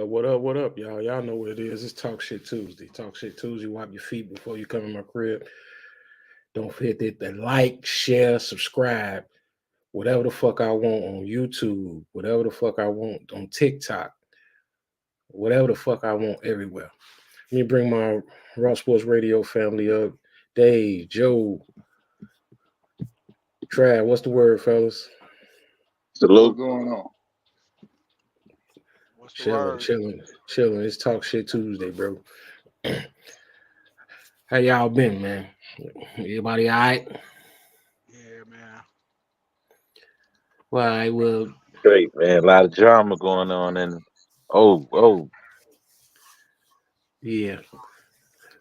What up? What up, y'all? Y'all know what it is. It's Talk Shit Tuesday. Talk Shit Tuesday. Wipe your feet before you come in my crib. Don't forget that like, share, subscribe, whatever the fuck I want on YouTube, whatever the fuck I want on TikTok, whatever the fuck I want everywhere. Let me bring my Raw Sports Radio family up. Dave, Joe, Trav, what's the word, fellas? What's Salute. going on? What's the Chilling, word? chilling, chilling. It's Talk Shit Tuesday, bro. How y'all been, man? Everybody all right? Yeah, man. Well, I will. Great, man. A lot of drama going on. And oh, Yeah.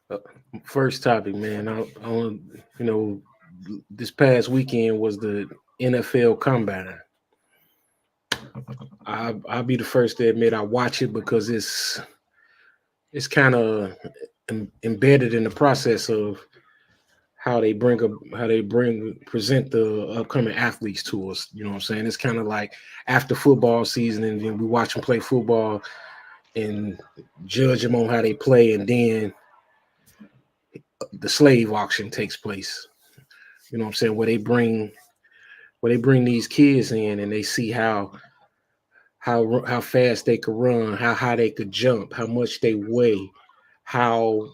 Uh, First topic, man. I want, you know, this past weekend was the NFL Combine. I'll be the first to admit I watch it because it's kind of embedded in the process of how they bring present the upcoming athletes to us. You know what I'm saying? It's kind of like after football season, and then we watch them play football and judge them on how they play, and then the slave auction takes place. You know what I'm saying? Where they bring these kids in and they see how fast they could run, how high they could jump, how much they weigh, how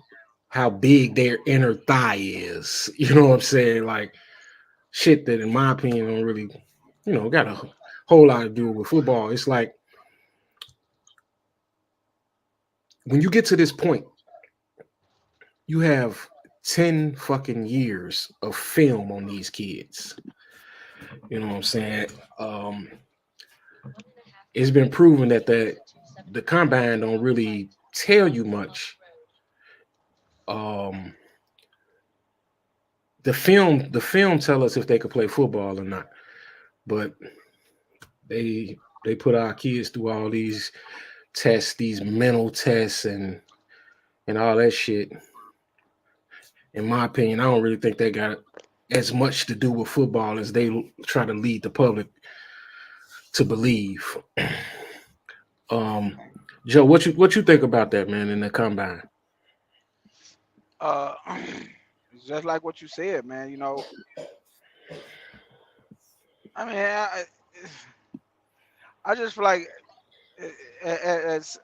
how big their inner thigh is. You know what I'm saying? Like shit that, in my opinion, don't really, got a whole lot to do with football. It's like when you get to this point, you have 10 fucking years of film on these kids. You know what I'm saying? Um, it's been proven that the combine don't really tell you much. Um, the film tell us if they could play football or not, but they put our kids through all these tests, these mental tests, and all that shit. In my opinion, I don't really think they got as much to do with football as they try to lead the public to believe. Um, Joe, what you think about that, man, in the combine? Uh, it's just like what you said, man. I mean, I just feel like it's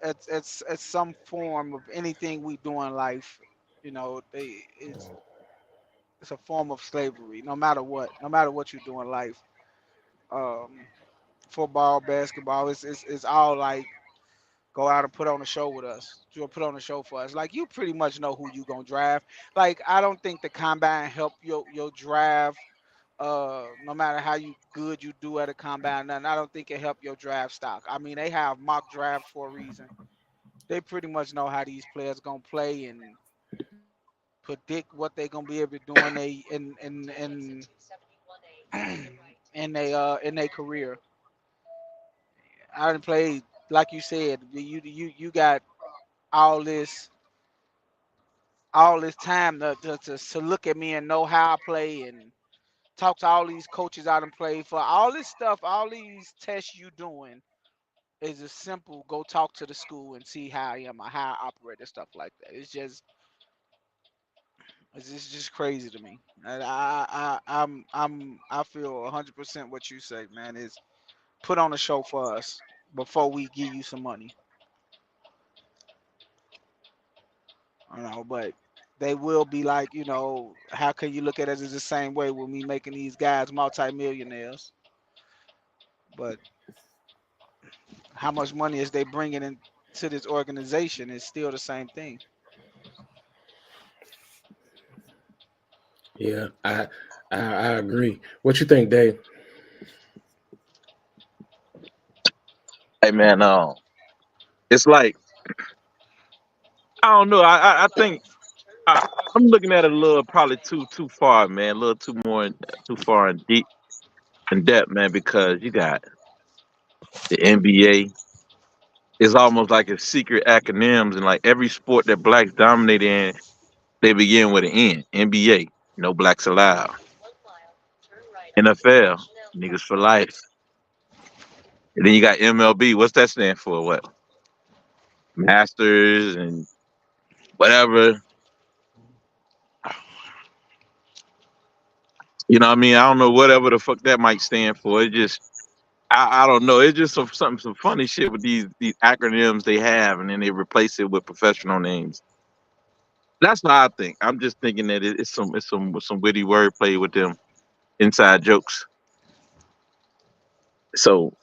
some form of anything we do in life. It's a form of slavery. No matter what you do in life, um, football, basketball, it's all like go out and put on a show with us. You'll put on a show for us. Like you pretty much know who you gonna draft. Like I don't think the combine help your draft. No matter how good you do at a combine, nothing. I don't think it help your draft stock. I mean, they have mock draft for a reason. They pretty much know how these players gonna play and predict what they gonna be able to do in their career. I didn't play like you said. You got all this all this time to look at me and know how I play and talk to all these coaches I done played for. All this stuff, all these tests you doing is a simple go talk to the school and see how I am or how I operate and stuff like that. It's just crazy to me. And I feel 100% what you say, man. Is put on a show for us before we give you some money. But they will be like, how can you look at it as the same way with me making these guys multimillionaires? But how much money is they bringing into this organization is still the same thing. Yeah, I agree. What you think, Dave? hey, man. It's like I don't know. I think I'm looking at it a little probably too far, man. A little too far and deep in depth, man. Because you got the NBA. It's almost like it's secret acronyms, and like every sport that blacks dominate in, they begin with an N. NBA, no blacks allowed. NFL, niggas for life. And then you got MLB. What's that stand for? What? masters and whatever. You know what I mean? I don't know whatever the fuck that might stand for. It just I don't know. It's just some funny shit with these acronyms they have, and then they replace it with professional names. That's what I think. I'm just thinking that it's some witty wordplay with them inside jokes. So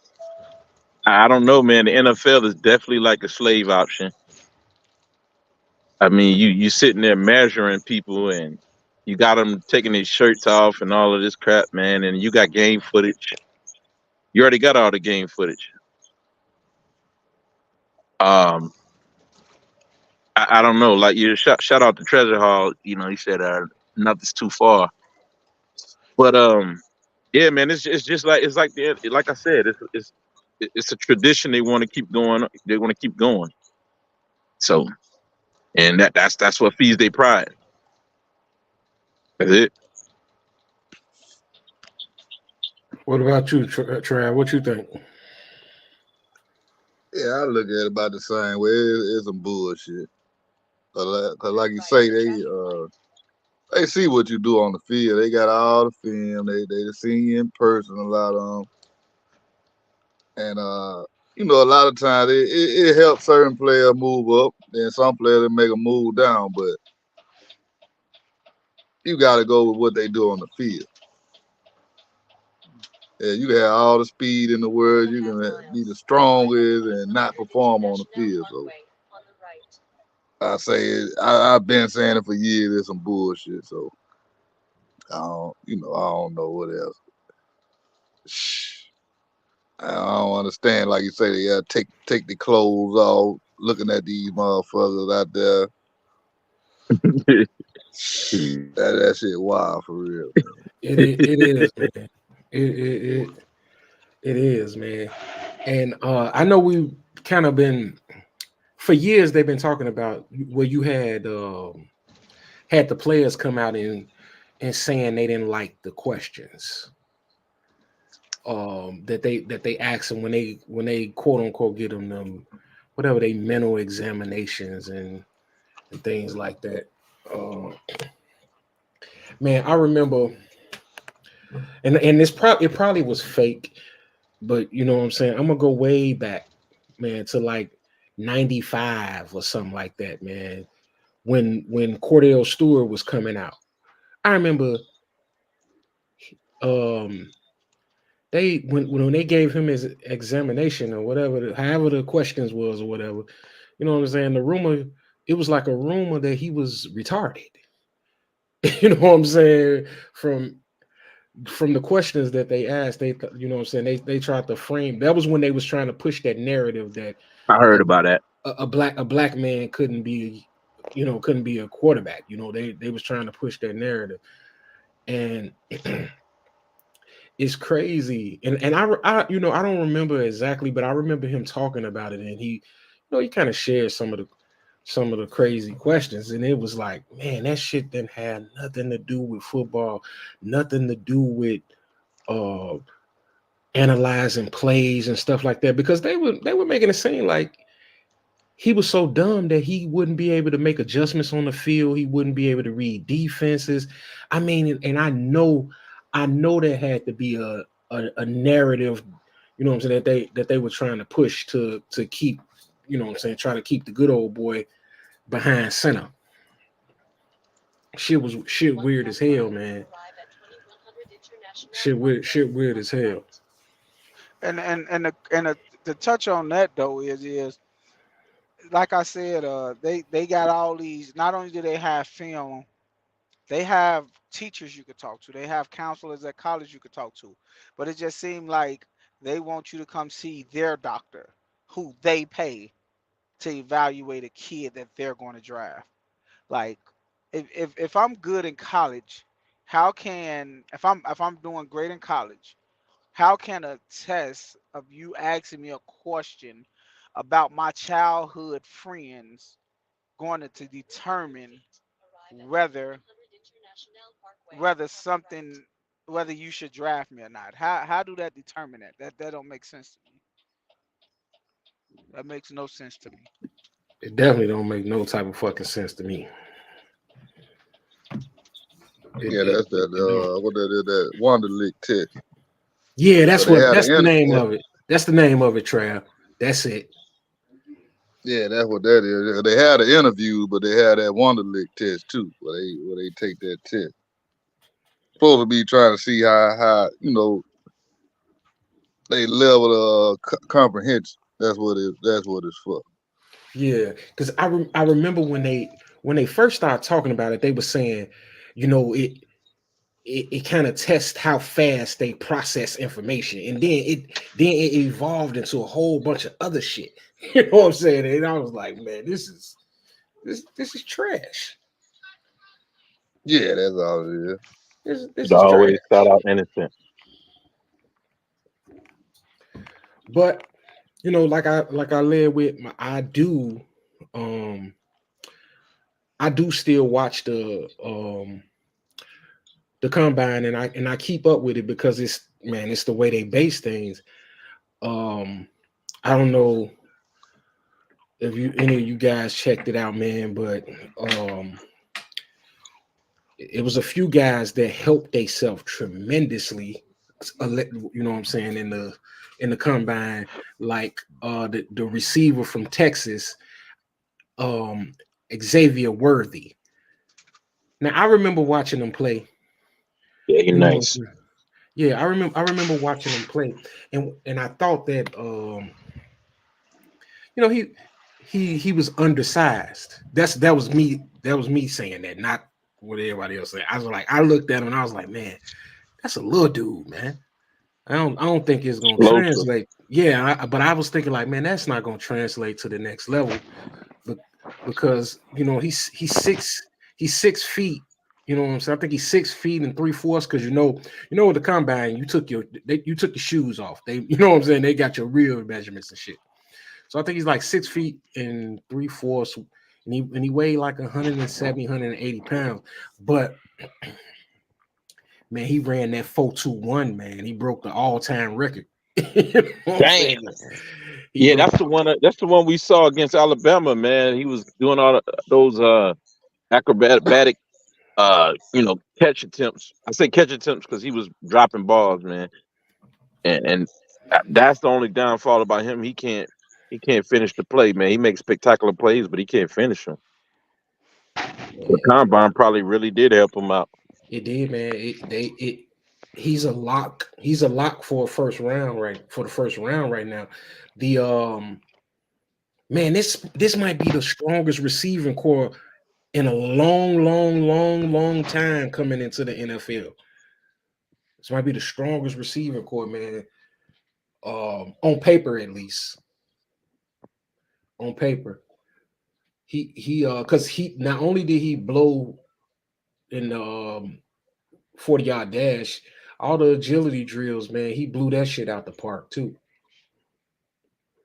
I don't know, man. The NFL is definitely like a slave option. I mean, you sitting there measuring people, and you got them taking their shirts off and all of this crap, man. And you got game footage. You already got all the game footage. Um, I don't know. Like you shout out to Treasure Hall. You know, he said nothing's too far. But yeah, man, it's just like it's like like I said, it's a tradition they want to keep going. They want to keep going. So, and that's what feeds their pride. That's it. What about you, Trav? What you think? Yeah, I look at it about the same way. It's some bullshit. Cause like you say, they see what you do on the field. They got all the film. They seen you in person, a lot of them, and a lot of times it helps certain players move up, and some players make a move down. But you got to go with what they do on the field. Yeah, you can have all the speed in the world. You can be the strongest and not perform on the field. So I say I've been saying it for years. It's some bullshit. So I don't know what else. I don't understand. Like you say, they gotta take the clothes off. Looking at these motherfuckers out there, that shit wild for real. It is, man. It it is, man. And I know we've kind of been for years. They've been talking about where you had the players come out and saying they didn't like the questions that they ask them when they quote unquote get them whatever they mental examinations and things like that. Uh, man, I remember, and it probably was fake, but you know what I'm saying. I'm gonna go way back, man, to like '95 or something like that, man. When Cordell Stewart was coming out, I remember um they when they gave him his examination or whatever, however the questions was or whatever, you know what I'm saying. The rumor, it was like a rumor that he was retarded. You know what I'm saying? From the questions that they asked, you know what I'm saying, they tried to frame. That was when they was trying to push that narrative that I heard a, about that. a black man couldn't be a quarterback. You know, they was trying to push that narrative, and it's crazy. And I don't remember exactly, but I remember him talking about it, and he kind of shared some of the crazy questions, and it was like, man, that shit didn't have nothing to do with football, nothing to do with uh analyzing plays and stuff like that, because they were making it seem like he was so dumb that he wouldn't be able to make adjustments on the field. He wouldn't be able to read defenses. I mean, and I know there had to be a narrative, you know what I'm saying, that they were trying to push to keep, you know what I'm saying, try to keep the good old boy behind center. Shit weird as hell, man. Shit weird as hell. And to touch on that though is like I said, they got all these. Not only do they have film, they have teachers you could talk to. They have counselors at college you could talk to. But it just seemed like they want you to come see their doctor, who they pay to evaluate a kid that they're going to draft. Like, if I'm good in college, how can if I'm doing great in college, how can a test of you asking me a question about my childhood friends going to determine whether whether something whether you should draft me or not? How do that determine that? That don't make sense to me. That makes no sense to me. It definitely don't make no type of fucking sense to me. Yeah, that's that. What that is? That Wonderlic test. Yeah, that's So that's the name of it. That's the name of it, Trav. That's it. Yeah, that's what that is. They had an interview, but they had that Wonderlic test too, where they take that test. Supposed to be trying to see how they level comprehension. That's what it's for. Yeah, because I remember when they first started talking about it, they were saying, it kind of tests how fast they process information, and then it evolved into a whole bunch of other shit. You know what I'm saying? And I was like, man, this is trash. Yeah, that's all it is. This It is always trash. start out innocent. But like I led with I do still watch the combine, and I keep up with it because it's the way they base things. I don't know if any of you guys checked it out, man, but it was a few guys that helped themselves tremendously, you know what I'm saying, in the combine, like the receiver from Texas, Xavier Worthy. Now I remember watching him play. Yeah, you're You know, nice. yeah, I remember watching him play, and I thought that he was undersized. That was me saying that, not what everybody else said. I looked at him and I was like, man, that's a little dude, man. I don't think it's gonna Explosive. translate. Yeah, but I was thinking like, man, that's not gonna translate to the next level, because he's 6 feet. You know what I'm saying? I think he's 6 feet and 3/4, because with the combine, you took your shoes off. They, you know what I'm saying? They got your real measurements and shit. So I think he's like 6 feet and 3/4, and he weighed like 170, 180 pounds. But man, he ran that 4.21, man. He broke the all-time record. You know what I'm saying? Damn. Yeah, that's the one. That's the one we saw against Alabama, man. He was doing all those acrobatic, catch attempts. I say catch attempts because he was dropping balls, man. And that's the only downfall about him. He can't finish the play, man. He makes spectacular plays, but he can't finish them. The combine probably really did help him out. It did, man. He's a lock. He's a lock for the first round right now. The man, this might be the strongest receiving core in a long time coming into the NFL. This might be the strongest receiving core, man. On paper, at least. On paper, because he not only did he blow in the 40-yard dash, all the agility drills, man, he blew that shit out the park too.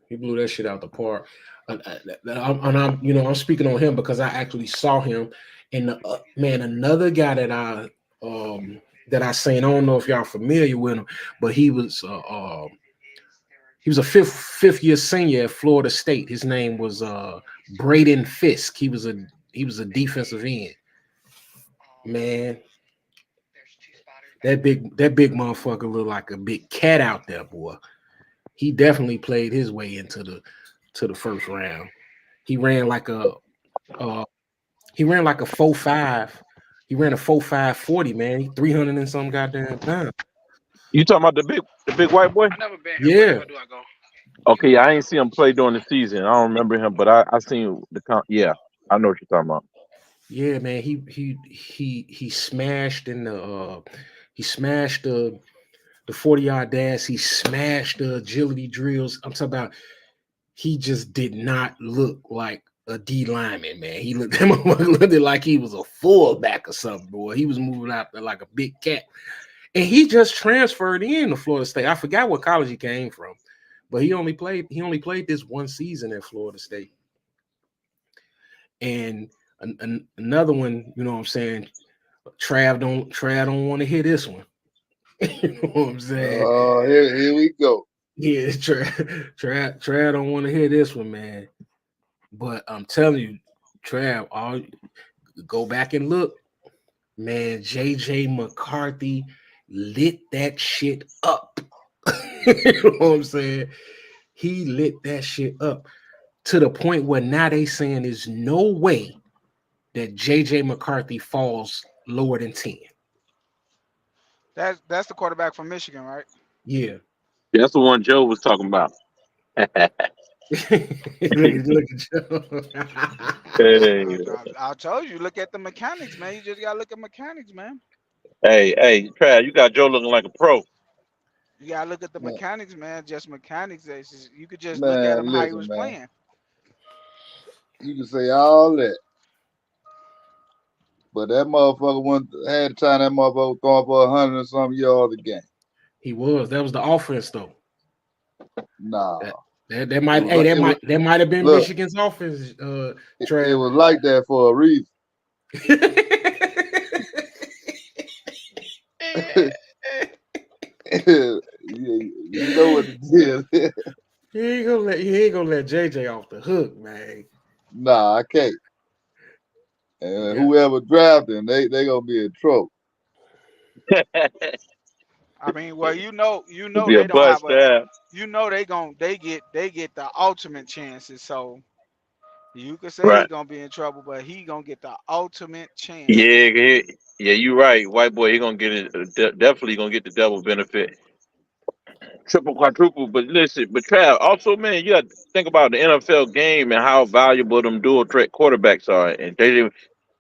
He blew that shit out the park. And I'm speaking on him because I actually saw him. And man, another guy that I seen, I don't know if y'all familiar with him, but he was a fifth year senior at Florida State. His name was Braden Fisk. He was a defensive end. Man, that big motherfucker looked like a big cat out there, boy. He definitely played his way into the first round. He ran like a 4.5. He ran a 4.5 40, man. He 300 and some goddamn pounds. You talking about the big white boy? I've never been here. Yeah. Where do I go? Okay, I ain't see him play during the season. I don't remember him, but I seen yeah, I know what you're talking about. Yeah, man. He smashed in the he smashed the 40-yard dash. He smashed the agility drills. I'm talking about, he just did not look like a D lineman, man. He looked like he was a fullback or something, boy. He was moving out there like a big cat. And he just transferred in to Florida State. I forgot what college he came from, but he only played this one season at Florida State. And another one, you know what I'm saying? Trav don't want to hear this one. You know what I'm saying? Here we go. Yeah, Trav don't want to hear this one, man. But I'm telling you, Trav, all go back and look, man. JJ McCarthy lit that shit up. You know what I'm saying? He lit that shit up to the point where now they saying there's no way that JJ McCarthy falls lower than 10. That's the quarterback from Michigan, right? Yeah. That's the one Joe was talking about. look at Joe. Hey, I told you, look at the mechanics, man. You just gotta look at mechanics, man. hey, Trav, you got Joe looking like a pro. You gotta look at the Man, mechanics, man. Just mechanics. You could just look at man, him how he listen, was man. playing. You can say all that, but that motherfucker had time that motherfucker was throwing for 100 and some yards a game. He was. That was the offense, though. Nah, That might. Hey, that might have been look, Michigan's offense. it Trav. was like that for a reason. You know what it is. He ain't gonna let JJ off the hook, man. Nah, I can't. And Yeah. whoever drafted him, they gonna be in trouble. I mean, well, you know Be a they don't have bust, a. Trav. You know they get the ultimate chances. So you could say Right. he gonna be in trouble, but he gonna get the ultimate chance. Yeah, you right. White boy, he gonna get it. Definitely gonna get the double benefit, triple, quadruple. But listen, but Trav, also, man, you got to think about the NFL game and how valuable them dual threat quarterbacks are. And JJ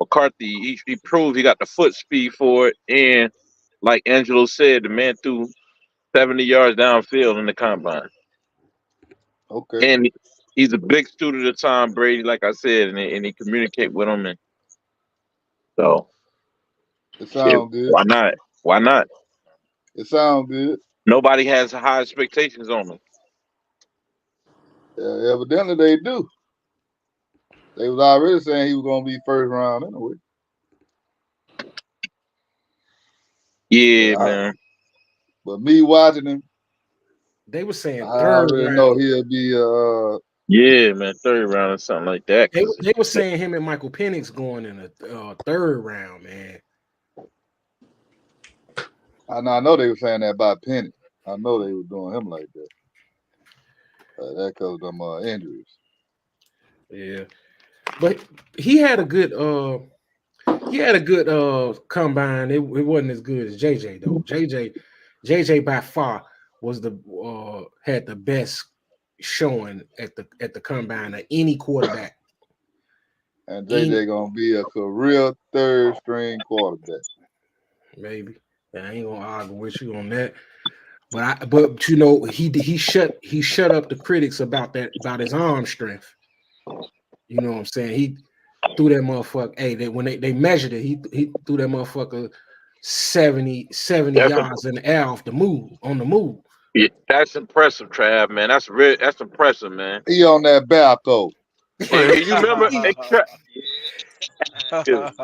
McCarthy, he proved he got the foot speed for it. And like Angelo said, the man threw 70 yards downfield in the combine. Okay, And he's a big student of Tom Brady, like I said, and he communicate with him. And so, it shit, sounds good. why not? Why not? It sounds good. Nobody has high expectations on him. Evidently, they do. They was already saying he was gonna be first round anyway. Yeah, But, man. but me watching him, They were saying I third already know round. he'll be. Yeah, man. Third round or something like that. They were saying him and Michael Penix going in a third round, man. I know they were saying that about Penny. I know they were doing him like that. That because of them injuries. Yeah, but he had a good combine. It wasn't as good as JJ though. JJ by far was had the best showing at the combine of any quarterback. And JJ gonna be a career third string quarterback. Maybe. I ain't gonna argue with you on that. But you know, he shut up the critics about his arm strength. You know what I'm saying? He threw that motherfucker. Hey, when they measured it, he threw that motherfucker 70 yards in the air on the move. Yeah, that's impressive, Trav, man. That's impressive, man. He on that Balco. And you remember,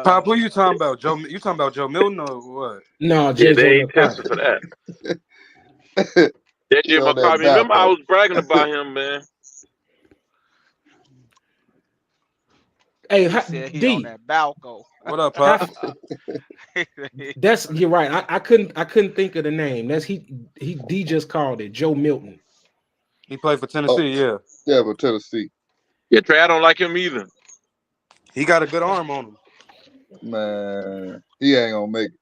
Pop, who you talking about? You talking about Joe Milton or what? No, yeah, JJ they ain't McCarthy. tested for that. He JJ on that McCarthy. Remember, I Balco. was bragging about him, man. Hey, He said he on D, that Balco. What up, Pop? you're right. I couldn't think of the name. That's D just called it Joe Milton. He played for Tennessee, yeah. Yeah, but Tennessee. Yeah, Trav, I don't like him either. He got a good arm on him. Man, he ain't gonna make it.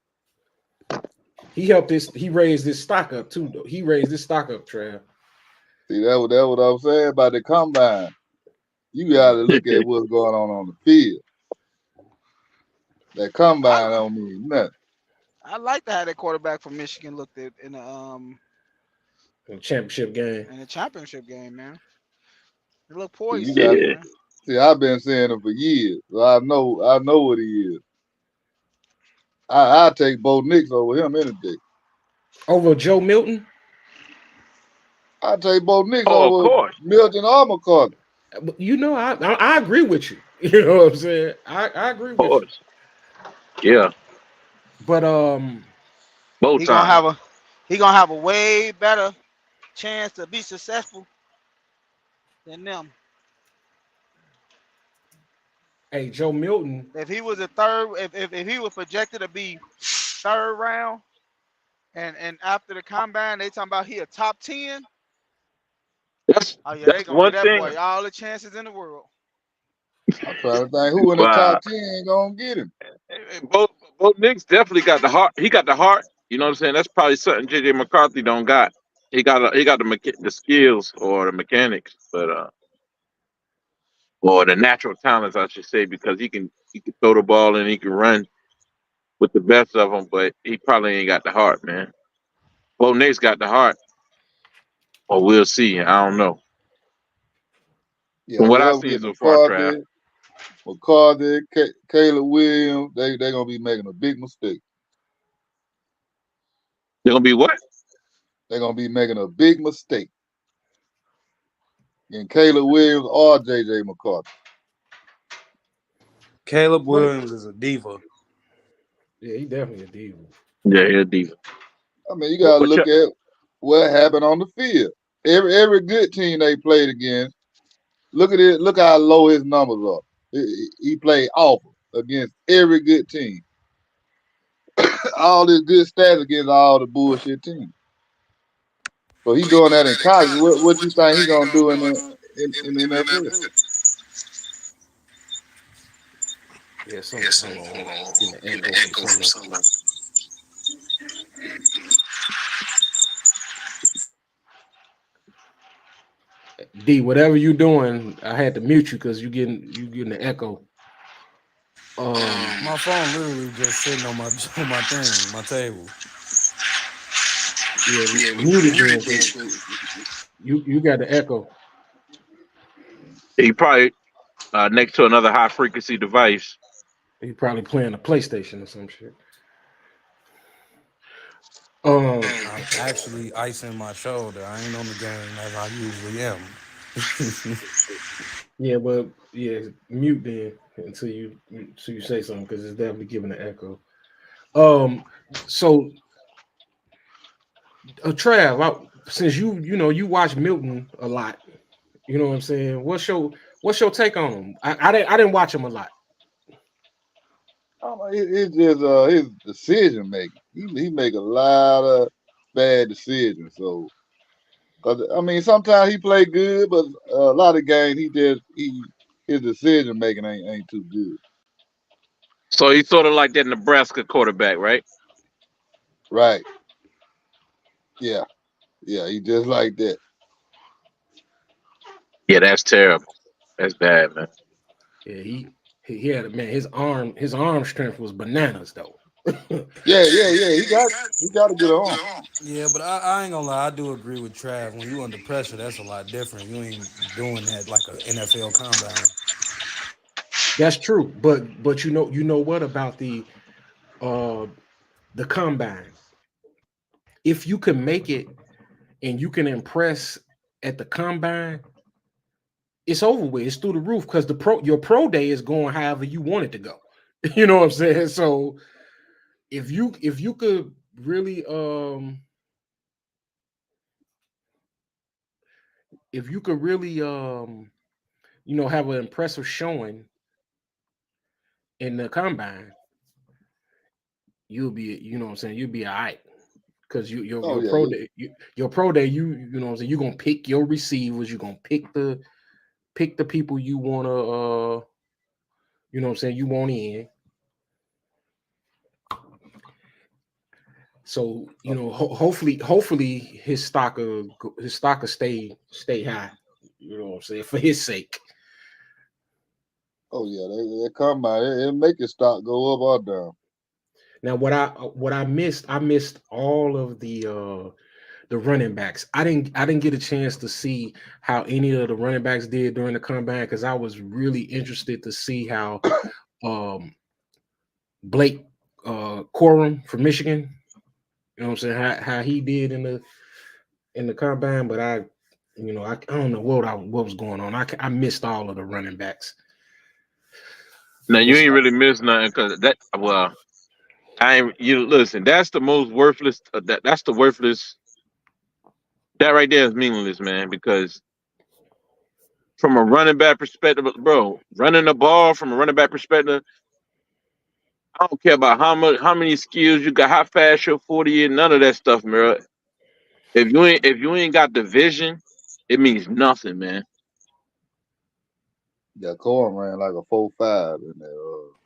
He raised his stock up too, though. He raised his stock up, Trav. See, that what I'm saying about the combine. You gotta look at what's going on the field. That combine don't mean nothing. I like to have that quarterback from Michigan looked at in the Championship game. in the championship game, man. He looked poised, Yeah. man. See, I've been saying him for years. So I know what he is. I take Bo Nix over him any day. Over Joe Milton? I take Bo Nix Oh, of over course. Milton or McCarthy. You know, I agree with you. You know what I'm saying? I agree Of with you. course. Yeah. But Both He times. gonna have a way better chance to be successful than them. Hey, Joe Milton. If he was a third, if he was projected to be third round, and after the combine they talking about he a top 10. That's Oh yeah, they that's gonna one give that thing. boy all the chances in the world. I'm trying to think who in the Wow. top 10 gonna get him. Both Knicks definitely got the heart. He got the heart. You know what I'm saying? That's probably something JJ McCarthy don't got. He got the skills or the mechanics, but or the natural talents, I should say, because he can throw the ball and he can run with the best of them, but he probably ain't got the heart, man. Both Knicks got the heart, or we'll see. I don't know. Yeah, From what I've whoever seen get so far, Trav, McCarthy, Caleb Williams, they gonna be making a big mistake. they're gonna be what? They're gonna be making a big mistake. And Caleb Williams or JJ McCarthy. Caleb Williams is a diva. Yeah, he definitely a diva. Yeah, he'll diva. I mean, you gotta But look at what happened on the field. Every good team they played against, look at it. Look how low his numbers are. He played awful against every good team. All his good stats against all the bullshit teams. So he doing that in college. What you think he gonna do in the NFL? Yeah, hold on. Getting an echo from something. D, whatever you doing, I had to mute you because you getting the echo. My phone literally just sitting on my thing, my table. Yeah, muted then. You got the echo. he probably next to another high frequency device. He probably playing a PlayStation or some shit. I'm actually icing my shoulder. I ain't on the game as I usually am. Yeah, but yeah, mute then until you say something because it's definitely giving an echo. So Trav, since you watch Milton a lot, you know what I'm saying. What's your take on him? I didn't watch him a lot. It's just his decision making. He make a lot of bad decisions. So, I mean, sometimes he play good, but a lot of games his decision making ain't too good. So he's sort of like that Nebraska quarterback, right? Right? Yeah, he just like that. Yeah, that's terrible. That's bad, man. Yeah, he had his arm strength was bananas though. Yeah. He got a good arm. Yeah, but I ain't gonna lie. I do agree with Trav. When you under pressure, that's a lot different. You ain't doing that like an NFL combine. That's true, but you know what about the combine? If you can make it and you can impress at the combine, it's over with. It's through the roof because your pro day is going however you want it to go. You know what I'm saying? So if you could really have an impressive showing in the combine, you'll be, you know what I'm saying, you'll be all right. Because your pro day, your pro day, you know what I'm saying, you're gonna pick your receivers, you're gonna pick the people you wanna you know what I'm saying, you want in. So hopefully his stock will stay high. You know what I'm saying, for his sake. Oh yeah, they come by. It make your stock go up or down. Now what I missed all of the running backs. I didn't get a chance to see how any of the running backs did during the combine because I was really interested to see how Blake Corum from Michigan, you know what I'm saying, how he did in the combine, but I don't know what was going on. I missed all of the running backs. Now you ain't really missed nothing because listen. That's the most worthless. That's the worthless. That right there is meaningless, man. Because from a running back perspective, bro, running the ball from a running back perspective, I don't care about how many skills you got, how fast your 40 is, none of that stuff, bro. If you ain't got the vision, it means nothing, man. Yeah, Cohen ran like a 4.5 in there.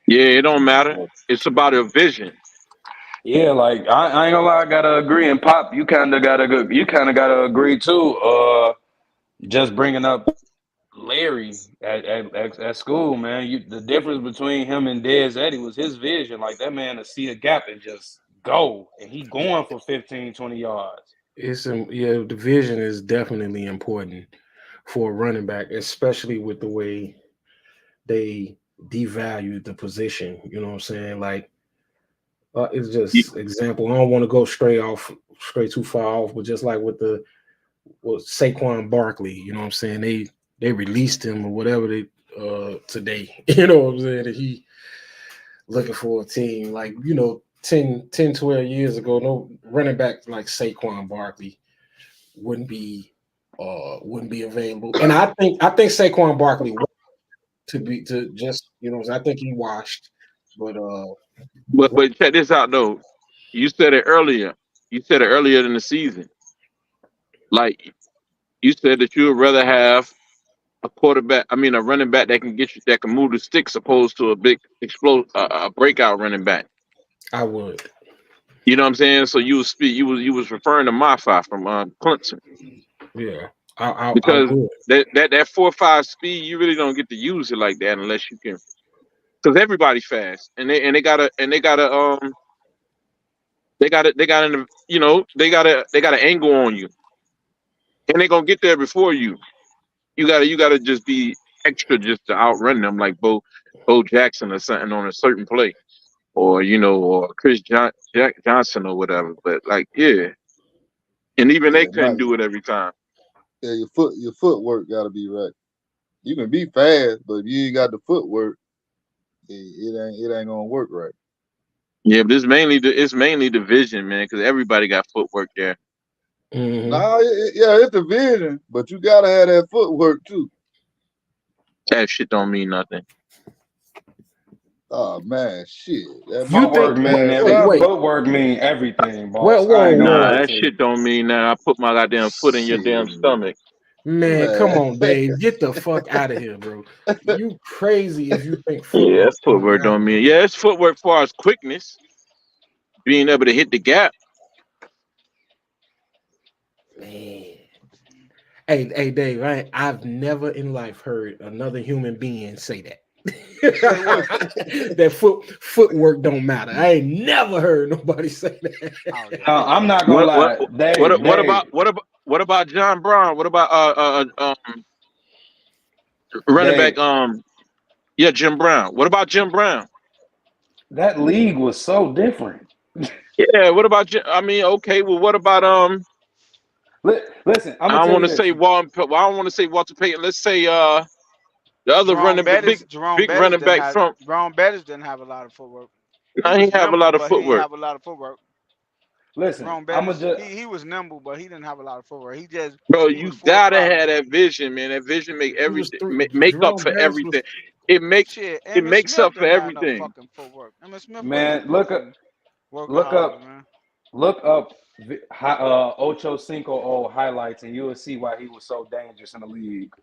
Yeah, it don't matter. It's about a vision. Yeah, like I ain't gonna lie, I gotta agree. And Pop, you kind of gotta agree too. Just bringing up Larry at school, man. The difference between him and Dez Eddie was his vision. Like that man to see a gap and just go, and he going for 15, 20 yards. Yeah, the vision is definitely important for a running back, especially with the way they devalue the position. You know what I'm saying? Like, it's just example. I don't want to go straight too far off, but just like with Saquon Barkley, you know what I'm saying? They released him or whatever today. You know what I'm saying? That he looking for a team like, 10, 12 years ago, no running back like Saquon Barkley wouldn't be available. And I think Saquon Barkley I think he washed, but check this out though. You said it earlier. You said it earlier in the season. Like you said that you would rather have a running back that can move the sticks opposed to a big a breakout running back. I would. You know what I'm saying? So you was referring to Mafai from Clemson. Yeah. Because I would. that 4.5 speed, you really don't get to use it like that unless you can. Because everybody's fast, and they got an angle on you, and they're gonna get there before you. You gotta just be extra just to outrun them, like Bo Jackson or something on a certain play, or or Chris Johnson or whatever. But like, yeah, and even they couldn't do it every time. Yeah, your footwork gotta be right. You can be fast, but if you ain't got the footwork, it ain't gonna work right. Yeah, but it's mainly the vision, man, because everybody got footwork there. Mm-hmm. Nah, it's the vision, but you gotta have that footwork too. That shit don't mean nothing. Oh man, shit. Footwork mean everything, boss. That shit don't mean that. I put my goddamn foot in your damn stomach. Man, come on, Dave. Get the fuck out of here, bro. You crazy if you think footwork. Yeah, footwork don't mean. Yeah, it's footwork as far as quickness. Being able to hit the gap. Man. Hey, Dave, I've never in life heard another human being say that. That footwork don't matter. I ain't never heard nobody say that. No, I'm not gonna lie. What about John Brown? What about running back? Jim Brown. What about Jim Brown? That league was so different. Yeah. What about Jim? I mean, okay. Well, what about Listen, I don't want to say Walter Payton. Let's say the other Jerome Bettis big running back from Jerome Bettis didn't have a lot of footwork. He didn't have a lot of footwork. He didn't have a lot of footwork. Listen, Jerome Bettis, he was nimble, but he didn't have a lot of footwork. You gotta have that vision, man. That vision make everything make up for everything. It makes up for everything. Fucking footwork. Man, look up Ocho Cinco highlights, and you will see why he was so dangerous in the league.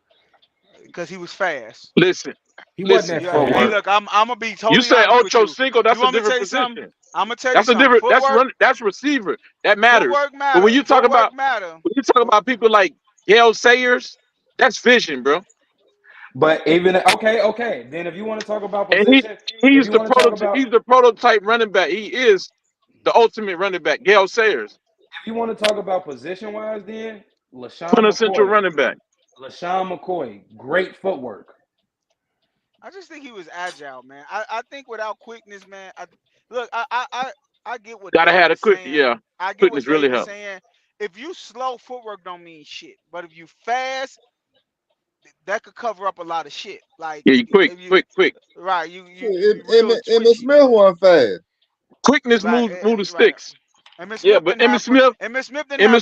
Because he was fast. Listen, wasn't that fast. Hey, look, I'm gonna be totally. You say honest Ocho Cinco, that's a different position. I'm gonna tell you something. That's receiver. That matters. Footwork matters. But when you talk about people like Gale Sayers, that's vision, bro. But even okay. Then if you want to talk about position, he's the prototype running back. He is the ultimate running back, Gale Sayers. If you want to talk about position wise, then LaShawn central running back. LaShawn McCoy, great footwork. I just think he was agile, man. I think without quickness, man. I get what gotta have a quick, saying. yeah. I get quickness what really helps. Saying. If you slow, footwork don't mean shit. But if you fast, that could cover up a lot of shit. Like you quick. Right. Emmitt Smith wasn't fast. Quickness move the sticks. Emmitt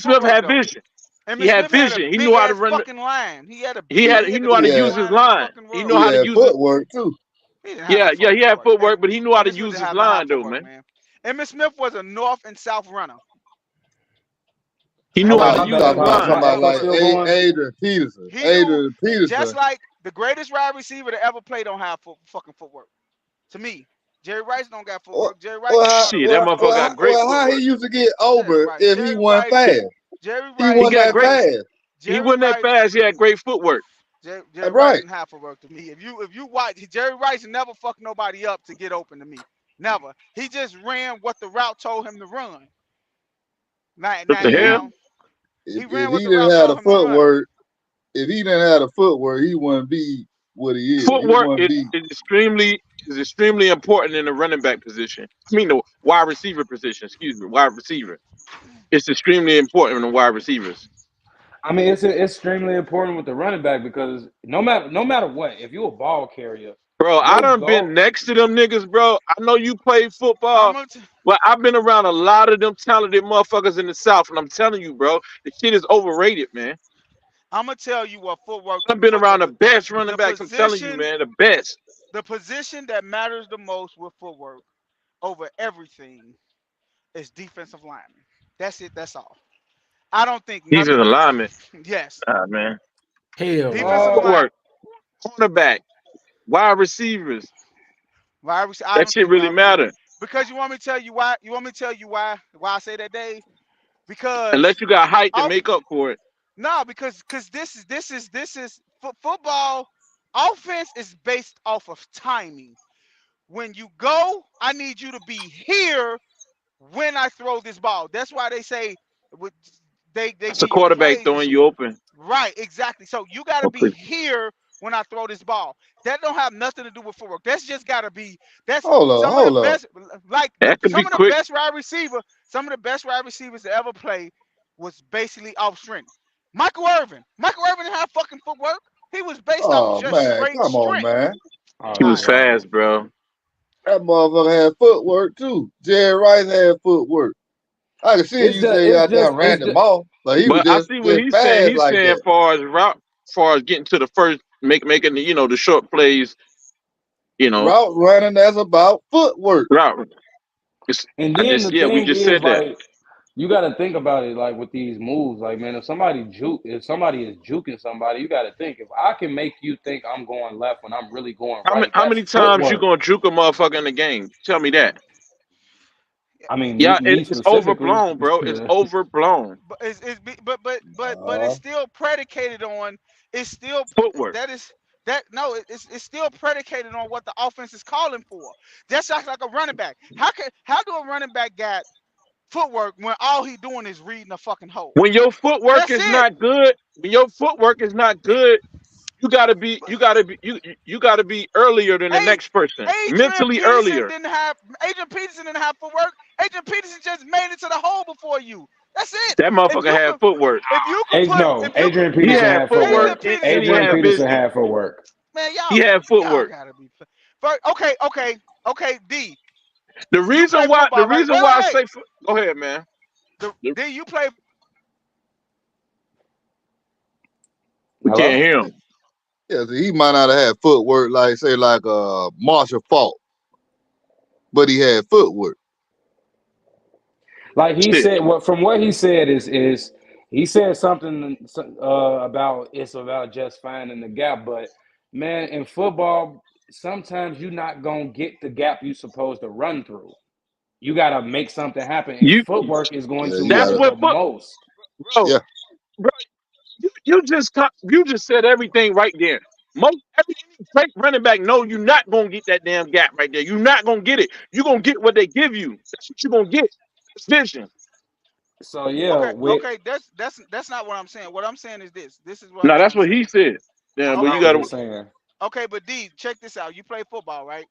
Smith had vision. Emmitt He had Smith had a vision. He big knew how to ass run. fucking line. He had He the knew how to Yeah, use biggest his line in the line. fucking He world. knew he how to had use it. footwork too. He didn't have Yeah, no fucking he had footwork. footwork, but he knew how to Emmitt Smith use didn't his have no line though, footwork, man. man. Emmitt Smith was a north and south runner. He That's knew No, how all to you he My use bad. his talking knew. He about knew line. My somebody echo like footwork. still going. Adrian Peterson. He knew Adrian Peterson. just like the greatest wide receiver to ever play don't have fucking footwork. To me, Jerry Rice don't got Well, footwork. Jerry Rice is one of the Shit, that best. motherfucker got great how he footwork. used to get Jerry over Rice. if he wasn't fast? Jerry He He Rice. wasn't got that great. fast. He Jerry wasn't that Rice. fast. He had great footwork. Jerry That's Rice right. didn't have footwork to me. If you watch Jerry Rice never fucked nobody up to get open to me. Never. He just ran what the route told him to run. What the hell? He If ran what he the didn't route have the told him to run. footwork, if he didn't have the footwork, he wouldn't be what he is. He Footwork wouldn't be. is extremely important in the running back position. I mean, the wide receiver position. Excuse me, wide receiver. It's extremely important in the wide receivers. I mean, it's extremely important with the running back because no matter what, if you're a ball carrier, Bro, I your done goal. been next to them niggas, bro. I know you played I'm football, gonna but I've been around a lot of them talented motherfuckers in the South, and I'm telling you, bro, the shit is overrated, man. tell you what footwork I've been for around the best running the backs. I'm telling you, position man, the best. the position that matters the most with footwork over everything is defensive lineman. That's it. That's all. I don't think He's none in of the alignment. yes Man. Hell defensive no. Uh, line. Footwork, cornerback, wide receivers. I That don't shit think really matter. because you want me to tell you why. You want me to tell you why I say that, Dave? Because Unless you got height to off make up for it. no, because this is football. Offense is based off of timing. When you go, I need you to be here when I throw this ball. That's why they say with they That's a give you quarterback plays and throwing shit. you open. Right, exactly. So you got to be Okay. here when I throw this ball. That don't have nothing to do with footwork. That's just got to be. That's some of the Hold up. best. Like That could be some of the quick. best wide receiver. Some of the best wide receivers to ever play was basically off strength. Michael Irvin. Michael Irvin didn't have fucking footwork. He was based off Oh just man, straight come on, strength. man. oh He was yeah. fast, bro. That motherfucker had footwork too. Jerry Rice had footwork. I can see It's you just say it's out there just and it's ran the just ball, but he was But I see what just he's saying. fast He's like saying that. far as getting to the first, making the short plays, Route running, that's about footwork. route. and then the We thing just is said that. like you got to think about it like with these moves. Like man, if somebody is juking somebody, you got to think if I can make you think I'm going left when I'm really going right. How That's many times you footwork. gonna juke a motherfucker in the game? Tell me that. I mean, Yeah, me it's specifically. overblown, bro. It's overblown. But but Uh, it's still predicated on. It's still Footwork. that is that no. It's still predicated on what the offense is calling for. Just like a running back. How do a running back got footwork when all he doing is reading a fucking hole? When your footwork That's is it. not good, you gotta be you gotta be earlier than the A- next person. Adrian Mentally Peterson earlier. didn't have Adrian Peterson didn't have footwork. Adrian Peterson just made it to the hole before you. That's it. That motherfucker had footwork. Adrian He Peterson had had footwork Adrian footwork. Peterson and he Adrian had Peterson vision. had footwork. man, He had y'all footwork. gotta be. Okay. D, The you play reason why football, right? I say go ahead, man. D, you play. We Hello? can't hear him. yeah, so he might not have had footwork like say like Marshall Faulk, but he had footwork. Like he Shit. said, from what he said is he said something about it's about just finding the gap. But man, in football, sometimes you're not gonna get the gap you're supposed to run through. You gotta make something happen, and You footwork is going Yeah, to you that's matter gotta. the what most. bro. Yeah, Bro, you just said everything right there. Every great running back know you're not gonna get that damn gap right there. You're not gonna get it. You're gonna get what they give you. That's what you're gonna get. It's vision. So yeah, with Okay. That's not what I'm saying. What I'm saying is this. This is what I'm Now that's trying to what he say. said. Yeah, no, but I you was gotta just saying, Okay, but D, check this out. You play football, right?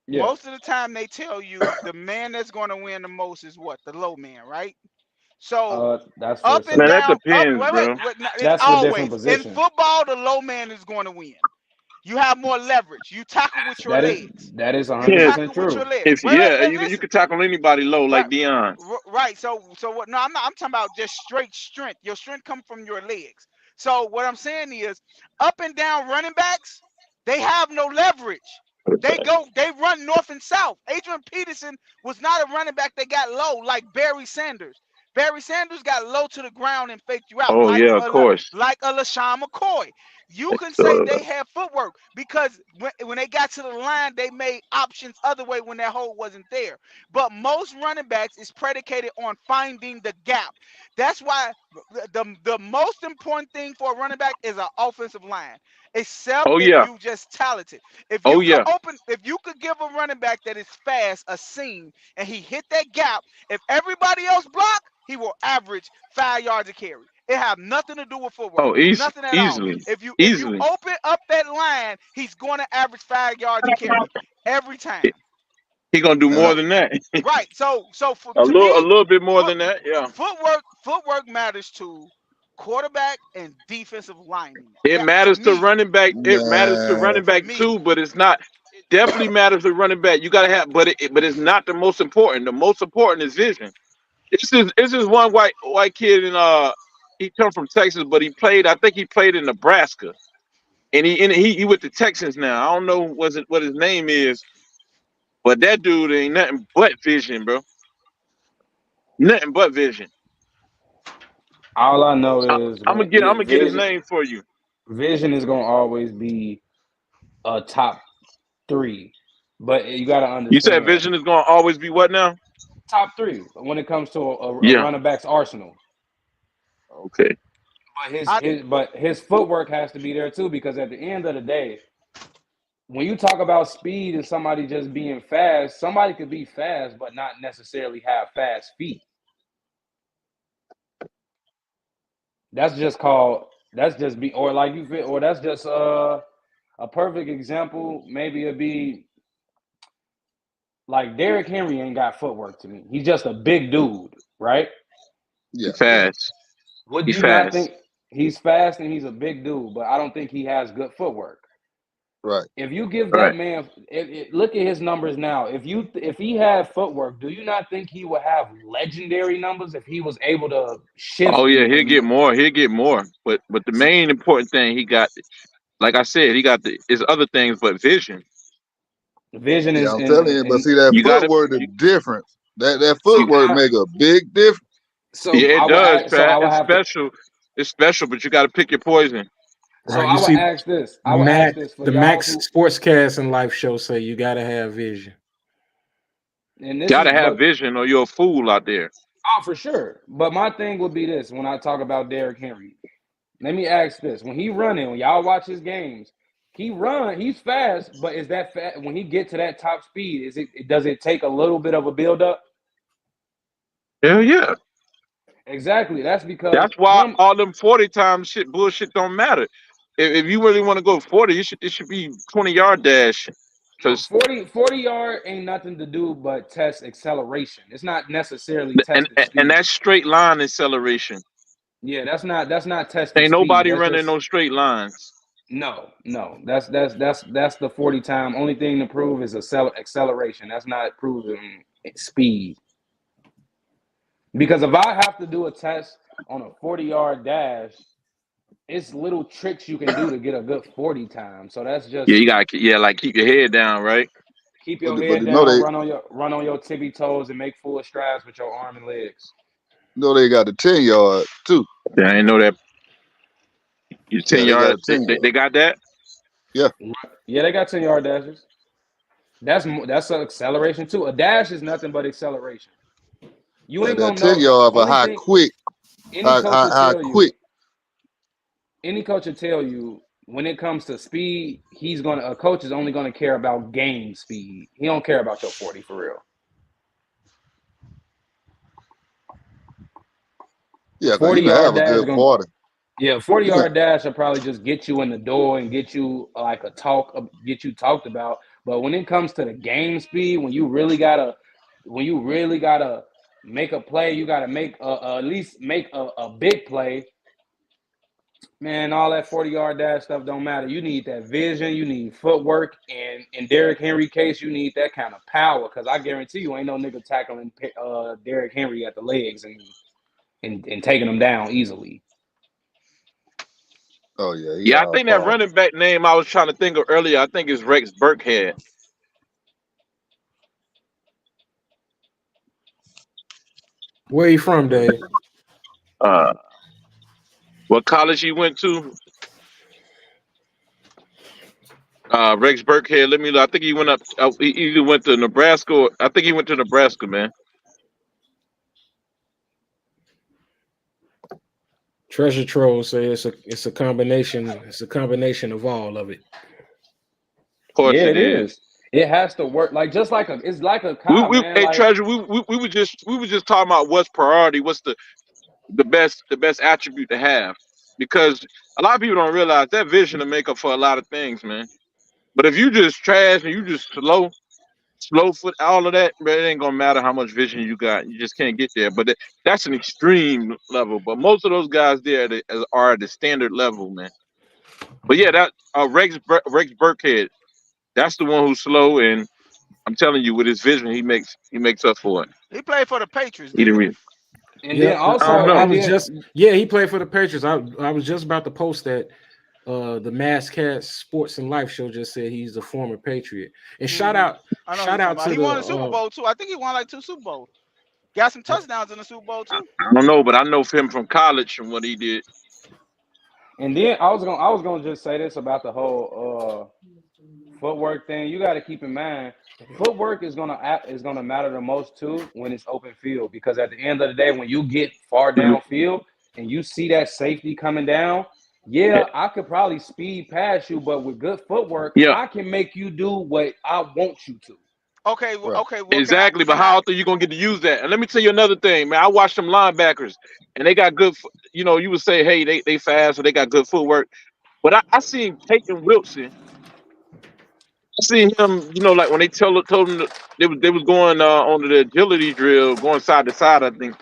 yeah, Most of the time, they tell you the man that's going to win the most is what the low man, right? So that's for up and man, that certain. down, up. depends, Wait, bro. no, it's That's for different always in positions. football. The low man is going to win. You have more leverage. You tackle with your That is legs. that is You 100% tackle with your true. legs. If Wait, wait, yeah, wait, you listen. could tackle anybody low Right, like Dion. right. So what? No, I'm not. I'm talking about just straight strength. Your strength come from your legs. So what I'm saying is, up and down running backs, they have no leverage. They run north and south. Adrian Peterson was not a running back that got low like Barry Sanders. Barry Sanders got low to the ground and faked you out Oh yeah, of course. like a LaShawn McCoy. You can say Uh, they had footwork because when they got to the line, they made options other way when that hole wasn't there. But most running backs is predicated on finding the gap. That's why the most important thing for a running back is an offensive line. Except oh if yeah, you just talented. oh yeah. If you could give a running back that is fast a seam and he hit that gap, if everybody else block, he will average 5 yards a carry. It have nothing to do with footwork. Oh, Nothing at all. easily, If you easily. open up that line, he's going to average 5 yards a carry every time. He gonna do And more than that. Right. So A to me, little bit more foot, than that. Yeah. footwork matters to quarterback and defensive linemen. It That to matters to me, running back. It matters to man, running back me, too, but it's not. It definitely matters to running back. You gotta have, but it's not the most important. The most important is vision. It's just one white kid in he come from Texas, but he played. I think he played in Nebraska, and he with the Texans now. I don't know what his name is, but that dude ain't nothing but vision, bro. Nothing but vision. All I know is I'm gonna get his name for you. Vision is gonna always be a top 3, but you got to You said understand vision is gonna always be what now? top 3 when it comes to a Yeah. running back's arsenal. Okay. But his footwork has to be there too, because at the end of the day, when you talk about speed and somebody just being fast, somebody could be fast but not necessarily have fast feet. That's just or like you feel, or that's just a perfect example. Maybe it'd be like Derrick Henry ain't got footwork to me. He's just a big dude, right? yeah, He fast. Would He you not fast. think he's fast and he's a big dude, but I don't think he has good footwork. right. If you give Right. that man, look at his numbers now. If he had footwork, do you not think he would have legendary numbers if he was able to shift? Oh yeah, he'll get more. He'll get more. But the main important thing he got, like I said, he got his other things, but vision. Vision Yeah, is I'm telling you, but and see that You gotta. footwork, the difference. That you footwork got make a big difference. so Yeah, I it would does, ask, so I Pat. would It's have to special. It's special, but you got to pick your poison. so Right. I You would see, ask this. I would ask this for the y'all Max who Sportscast and Life Show say you gotta have vision. and this Got is to have but vision, or you're a fool out there. oh for sure. But my thing would be this when I talk about Derrick Henry. Let me ask this. When he running, when y'all watch his games, he's fast, but is that fast when he get to that top speed, does it take a little bit of a build up? Hell yeah. Exactly. That's because That's why him all them 40 times bullshit don't matter. If you really want to go 40, it should be 20-yard dash. no, Because 40 yard ain't nothing to do but test acceleration. It's not necessarily testing and speed. that's straight line acceleration. Yeah, that's not testing Ain't speed. nobody That's running just no straight lines. no. That's the 40 time. Only thing to prove is acceleration. That's not proving speed. Because if I have to do a test on a 40-yard dash, it's little tricks you can do to get a good 40 time. So that's Yeah, just you got to like keep your head down, right? keep But your but head you know down, they run on your tippy toes, and make full strides with your arm and legs. got the 10-yard too. Yeah, I didn't know that. You 10 Yeah, they got yard. a 10-yard. They got that. Yeah, they got 10-yard dashes. That's an acceleration too. A dash is nothing but acceleration. You But ain't that gonna know. 10-yard for Only how thing quick, any coach will how tell you. quick. Any coach will tell you when it comes to speed, a coach is only gonna care about game speed. He don't care about your 40 for real. Yeah, because you can 40-yard have a dash good gonna 40. yeah, 40-yard dash will probably just get you in the door and get you like get you talked about. But when it comes to the game speed, when you really gotta make a play, you gotta make at least make a big play. Man, all that 40-yard dash stuff don't matter. You need that vision, you need footwork, and in Derrick Henry case, you need that kind of power. Because I guarantee you, ain't no nigga tackling Derrick Henry at the legs and taking him down easily. Oh yeah, he Yeah, I all think that power. running back name I was trying to think of earlier, I think is Rex Burkhead. Where you from, Dave? What college he went to? Rex Burkhead. Let me look. I think he went up. He either went to Nebraska. I think he went to Nebraska, man. Treasure Troll say it's a combination. It's a combination of all of it. Of course Yeah, it is. is. It has to work it's like a car, man. Hey, Like, Treasure. We were just talking about what's priority. What's the best attribute to have? Because a lot of people don't realize that vision to make up for a lot of things, man. But if you just trash and you just slow foot, all of that, man, it ain't gonna matter how much vision you got. You just can't get there. But that's an extreme level. But most of those guys there are at the standard level, man. But yeah, that Rex Burkhead, that's the one who's slow, and I'm telling you, with his vision, he makes up for it. He played for the Patriots, Either didn't he? way. and Yeah, then also I don't and know. he played for the Patriots. I was just about to post that. The Mass Cat Sports and Life show just said he's a former Patriot. And shout out to he won a Super Bowl too. I think he won like 2 Super Bowls. Got some touchdowns in the Super Bowl too. I don't know, but I know him from college and what he did. And then I was gonna just say this about the whole footwork thing. You got to keep in mind, footwork is gonna matter the most too when it's open field, because at the end of the day, when you get far downfield and you see that safety coming down, I could probably speed past you, but with good footwork, I can make you do what I want you to. Okay, well, exactly. But how often are you gonna get to use that? And let me tell you another thing, man. I watched them linebackers, and they got good. You know, you would say, hey, they fast, or they got good footwork. But I seen Peyton Wilson. I seen him. You know, like when they told him they was going on the agility drill, going side to side. I think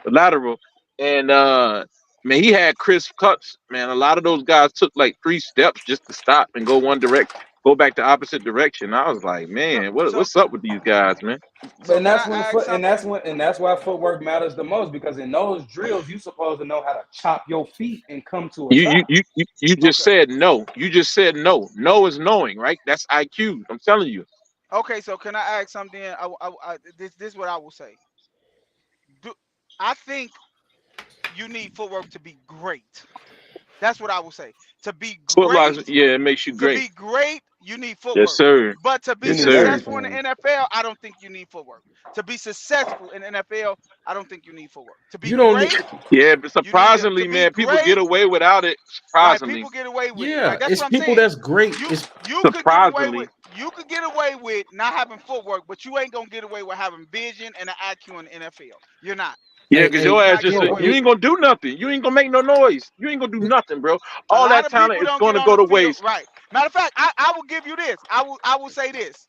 the lateral, and man, he had crisp cuts. Man, a lot of those guys took like 3 steps just to stop and go back the opposite direction. I was like, man, what's up with these guys, man? And that's why footwork matters the most, because in those drills, you supposed to know how to chop your feet and come to a stop. You just said no. You just said no. No is knowing, right? That's IQ. I'm telling you. Okay, so can I ask something? This is what I will say. I think you need footwork to be great. That's what I will say. To be great, it makes you great. To be great, you need footwork. Yes, sir. But to be successful in the NFL, I don't think you need footwork. To be successful in the NFL, I don't think you need footwork. To be great, but surprisingly, man, people get away without it. Surprisingly, people get away with it. Yeah, Like, that's it's what I'm people saying. that's great. You could get away with not having footwork, but you ain't gonna get away with having vision and an IQ in the NFL. You're not. Yeah, because your ass you ain't gonna do nothing. You ain't gonna make no noise. You ain't gonna do nothing, bro. All that talent is gonna go to waste. Right. Matter of fact, I will give you this. I will say this.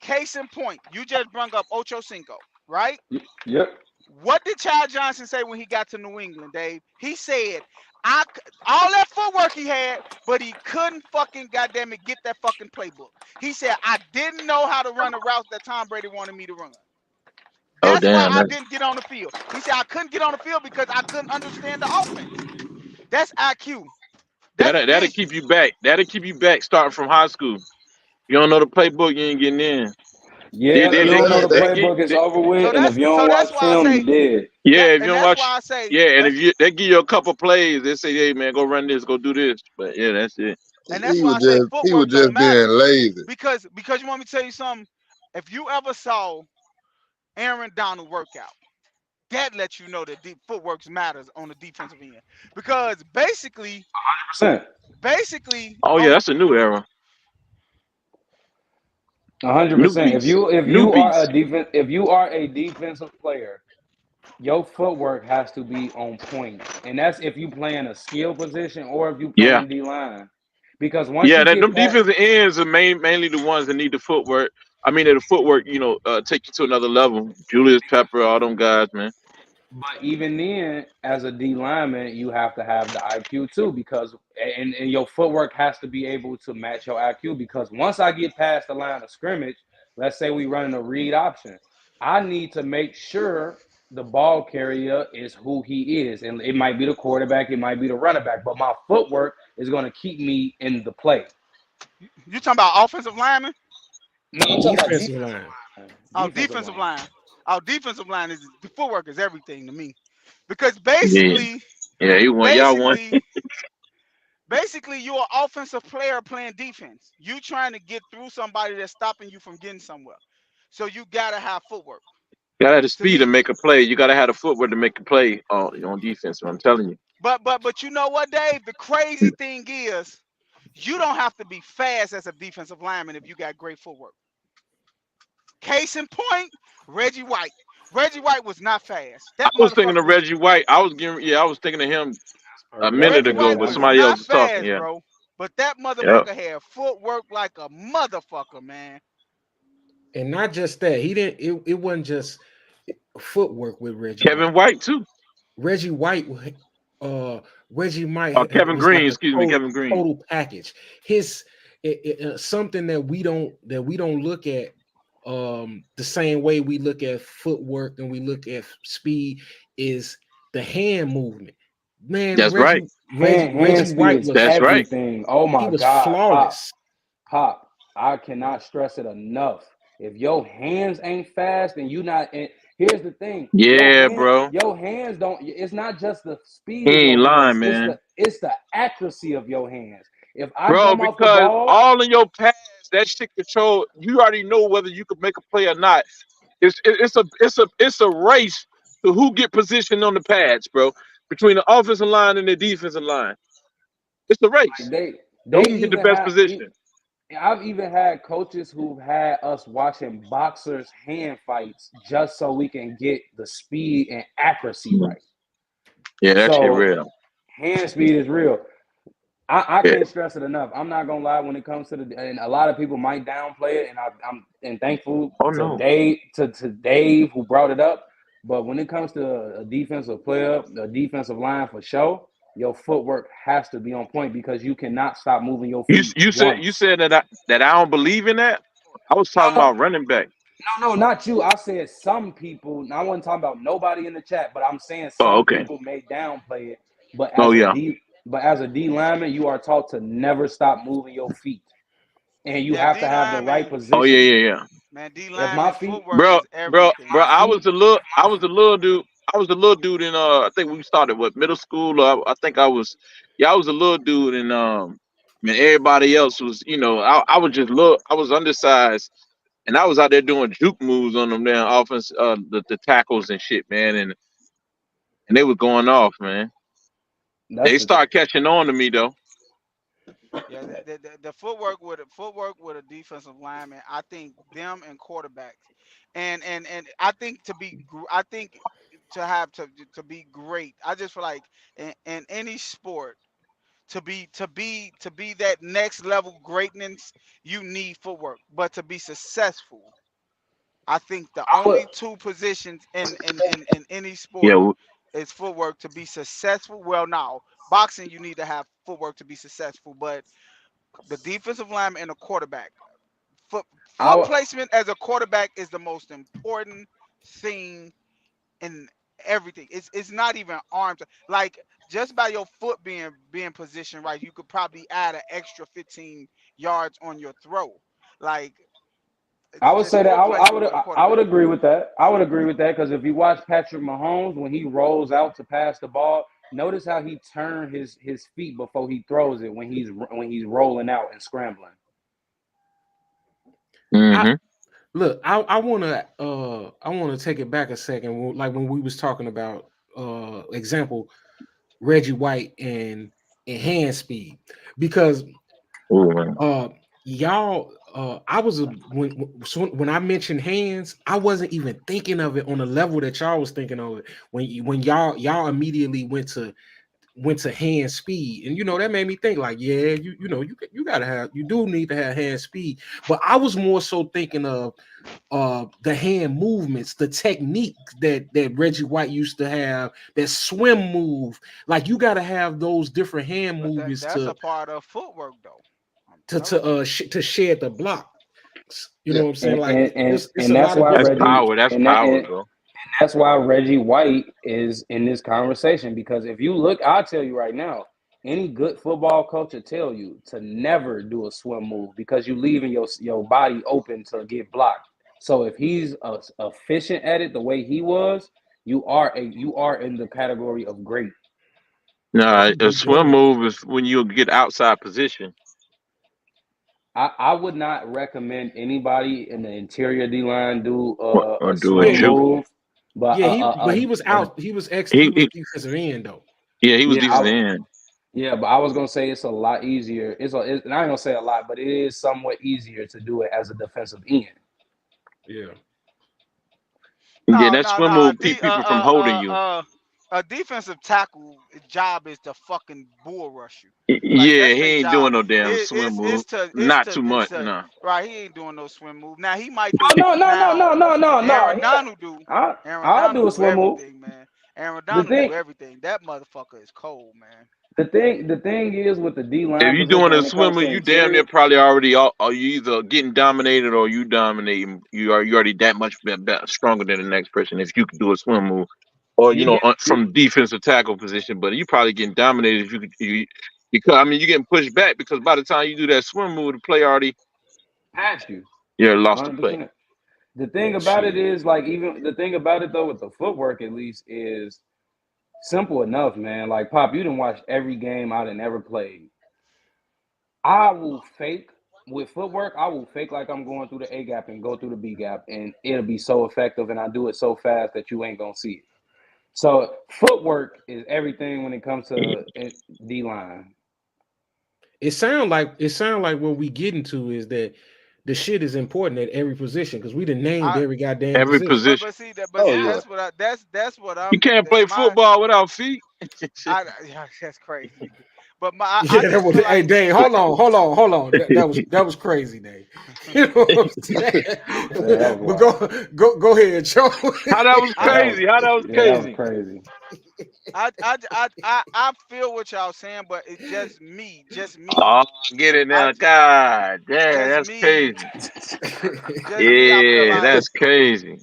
Case in point, you just brought up Ocho Cinco, right? Yep. What did Chad Johnson say when he got to New England, Dave? He said, all that footwork he had, but he couldn't fucking goddamn it get that fucking playbook. He said, I didn't know how to run the route that Tom Brady wanted me to run. That's why I didn't get on the field. He said I couldn't get on the field because I couldn't understand the offense. That's IQ. That'll keep you back. That'll keep you back starting from high school. You don't know the playbook, you ain't getting in. Yeah, if you don't know the playbook, it's over with. And if you don't watch film, you dead. Yeah, if you don't watch, and if they give you a couple plays, they say, hey man, go run this, go do this. But yeah, that's it. And that's why I say footwork he was just being lazy. Because you want me to tell you something? If you ever saw Aaron Donald workout, that lets you know that deep footwork matters on the defensive end. Because basically, 100%. Oh yeah, that's a new era. 100%. If you are a defensive player, your footwork has to be on point, and that's if you play in a skill position or if you play in D-line. Because once them defensive ends are mainly the ones that need the footwork. I mean, the footwork, take you to another level. Julius Pepper, all them guys, man. But even then, as a D lineman, you have to have the IQ too, because and your footwork has to be able to match your IQ. Because once I get past the line of scrimmage, let's say we running a read option, I need to make sure the ball carrier is who he is, and it might be the quarterback, it might be the running back, but my footwork is going to keep me in the play. You talking about offensive lineman? No, I'm talking about Defensive line. Oh, defensive line. Oh, defensive line is the footwork is everything to me, because Yeah, he won. Y'all won. basically you're an offensive player playing defense. You trying to get through somebody that's stopping you from getting somewhere. So you gotta have footwork. Gotta have the To speed to me, make a play. You gotta have the footwork to make a play on defense. I'm telling you. but you know what, Dave? The crazy thing is, you don't have to be fast as a defensive lineman if you got great footwork. Case in point, Reggie White. Reggie White was not fast. I That was thinking of motherfucker was. Reggie White. I was thinking of him a Reggie minute Reggie ago, White but White. was somebody else not was talking. fast, Yeah. bro. But that Yep. motherfucker had footwork like a motherfucker, man. And not just that, he didn't. It wasn't just footwork with Reggie Kevin White. White too. Reggie White, Reggie Kevin was like Green. a Excuse me, Kevin Green. total package. His something that we don't look at the same way we look at footwork and we look at speed is the hand movement. Man, That's right. Reggie Speed White is was That's right. everything. Oh he my was God, flawless. Pop, I cannot stress it enough. If your hands ain't fast and you not, and here's the thing, Yeah, bro. your hands don't. It's not just the speed He of ain't your hands. lying, man. It's the accuracy of your hands. If I Bro, jump off the because ball, all in your pass, that shit control. You already know whether you could make a play or not. It's a race to who get positioned on the pads, bro. Between the offensive line and the defensive line, it's a race. they Who can get the even best have. position? I've even had coaches who've had us watching boxers' hand fights just so we can get the speed and accuracy right. Yeah, that shit So real. hand speed is real. I Yeah. can't stress it enough. I'm not gonna lie when it comes to and a lot of people might downplay it, and I'm thankful Oh to no. Dave who brought it up. But when it comes to a defensive player, a defensive line for sure, your footwork has to be on point because you cannot stop moving your feet You once. said that I don't believe in that. I was talking No, about running back. no, not you. I said some people. I wasn't talking about nobody in the chat, but I'm saying Oh, some okay. people may downplay it. But Oh as a yeah. D lineman, you are taught to never stop moving your feet, and you Yeah, have D to have the right lineman, Oh yeah, position. yeah, yeah. man, D If my lineman feet, footwork is everything, my I man. feet, was a little dude. I was a little dude in I think we started what middle school. I think I was a little dude and and everybody else was, I was just I was undersized and I was out there doing juke moves on them damn offense the tackles and shit, man, and they were going off, man. that's They the thing. start catching on to me though. Yeah, the footwork with a defensive lineman, I think them and quarterbacks, and I think I think to be great, I just feel like in any sport to be that next level greatness, you need footwork. But to be successful, I think the I would. only two positions in any Yeah, sport is footwork to be successful. Well, now boxing you need to have footwork to be successful, but the defensive lineman and the quarterback. Foot I foot would. placement as a quarterback is the most important thing in everything. It's not even arms. Like just by your foot being positioned right, you could probably add an extra 15 yards on your throw. Like I would just say that foot placement with a I would quarterback. agree with that. I would agree with that because if you watch Patrick Mahomes when he rolls out to pass the ball, notice how he turns his feet before he throws it when he's rolling out and scrambling. I mm-hmm. look. I wanna take it back a second. Like when we was talking about example Reggie White and hand speed because Ooh, man. y'all I was when I mentioned hands, I wasn't even thinking of it on the level that y'all was thinking of it when y'all immediately went to went to hand speed, and that made me think like, yeah, you gotta have, you do need to have hand speed, but I was more so thinking of the hand movements, the technique that Reggie White used to have, that swim move. Like you got to have those different hand But movements that's a part of footwork, though. I'm to telling you. to shed the block. You know Yeah. what I'm saying? Like it's And a that's lot of why That's different Reggie power. moves. That's and power, bro. that's why Reggie White is in this conversation, because if you look, I'll tell you right now, any good football coach will tell you to never do a swim move because you leaving your body open to get blocked. So if he's efficient at it the way he was, you are in the category of great. Yeah, Nah, he a be swim doing it. move is when you get outside position. I would not recommend anybody in the interior D line do Or a do a Yeah, swim he, juke. move, but yeah, he was out. He He, was he defensive end though. yeah, he was yeah, defensive end. yeah, but I was gonna say it's a lot easier. And I ain't gonna say a lot, but it is somewhat easier to do it as a defensive end. Yeah, Yeah, No, that no, swim no. move keep people from holding you. A defensive tackle job is to fucking bull rush you. Like Yeah, that's he their ain't doing job. no damn swim move. It's Not too it's much, to no. right. He ain't doing no swim move. Now he might Oh do no, no, no, now. no, no, no, no. Aaron Donald do. Aaron I'll do Donald a do swim move. everything, man. Aaron The Donald do thing everything. That motherfucker is cold, man. the thing is with the D If line you position doing a when it comes swimmer, to you damn near interior. probably already are you either getting dominated or you dominating. You already that much stronger than the next person if you can do a swim move, or You get from defensive tackle position. But you probably getting dominated if you could. Because I mean you're getting pushed back because by the time you do that swim move, the play already past you lost the play. 100%. The thing man, about it shit. is, like, even the thing about it though with the footwork at least is simple enough, man. Like, Pop, you didn't watch every game I done ever played. I will fake with footwork. I will fake like I'm going through the A gap and go through the B gap, and it'll be so effective. And I do it so fast that you ain't gonna see it. So footwork is everything when it comes to D line. It sound like what we getting to is that the shit is important at every position because we done named I every goddamn Every position. position. but Oh see yeah. that's what You I'm can't play my football without feet. yeah, that's crazy. But I Yeah, that just was. feel Hey, like Dave, hold on. That was crazy, Dave. You know what I'm saying? Yeah, that was But wild. go ahead, Joe. How that was I crazy? How that was That was crazy? crazy. I feel what y'all saying, but it's just me, Oh, I get it I now. God damn, just that's me, crazy. just me. I feel Yeah, like that's crazy.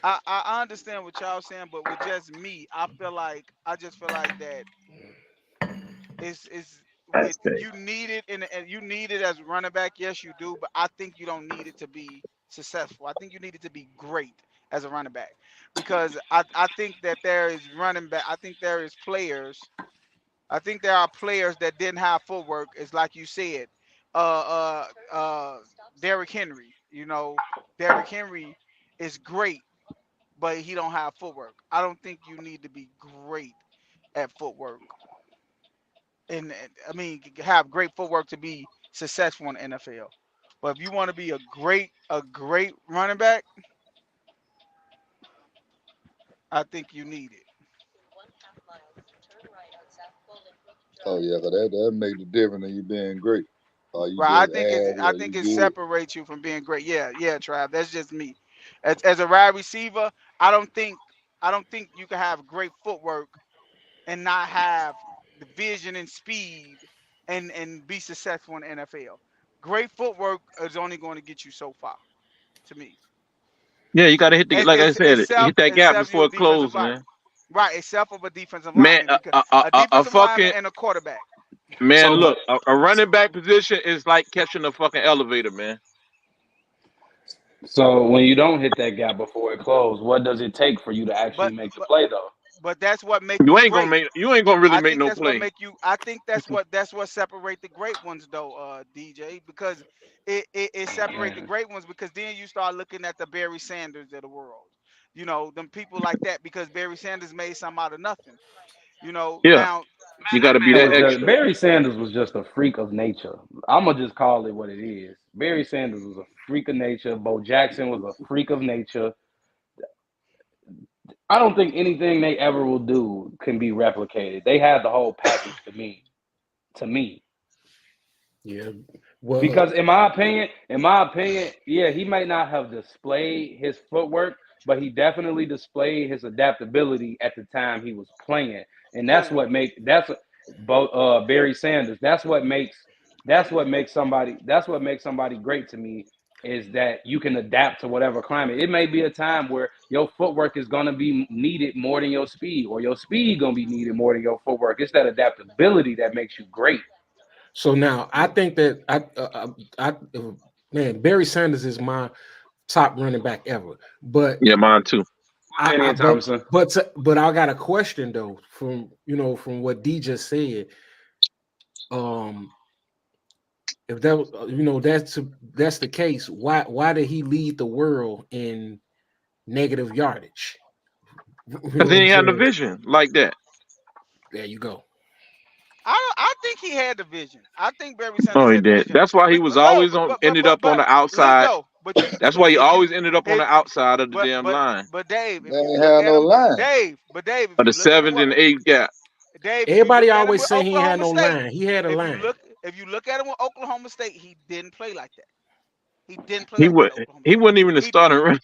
I understand what y'all saying, but with just me, I just feel like that it's That's with crazy. you need it and you need it as a running back. Yes, you do, but I think you don't need it to be successful. I think you need it to be great as a running back because I think that there is running back. I think there is players. I think there are players that didn't have footwork. It's like you said, Derrick Henry. Derrick Henry is great, but he don't have footwork. I don't think you need to be great at footwork, and I mean have great footwork to be successful in the NFL. But if you want to be a great running back, I think you need it. Oh yeah, 'cause that make the difference in you being great. Or you Right? just average I or think you it good. separates you from being great. Yeah, yeah, Trav. That's just me. As a wide receiver, I don't think I don't think you can have great footwork and not have the vision and speed and be successful in the NFL. Great footwork is only going to get you so far, to me. Yeah, you got to hit the like I said, hit that gap Except before you're a it defensive closes, lineman. man. Right, except for a defensive Man, lineman because a a defensive lineman fucking and a quarterback. man. So, Look, but a running back position is like catching a fucking elevator, man. so when you don't hit that gap before it closes, what does it take for you to actually But make the but play though? but that's what make you great. You ain't gonna really I make think no that's what play. make you. I think that's what separate the great ones though, DJ, because it separate the Man, great ones because then you start looking at the Barry Sanders of the world, them people like that because Barry Sanders made something out of nothing. Yeah, Now you got to be man that was just extra. Barry Sanders was just a freak of nature. I'm gonna just call it what it is. Barry Sanders was a freak of nature. Bo Jackson was a freak of nature. I don't think anything they ever will do can be replicated. They have the whole package to me. Yeah. Well, Because in my opinion, yeah, he may not have displayed his footwork, but he definitely displayed his adaptability at the time he was playing. And that's Who? what both Barry Sanders. That's what makes somebody great to me, is that you can adapt to whatever climate. It may be a time where your footwork is going to be needed more than your speed, or your speed going to be needed more than your footwork. It's that adaptability that makes you great. so now I think that man, Barry Sanders is my top running back ever. But Yeah, mine too. Daniel Thompson. but I got a question though from what D just said. If that was that's the case, why did he lead the world in negative yardage? You know Because what he I'm ain't had the saying? vision like that. There you go. I think he had the vision. I think Barry Sanders No, he had the did. vision. That's why he was No, always ended up on the look outside. though. But That's why he if you always ended up on if the outside of the but damn but line, but Dave, They if you ain't look have at no him, line. Dave, or the if you look at 7th what and 8th gap. Dave, if you Everybody look at him always with say he ain't had Oklahoma no State, line. He had a line. if you look at him with Oklahoma State, he didn't play like that. He didn't play He like that would. at Oklahoma He State. wasn't even the starting running.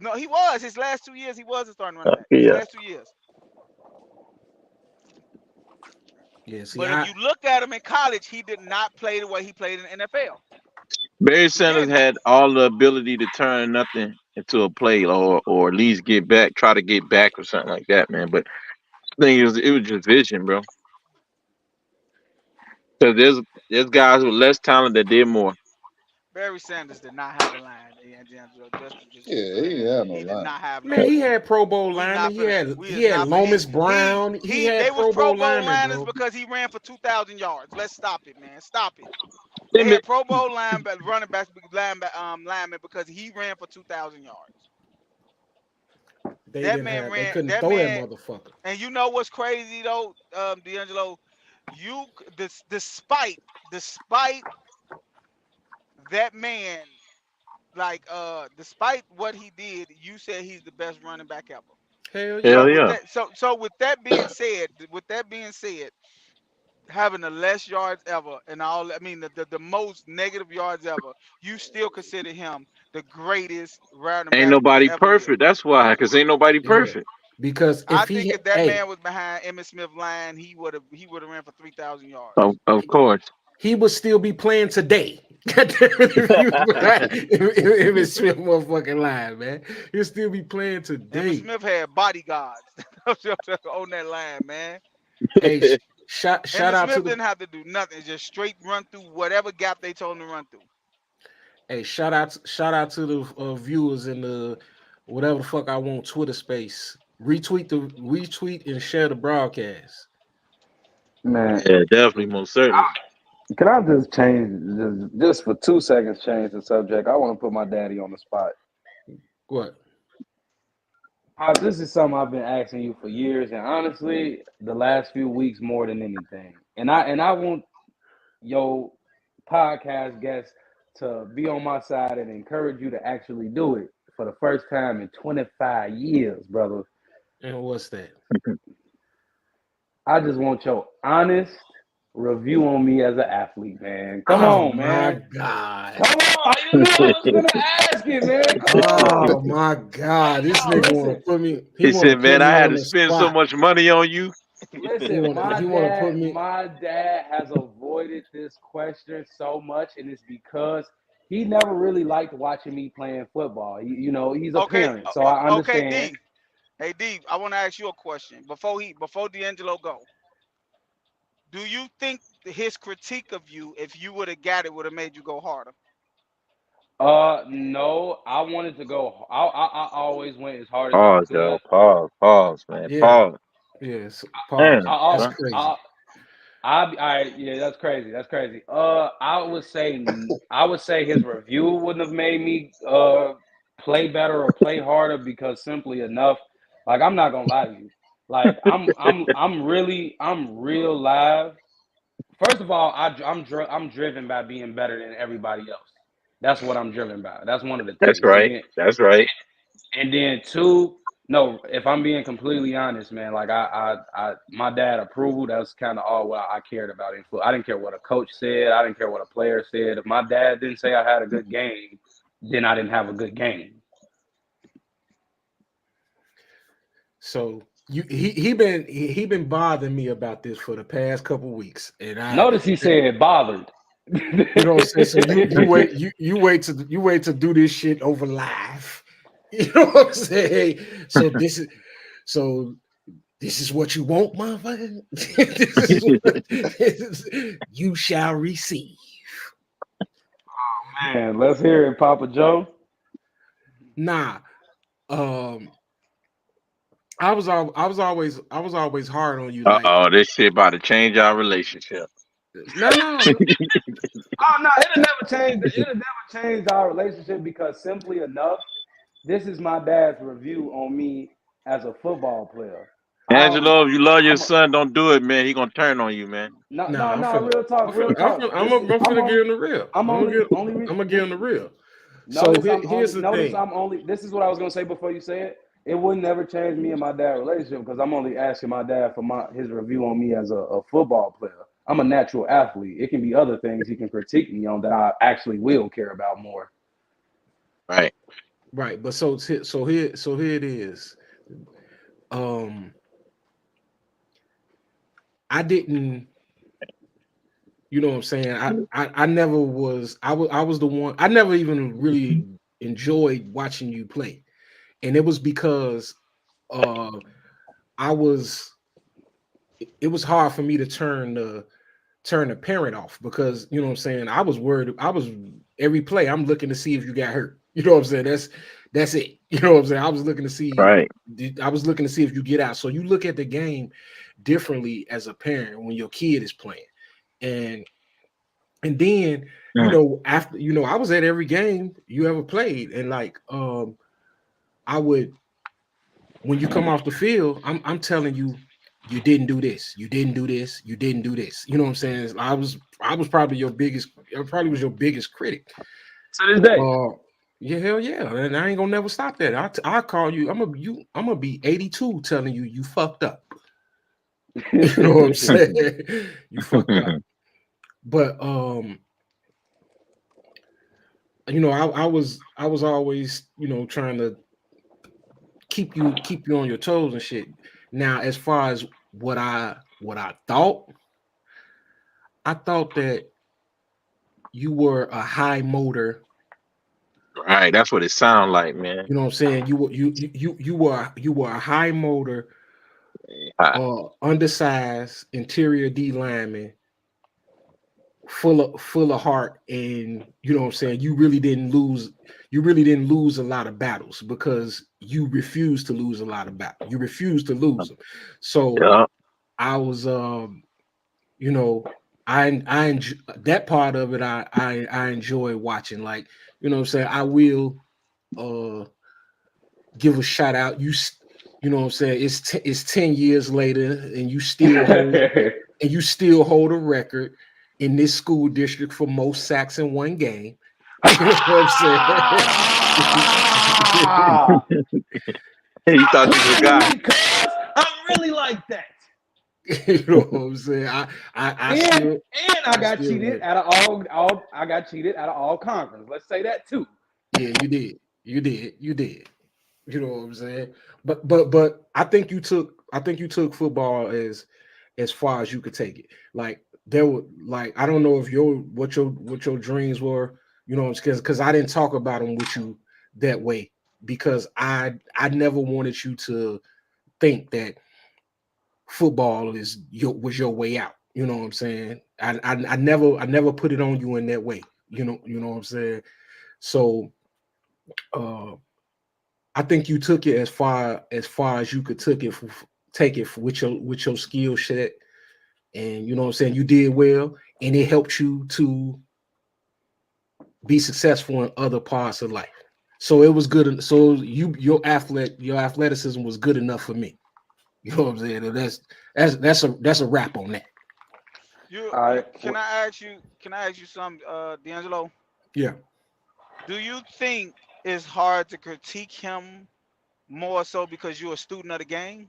No, he was. His last 2 years, he was a starting running back. His Yeah. last 2 years. Yeah, see, But if you look at him in college, he did not play the way he played in the NFL. Barry He Sanders didn't. had all the ability to turn nothing into a play, or at least try to get back or something like that, man. But I think it was just vision, bro. Because there's guys with less talent that did more. Barry Sanders did not have a line. D'Angelo, just Yeah, he ain't saying, have no he did line. not have man, he line. had Pro Bowl We linemen. not finna. We He is had not finna. Lomas Brown. He had They was Pro Pro Bowl Bowl linemen, liners bro. because he ran for 2,000 yards. Let's stop it, man. Stop it. They They mi- had Pro Bowl running backs, linemen because he ran for 2,000 yards. They That didn't man have. They ran. couldn't That throw that man. motherfucker. And you know what's crazy though, D'Angelo? Despite that man, like despite what he did, you said he's the best running back ever. Hell So yeah. Hell with yeah. that, so with that being said, having the less yards ever and all, I mean the most negative yards ever, you still consider him the greatest running Ain't back to nobody ever live. perfect. That's why. Because ain't nobody Yeah. perfect. Because I if think he if that hey, man was behind Emmitt Smith line, he would have ran for 3,000 yards. Of course. he would still be playing today. if it's Smith motherfucking line, man. He'll still be playing Emmitt today. Smith had bodyguards on that line, man. Hey, shout Emmitt out to Smith the didn't have to do nothing, just straight run through whatever gap they told him to run through. hey, shout out to the viewers in the whatever the fuck I want Twitter space. Retweet and share the broadcast. Man, Yeah, definitely, most certainly. can I just just for 2 seconds, change the subject? I want to put my daddy on the spot. What? This is something I've been asking you for years, and honestly, the last few weeks more than anything. And I want your podcast guests to be on my side and encourage you to actually do it for the first time in 25 years, brother. And what's that? I just want your honest review on me as an athlete, man. Come Oh on, my man. god. Come on. You knew I was gonna ask it, man. Come Oh on. my god. This nigga want to Listen, put me. He He want to said, put "Man, I me had on to the spend so spot. much money on you." listen, He want to put me. my dad has avoided this question so much, and it's because he never really liked watching me playing football. He's a Okay, parent, so I okay, understand. D. Hey D, I want to ask you a question before D'Angelo go. Do you think his critique of you, if you would have got it, would have made you go harder? No, I wanted to go. I always went as hard as I Pause, could. yo. Pause, man. Yeah. Pause. Yes. Damn, Pause. That's bro. crazy. Yeah, that's crazy. That's crazy. I would say his review wouldn't have made me play better or play harder because simply enough, like I'm not gonna lie to you, like I'm real live. First of all, I'm driven by being better than everybody else. That's what I'm driven by. That's one of the That's things. right. That's right. And then two, No, if I'm being completely honest, man, like my dad approval. That's kind of all what I cared about in football. I didn't care what a coach said. I didn't care what a player said. If my dad didn't say I had a good game, then I didn't have a good game. So he been bothering me about this for the past couple weeks, and Notice he said bothered. you know what I'm saying. So you wait to do this shit over live. You know what I'm saying. So this is what you want, motherfucker. You shall receive. Man, let's hear it, Papa Joe. Nah, I was always hard on you. Like, This shit about to change our relationship. no. Oh no, it'll never change. It'll never change our relationship because simply enough, this is my dad's review on me as a football player. Angelo, if you love your son, don't do it, man. He gonna turn on you, man. No, Nah, real talk. I'm gonna give him the real. I'm gonna give him the real. So here's the thing. This is what I was gonna say before you say it. It would never change me and my dad's relationship because I'm only asking my dad for his review on me as a football player. I'm a natural athlete. It can be other things he can critique me on that I actually will care about more. Right. Right, but so here it is. I didn't, you know what I'm saying? I never was. I was the one. I never even really enjoyed watching you play, and it was because it was hard for me to turn the parent off because, you know what I'm saying, I was worried. I was every play I'm looking to see if you got hurt. You know what I'm saying? That's it. You know what I'm saying? I was looking to see if you get out. So you look at the game differently as a parent when your kid is playing. And then, you know, after, you know, I was at every game you ever played, and like I would, when you come off the field, I'm telling you, you didn't do this, you didn't do this, you didn't do this. You know what I'm saying? I was probably your biggest, critic. To this day. Yeah, hell yeah. And I ain't gonna never stop that. I call you, I'm gonna be 82 telling you you fucked up. You know what I'm saying? You fucked up. But you know, I was always, you know, trying to keep you on your toes and shit. Now, as far as what I thought that you were a high motor. Right, that's what it sounds like, man. You know what I'm saying? You were a high motor, undersized interior D lineman, full of heart, and you know what I'm saying, you really didn't lose a lot of battles because you refused to lose a lot of battles. You refused to lose them. So yeah. I was you know, I enjoy that part of it. I enjoy watching, like, you know what I'm saying. I will give a shout out. You know what I'm saying. It's 10 years later, and you still hold a record in this school district for most sacks in one game. You know what I'm saying? You thought you was a guy. Because I'm really like that. You know what I'm saying? I got cheated out of all. I got cheated out of all conference. Let's say that too. Yeah, you did. You did. You know what I'm saying? But I think you took football as far as you could take it. Like, there were, like, I don't know if what your dreams were. You know, because I didn't talk about them with you that way, because I never wanted you to think that football was your way out. You know what I'm saying? I never put it on you in that way. You know what I'm saying? So I think you took it as far as you could take it with your skill set, and you know what I'm saying, you did well, and it helped you to be successful in other parts of life. So it was good. So your athleticism was good enough for me. You know what I'm saying? That's a wrap on that. Can I ask you something, D'Angelo? Yeah. Do you think it's hard to critique him more so because you're a student of the game?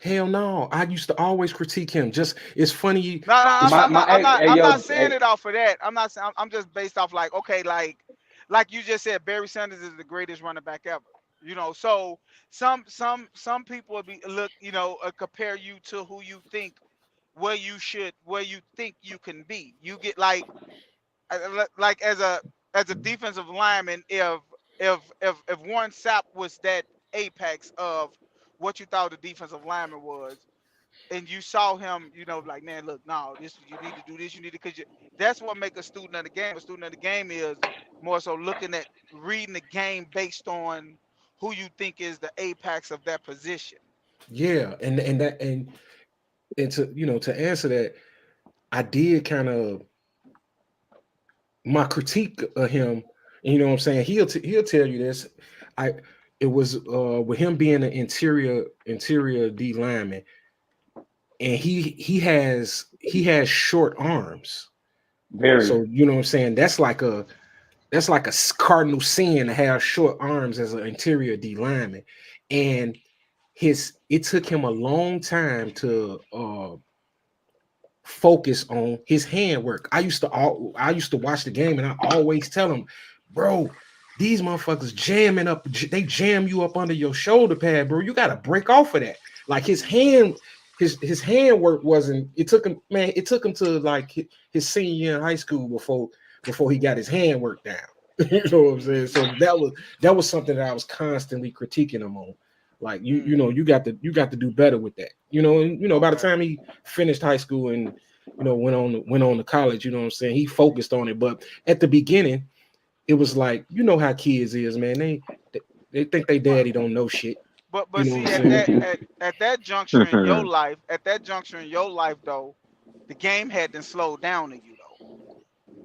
Hell no. I used to always critique him. Just it's funny. No, no, It's Hey, I'm yo, not saying hey, it off of that. I'm not saying. I'm just based off like, okay, like you just said, Barry Sanders is the greatest running back ever. You know, so some people would be look, compare you to who you think where you think you can be. You get like as a defensive lineman, if Warren Sapp was that apex of what you thought the defensive lineman was, and you saw him, like, man, look, no, this you need to do this, you need to, because that's what make a student of the game. A student of the game is more so looking at reading the game based on who you think is the apex of that position. yeah, and to answer that, I did kind of my critique of him. You know what I'm saying? He'll tell you this. I It was with him being an interior D lineman, and he has short arms. very. So you know what I'm saying? That's like a cardinal sin to have short arms as an interior D lineman, and it took him a long time to focus on his handwork. I used to watch the game, and I always tell him, bro, these motherfuckers they jam you up under your shoulder pad, bro. You got to break off of that. Like his handwork wasn't. It took him to like his senior year in high school before he got his handwork down. You know what I'm saying? So that was something that I was constantly critiquing him on. Like you got to do better with that. And by the time he finished high school and went on to college, you know what I'm saying, he focused on it. But at the beginning, it was like, how kids is, man. They think they daddy don't know shit. But You know see, what I'm saying? at that juncture in your life, though, the game had to slow down to you, though.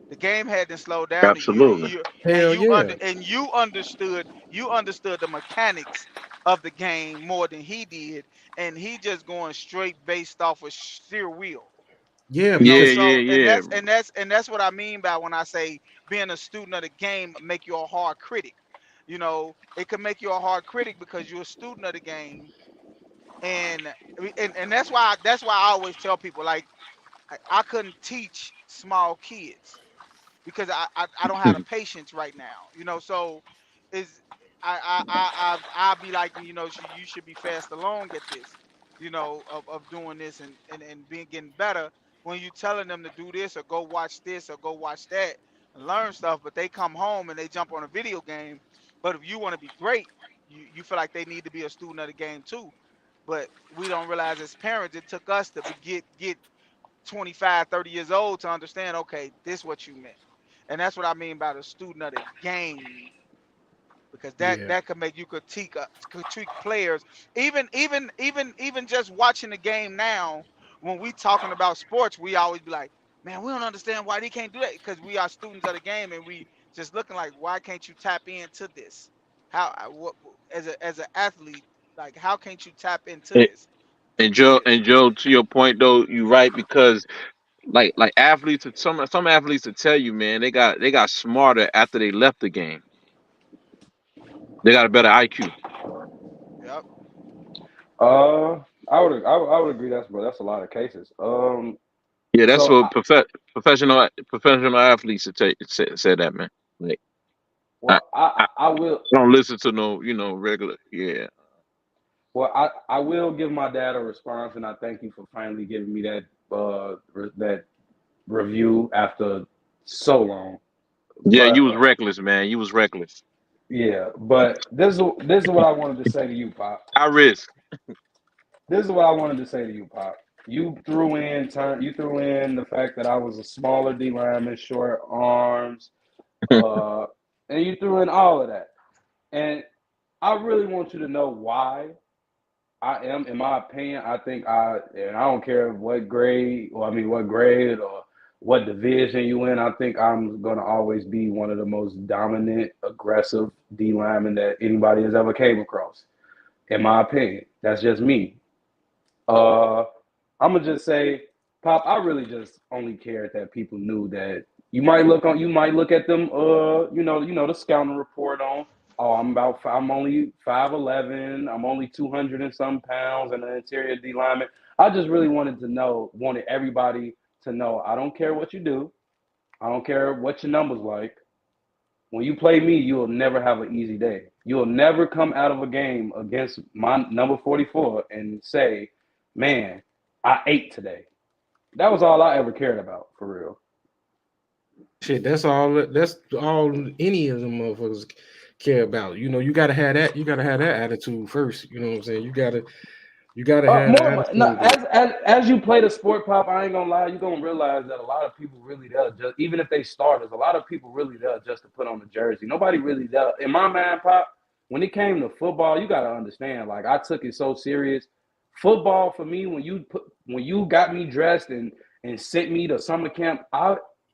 The game had to slow down to you, Absolutely. Hell yeah. and you understood the mechanics of the game more than he did, and he just going straight based off of sheer will. Yeah, Yeah, because yeah, So yeah. that's what I mean by when I say being a student of the game make you a hard critic. It can make you a hard critic because you're a student of the game, and that's why I always tell people, like, I couldn't teach small kids because I don't have the patience right now. So is I'll be like, you should be fast along at this, of doing this and being getting better when you telling them to do this or go watch this or go watch that and learn stuff, but they come home and they jump on a video game. But if you want to be great, you feel like they need to be a student of the game too. But we don't realize as parents, it took us to get 25, 30 years old to understand, okay, this is what you meant. And that's what I mean by the student of the game, because yeah, that could make you critique players. Even just watching the game now, when we talking about sports, we always be like, man, we don't understand why they can't do that, because we are students of the game and we just looking like, why can't you tap into this? What as an athlete, like, how can't you tap into And, this? and Is Joe, it? and Joe, to your point though, you're right, because like athletes, some athletes will tell you, man, they got smarter after they left the game. They got a better IQ. Yep. I would agree. That's a lot of cases. Yeah, that's So, what professional athletes would say that, man. Like I, well, I I I will. I don't listen to no regular. Yeah, Well, I will give my dad a response, and I thank you for finally giving me that review after so long. yeah. But You was reckless, man. You was reckless. yeah, but this is what I wanted to say to you, Pop. I risk. This is what I wanted to say to you, Pop. You threw in the fact that I was a smaller D lineman, short arms, uh, and you threw in all of that. And I really want you to know why I am, in my opinion, and I don't care what grade, or I mean, what grade or what division you in, I think I'm going to always be one of the most dominant, aggressive D linemen that anybody has ever came across. In my opinion, that's just me. Uh, I'm gonna just say, Pop, I really just only cared that people knew that you might look at them, the scouting report on oh, I'm only 5'11", I'm only 200 and some pounds, and an interior D lineman. I just really wanted everybody to know, I don't care what you do, I don't care what your numbers like. When you play me, you will never have an easy day. You will never come out of a game against my number 44 and say, man, I ate today. That was all I ever cared about, for real. Shit, that's all. That's all any of them motherfuckers care about. You know, you gotta have that. You gotta have that attitude first. You know what I'm saying? You gotta have the No, attitude. That, as you play the sport, Pop, I ain't gonna lie, you're gonna realize that a lot of people really there just, even if they starters, a lot of people really there just to put on the jersey. Nobody really there. In my mind, Pop, when it came to football, you gotta understand. Like, I took it so serious. Football for me, when you got me dressed and sent me to summer camp,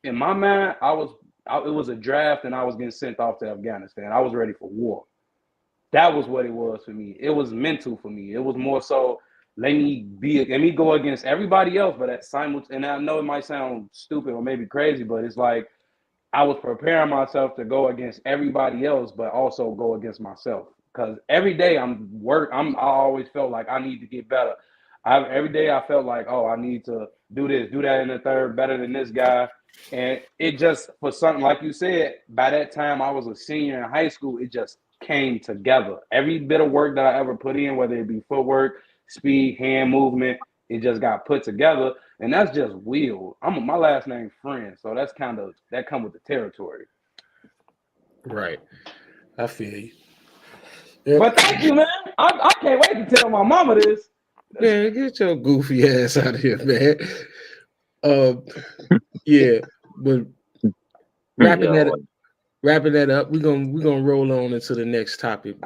in my mind, it was a draft and I was getting sent off to Afghanistan. I was ready for war. That was what it was for me. It was mental for me. It was more so, let me go against everybody else, but and I know it might sound stupid or maybe crazy, but it's like I was preparing myself to go against everybody else, but also go against myself. Because every day I always felt like I need to get better. Every day I felt like, oh, I need to do this, do that in the third, better than this guy. And it just, for something like you said, by that time I was a senior in high school, it just came together. Every bit of work that I ever put in, whether it be footwork, speed, hand movement, it just got put together. And that's just Will. My last name Friend, so that come with the territory. right. I feel you. Yep. But thank you, man. I can't wait to tell my mama this. Man, get your goofy ass out of here, man. Yeah, but wrapping Yeah, that up, we're gonna roll on into the next topic.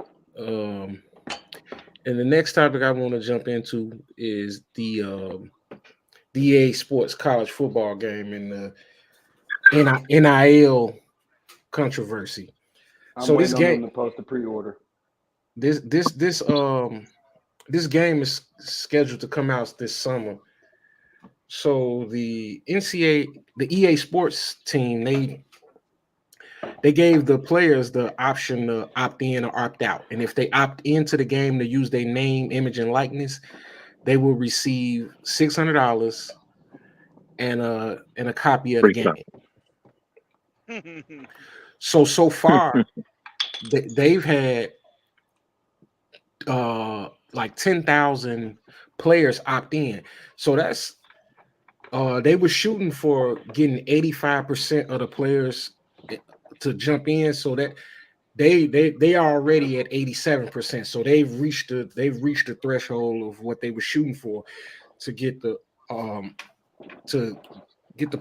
And the next topic I want to jump into is the EA Sports college football game and the NIL controversy. I'm So this waiting on them game, to post the pre-order. this game is scheduled to come out this summer. So the EA Sports team, they gave the players the option to opt in or opt out. And if they opt into the game to use their name, image, and likeness, they will receive $600 and a copy of the game. So far, they've had like 10,000 players opt in. So that's they were shooting for getting 85% of the players to jump in, so that they are already at 87%. So they've reached the threshold of what they were shooting for to get the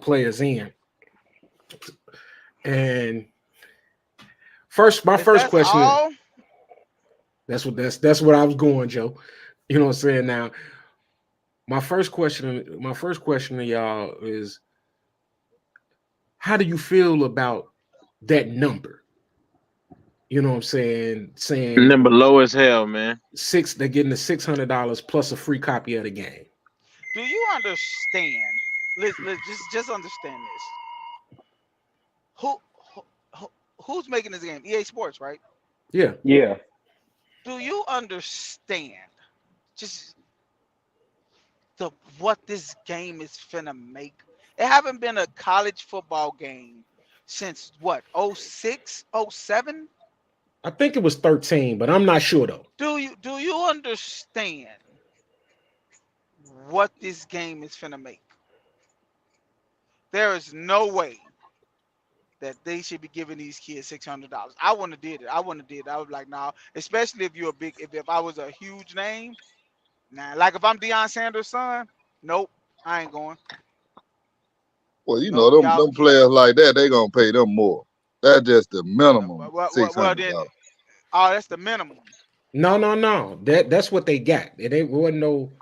players in. And my first question is, that's what I was going, Joe. You know what I'm saying? Now, my first question to y'all is, how do you feel about that number? You know what I'm saying? Saying number low as hell, man. they're getting the $600 plus a free copy of the game. Do you understand? Let's just understand this. Who's making this game? EA Sports, right? Yeah. Yeah. Do you understand just what this game is finna make? It haven't been a college football game since what, 06, 07? I think it was 13, but I'm not sure though. Do you understand what this game is finna make? There is no way that they should be giving these kids $600. I wouldn't have did it. I was like, nah, especially if you're if I was a huge name. Nah, like if I'm Deion Sanders' son, nope, I ain't going. Well, you Nope, know, y'all. them players like that, they gonna pay them more. That's just the minimum, Well, $600. then, oh, that's the minimum. No. That's what they got. It wasn't no.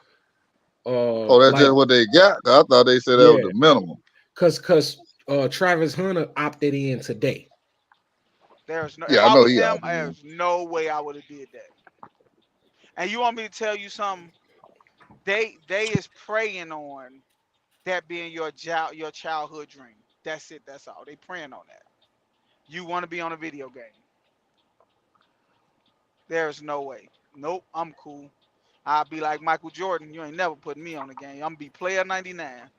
Oh, that's just what they got. I thought they said that was the minimum. Cause Travis Hunter opted in today. There's no. Yeah, If I I know was he them, opted in. there's no way I would have did that. And you want me to tell you something? They is preying on that being your childhood dream. That's it. That's all. They praying on that. You want to be on a video game. There's no way. Nope, I'm cool. I'll be like Michael Jordan. You ain't never putting me on the game. I'm be player 99.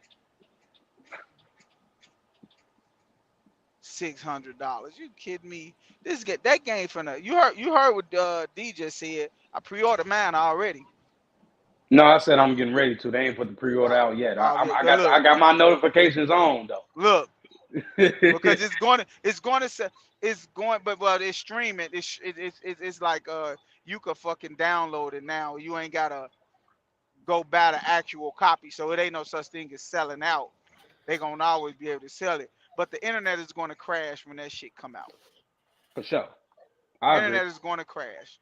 $600. You kidding me? This get that game from the you heard what DJ said. I pre-ordered mine already. No, I said I'm getting ready to. They ain't put the pre-order Oh, out yet. oh yeah, I good got look. I got my notifications on Look, though. because it's going to say it's going but it's streaming. It's like you could fucking download it now. You ain't gotta go buy the actual copy. So it ain't no such thing as selling out. They gonna always be able to sell it. But the internet is gonna crash when that shit come out. For sure. I agree. Internet is gonna crash.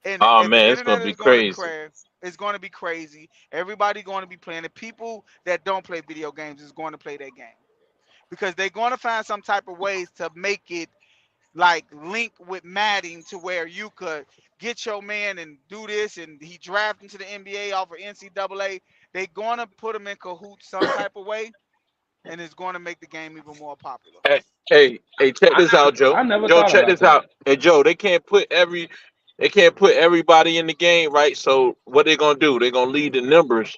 And Oh if the man, it's gonna internet be is going to crazy. crash, it's going to be crazy. Everybody going to be playing it. People that don't play video games is going to play that game because they're going to find some type of ways to make it like link with Madden to where you could get your man and do this, and he draft into the NBA off of NCAA. They're going to put him in cahoots some type of way, and it's going to make the game even more popular. Hey, check this out, Joe. I never Joe, thought check about this that. out. Hey, Joe, they can't put everybody in the game, right? So what they gonna do? They're gonna lead the numbers.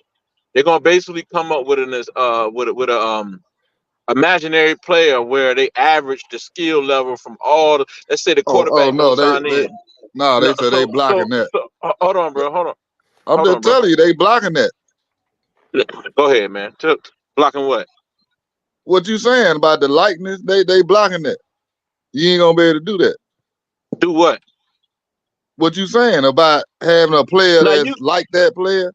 They're gonna basically come up with an imaginary player where they average the skill level from all the. Let's say the Oh quarterback no, don't sign they in. no, No, they said they blocking that. hold on, bro. I'm Hold just on, bro. telling you, they blocking that. Go ahead, man. Blocking what? What you saying about the likeness? They blocking that. You ain't gonna be able to do that. Do what? What you saying about having a player Now you that's like that player,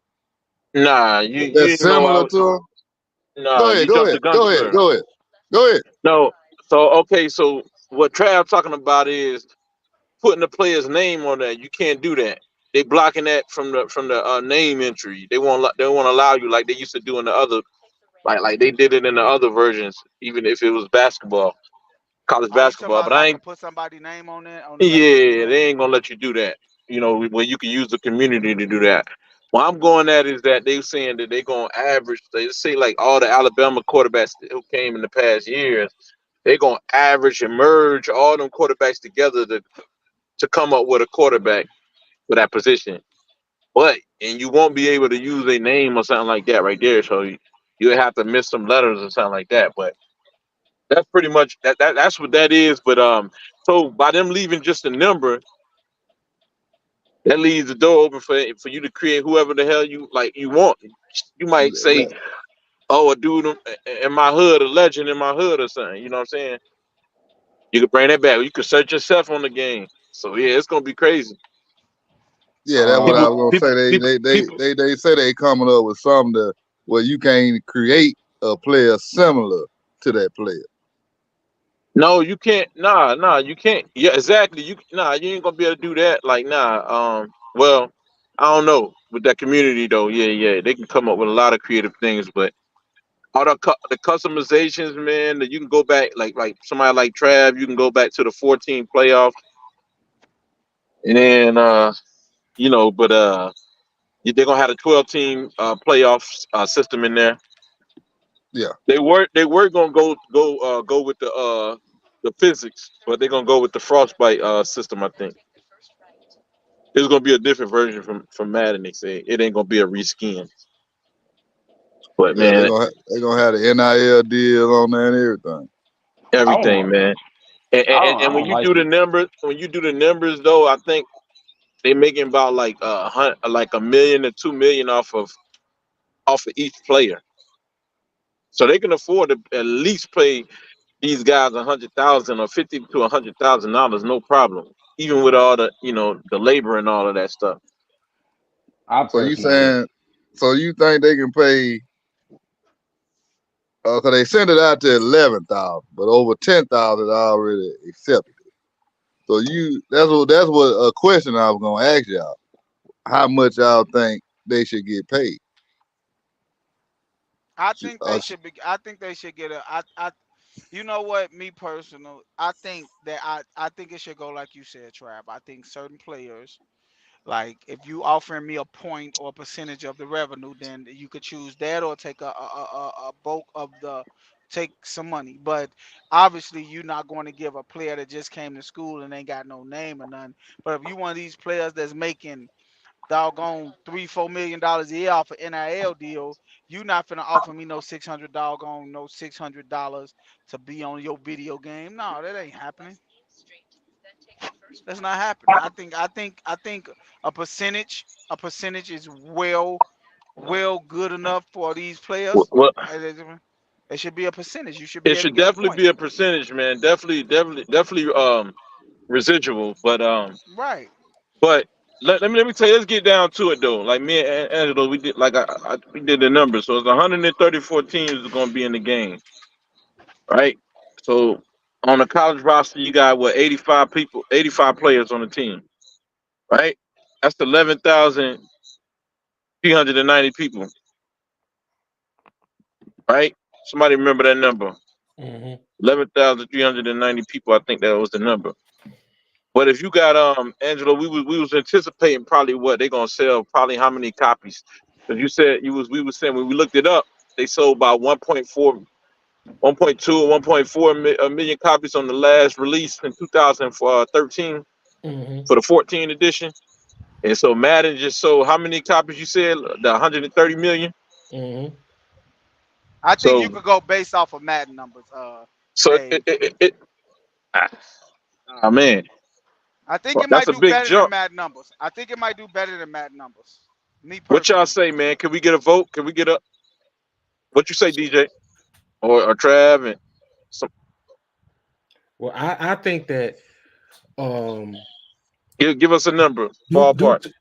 nah you that's didn't know similar to him? nah you Go jumped ahead, the gun, go ahead, sir. go ahead, go ahead. No, so okay, so what Trav talking about is putting the player's name on that. You can't do that. They blocking that from the name entry. They won't allow you like they used to do in the other like they did it in the other versions, even if it was basketball, college Oh, you talking basketball. about But I like I ain't put somebody name on there on the back of the yeah, NBA? they ain't gonna let you do that. You know, where you can use the community to do that. What I'm going at is that they saying that they gonna average. They say like all the Alabama quarterbacks who came in the past years, they gonna average and merge all them quarterbacks together to come up with a quarterback for that position. But and you won't be able to use a name or something like that right there. So you have to miss some letters or something like that. But that's pretty much that's what that is. But so by them leaving just a number, that leaves the door open for you to create whoever the hell you want. You might say, That- "Oh, a dude in my hood, a legend in my hood, or something." You know what I'm saying? You could bring that back. You could search yourself on the game. So yeah, it's gonna be crazy. Yeah, that's what I was People, gonna say. people. They say they coming up with something where you can create a player similar to that player. No, you can't. Nah, you can't. Yeah, exactly. You ain't gonna be able to do that. Like, nah. Well, I don't know with that community though. Yeah, they can come up with a lot of creative things, but all the customizations, man, that you can go back like somebody like Trav, you can go back to the 14 playoffs, and then but they're gonna have a 12 team playoff system in there. Yeah, They were gonna go with the physics, but they're gonna go with the frostbite system. I think it's gonna be a different version from Madden. They say it ain't gonna be a reskin, but yeah, man, they gonna have the NIL deal on there and everything. I don't everything, want. man. And, and, I and when don't you like do the it. numbers, though, I think they making about like a million to 2 million off of each player, so they can afford to at least pay these guys 100,000 or 50 to 100,000 dollars, no problem. Even with all the labor and all of that stuff. I So you personally, saying, so you think they can pay? Cause they sent it out to 11,000, but over 10,000 already accepted. So that's what a question I was gonna ask y'all. How much y'all think they should get paid? I Sh- think Uh, they sh- should be. I think they should get a. You know what? Me personal, I think that I think it should go like you said, Trav. I think certain players, like if you offering me a point or a percentage of the revenue, then you could choose that or take a bulk of the take some money. But obviously, you're not going to give a player that just came to school and ain't got no name or nothing. But if you one of these players that's making doggone $3-4 million a year off an NIL deal, you not finna offer me no $600 to be on your video game. No, that ain't happening. That's not happening. I think a percentage is well good enough for these players. Well, It should be a percentage. You should be it able to should get a definitely point. be a percentage, man. Definitely residual. But Right. let me tell you, let's get down to it though. Like me and Angelo, we did like we did the numbers. So it's 134 teams going to be in the game, right? So on the college roster, you got what 85 people, 85 players on the team, right? That's 11,390 people, right? Somebody remember that number? Mm-hmm. 11,390 people. I think that was the number. But if you got Angelo, we was anticipating probably what they're gonna sell, probably how many copies. Because you said we were saying when we looked it up, they sold about 1.4, 1.2, or 1.4 million copies on the last release in 2013 Mm-hmm. for the 14 edition. And so Madden just sold how many copies you said? The 130 million. Mm-hmm. I think So you could go based off of Madden numbers. so Dave. oh man, I think it that's might a do big better than jump. Madden numbers. I think it might do better than Madden numbers. Me What y'all personally. say, man? Can we get a vote? Can we get a what you say, DJ or Trav and some? Well, I think that Give us a number, due ballpark.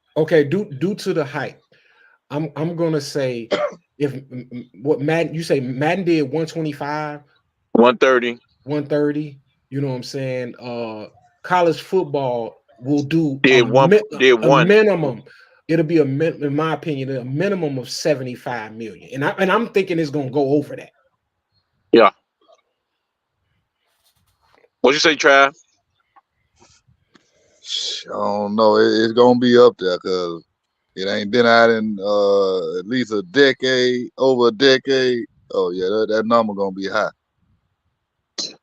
due to the hype, I'm gonna say if what Madden you say Madden did 125, 130. 130. You know what I'm saying? College football will do Did a one. minimum. It'll be in my opinion, a minimum of 75 million, and I'm thinking it's gonna go over that. Yeah. What'd you say, Trav? I don't know. It's gonna be up there because it ain't been out in at least over a decade. Oh yeah, that number gonna be high.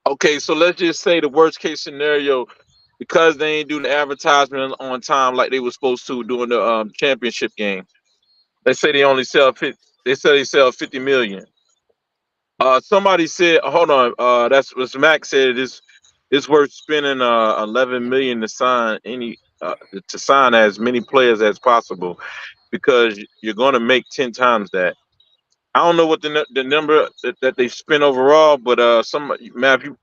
Okay, so let's just say the worst case scenario, because they ain't do the advertisement on time like they were supposed to during the championship game. Let's say they only sell 50. They say they sell 50 million. Somebody said, hold on. That's what Max said. It's worth spending 11 million to sign as many players as possible, because you're going to make 10 times that. I don't know what the number that they spent overall, but Matthew.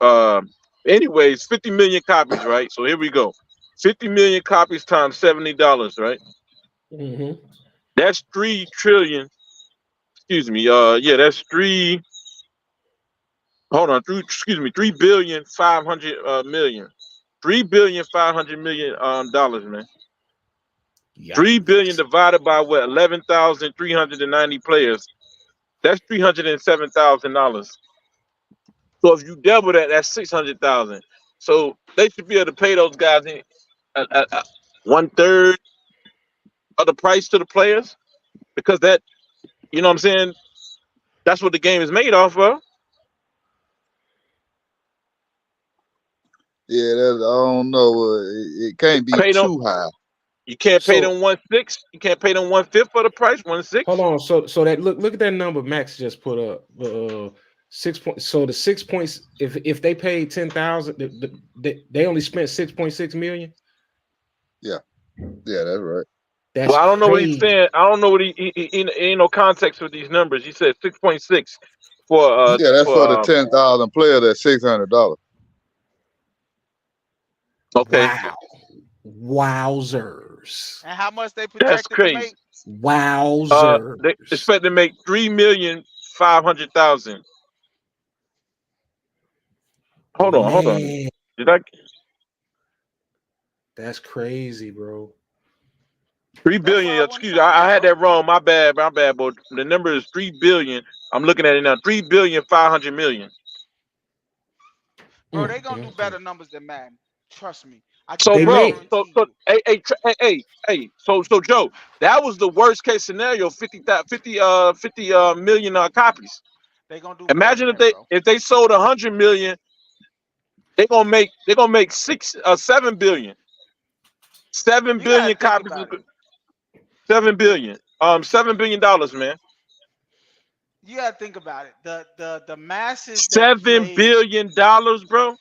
Anyways, 50 million copies, right? So here we go. 50 million copies times $70, right? Mm-hmm. That's 3 trillion. Excuse me. Yeah, that's three. Hold on. 3,500 million. $3,500 million dollars, man. Yeah. 3 billion divided by what? 11,390 players. That's $307,000. So if you double that, that's 600,000. So they should be able to pay those guys 1/3 of the price to the players, because that, you know what I'm saying? That's what the game is made off of. Yeah, I don't know. It can't be Pay them. too high. You can't pay So them 1/6. You can't pay them 1/5 of the price. 1/6. hold on. So that look at that number Max just put up. 6 point. So the 6 points. If they paid 10,000, they only spent 6.6 million. Yeah, that's right. That's Well, I don't know what he's crazy. saying. I don't know what he ain't no context with these numbers. He said 6.6 for Yeah, that's for the 10,000 player. That's $600. okay. Wow. Wowzers. And how much they That's projected to crazy. make? Wowzers. They expect to make 3,500,000. Hold on. Man, Did I? that's crazy, bro. 3 That's billion. why I wasn't Excuse me, saying I had that. that wrong. My bad, but the number is 3 billion. I'm looking at it now. 3,500 million. Bro, they gonna do better numbers than Madden. Trust me. So, They bro, may. so hey, so Joe, that was the worst case scenario. 50 million copies. They gonna do more Imagine than if that, bro. they sold 100 million, they're gonna make 7 billion. 7 You gotta billion think copies. about it. 7 billion. $7 billion, man. You gotta think about it. The masses that $7 play, billion, bro.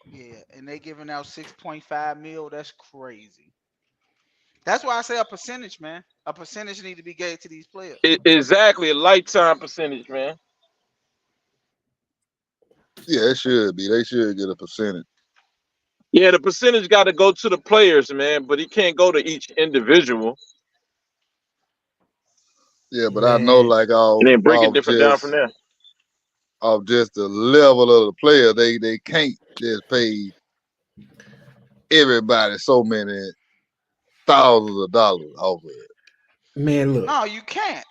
yeah, and they giving out 6.5 mil. That's crazy. That's why I say a percentage, man. A percentage need to be gave to these players. Exactly, a lifetime percentage, man. Yeah, it should be. They should get a percentage. Yeah, the percentage got to go to the players, man, but it can't go to each individual. Yeah, but I know Man, like And then break it different down from there. off just the level of the player, they can't just pay everybody so many thousands of dollars off of it. man, look, No, you can't.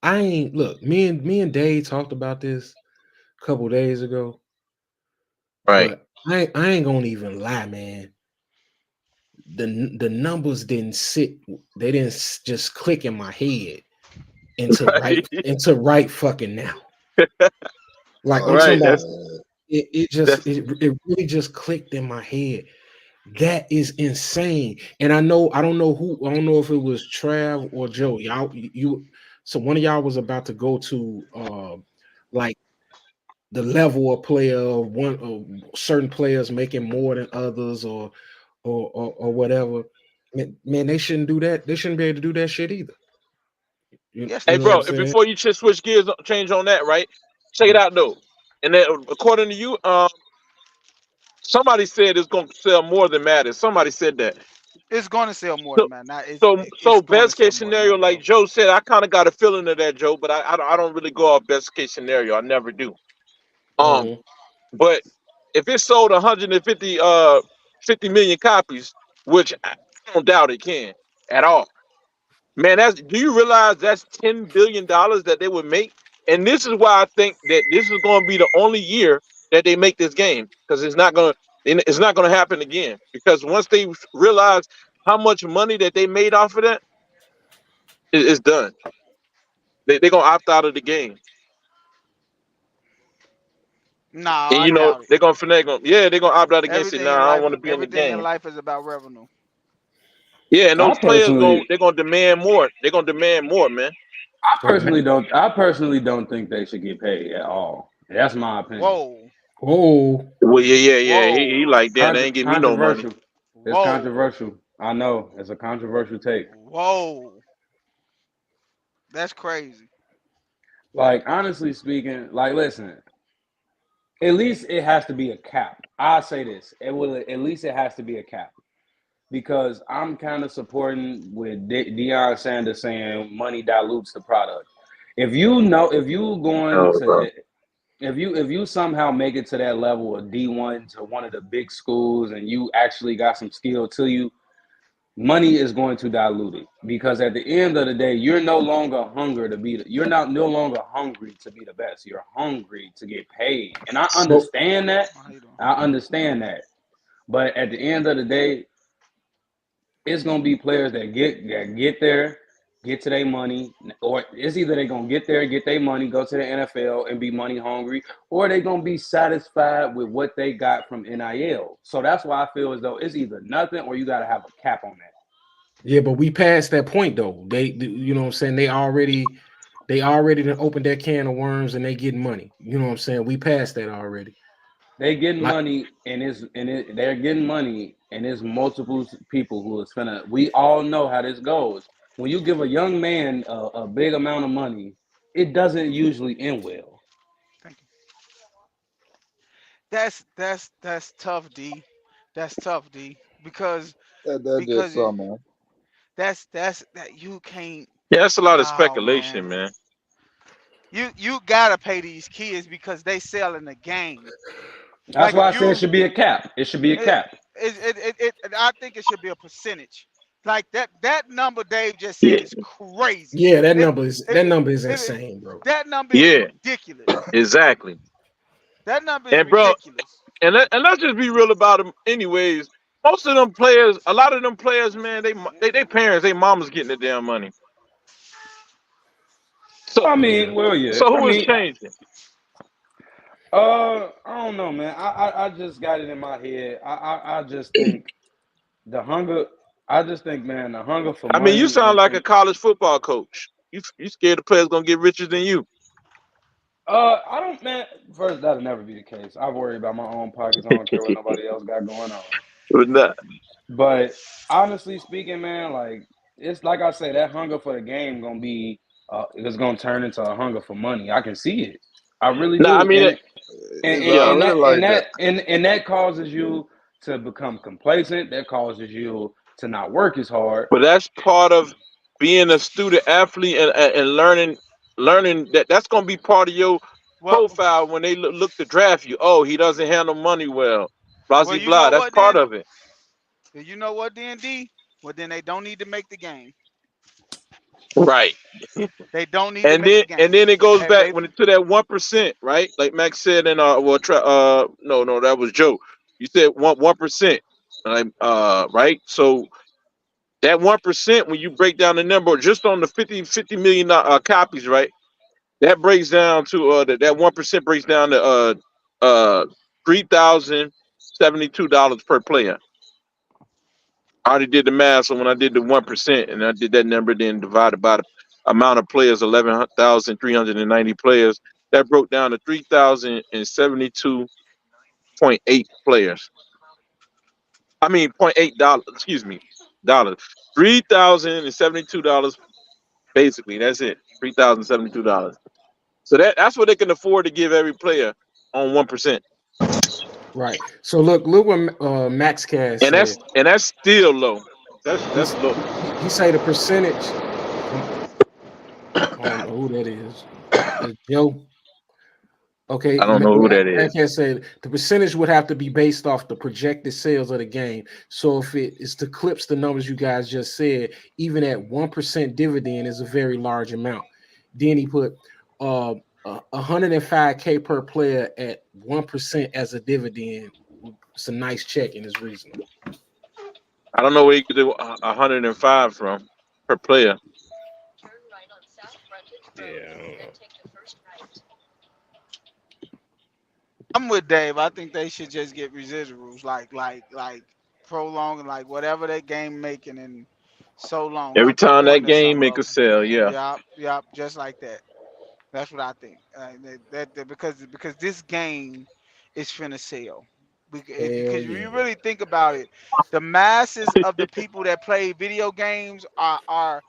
I ain't look. Me and Dave talked about this a couple days ago, Right. but I ain't gonna even lie, man. The numbers didn't sit. They didn't just click in my head into right fucking now. Like I'm talking Right. about, That's it really just clicked in my head. That is insane. And I don't know if it was Trav or Joe. So one of y'all was about to go to like the level of player of one of certain players making more than others or whatever. Man, they shouldn't do that. They shouldn't be able to do that shit either. Yes, Hey, they You know what I'm bro, should. saying? before you switch gears, change on that, right? Check it out, though. And then, according to you, somebody said it's going to sell more than Madden. Somebody said that. It's going to sell more So, than that. Now so it's going to best sell case more than scenario, that, bro. like Joe said, I kind of got a feeling of that, Joe, but I don't really go off best case scenario. I never do. Mhm. But if it sold 50 million copies, which I don't doubt it can at all. Man, do you realize that's $10 billion that they would make? And this is why I think that this is going to be the only year that they make this game, because it's not going to happen again. Because once they realize how much money that they made off of that, it's done. They're going to opt out of the game. No, And I doubt it. they're going to finagle. Yeah, they're going to opt out against it. Everything Now in I don't life, want to be in the everything in game. life is about revenue. Yeah, and I those players personally, they're going to demand more. They're going to demand more, man. I personally don't think they should get paid at all. That's my opinion. Whoa, Oh, Well, yeah. whoa, He like that. They ain't give me no money. Controversial. It's whoa, controversial. I know it's a controversial take. whoa. That's crazy. Like honestly speaking, like listen, at least it has to be a cap. I'll say this: at least it has to be a cap because I'm kind of supporting with Deion Sanders saying money dilutes the product. If you going Oh, bro. to if you somehow make it to that level of D1 to one of the big schools and you actually got some skill to you, money is going to dilute it because at the end of the day, you're no longer you're not no longer hungry to be the best. You're hungry to get paid. And I so understand that. How you doing? I understand that. But at the end of the day, it's gonna be players that get there, get to their money, or it's either they're gonna get there, get their money, go to the NFL and be money hungry, or they're gonna be satisfied with what they got from NIL. So that's why I feel as though it's either nothing or you gotta have a cap on that. yeah, but we passed that point though. You know what I'm saying? They already done opened that can of worms and they getting money. You know what I'm saying? We passed that already. They getting Like, money they're getting money and there's multiple people who is finna. We all know how this goes. When you give a young man a big amount of money, it doesn't usually end well. Thank you. That's tough, D. That's tough, D. Because That's just because something. that's that you can't. Yeah, that's a lot of Oh speculation, man, man. you gotta pay these kids because they sell in the game. That's Like why if I said it you, should be a cap. It should be a it, cap. I think it should be a percentage. Like that number Dave just said Yeah, is crazy. yeah, that If number is if it, insane, bro. that number is yeah, ridiculous. exactly. That number is And bro, ridiculous. and let's just be real about them. Anyways, most of them players, a lot of them players, man, they parents, they mamas getting the damn money. So I mean, well, yeah. so I who is mean, changing? I don't know, man. I just got it in my head. I just think the hunger. I just think, man, the hunger for I mean, you money sound like a and college football coach. You scared the players gonna get richer than you. I don't, man. First, that'll never be the case. I worry about my own pockets. I don't care what nobody else got going on. But not- But honestly speaking, man, like it's like I say, that hunger for the game gonna be, it's gonna turn into a hunger for money. I can see it. I really Nah, I do, mean, It's yeah. already like that. and that causes you to become complacent. That causes you to not work as hard. But that's part of being a student athlete and learning that's gonna be part of your Well, profile when they look to draft you. Oh, he doesn't handle money well. Blah well, blah you know blah. That's what part then? of it. You know what then, D? Well, then they don't need to make the game. Right. They don't need to make the And game. then it goes back They when to that 1%, right? Like Max said in no, that was Joe. You said 1%. Right? So that 1%, when you break down the number just on the 50 million copies, right? That breaks down to that 1% breaks down to $3,072 per player. I already did the math, so when I did the 1% and I did that number, then divided by the amount of players, 11,390 players, that broke down to 3,072.8 players. I mean, $0.8. Excuse me, dollars. $3,072. Basically, that's it. $3,072. So that's what they can afford to give every player on 1%, Right. So look what Max Cash and said. that's still low. That's He's, low. he say the percentage. I don't know who that is. Joe. Okay, I don't know who that is. Max Cash said the percentage would have to be based off the projected sales of the game. So if it is to clips the numbers you guys just said, even at 1% dividend is a very large amount. Then he put 105K per player at 1% as a dividend. It's a nice check and it's reasonable. I don't know where you could do 105 from per player. Yeah. I'm with Dave. I think they should just get residuals, like prolonging, like whatever that game making in so long, Every like a time that quarter or game something. make a sale, yeah. Yep, just like that. That's what I think. Because this game is finna sell. Because if you really think about it, the masses of the people that play video games are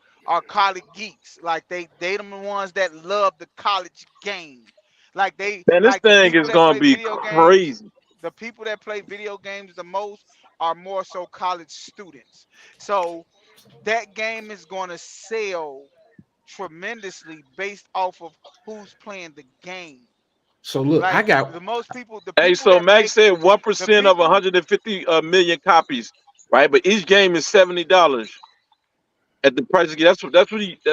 college geeks. Like they them the ones that love the college game. Like Man, this the thing people is that gonna play be video games. crazy. The people that play video games the most are more so college students. So that game is going to sell tremendously based off of who's playing the game. So look, I Like got the most people, the Hey, people so that Max make said the 1% of people. 150 million copies, right? But each game is $70 at the price.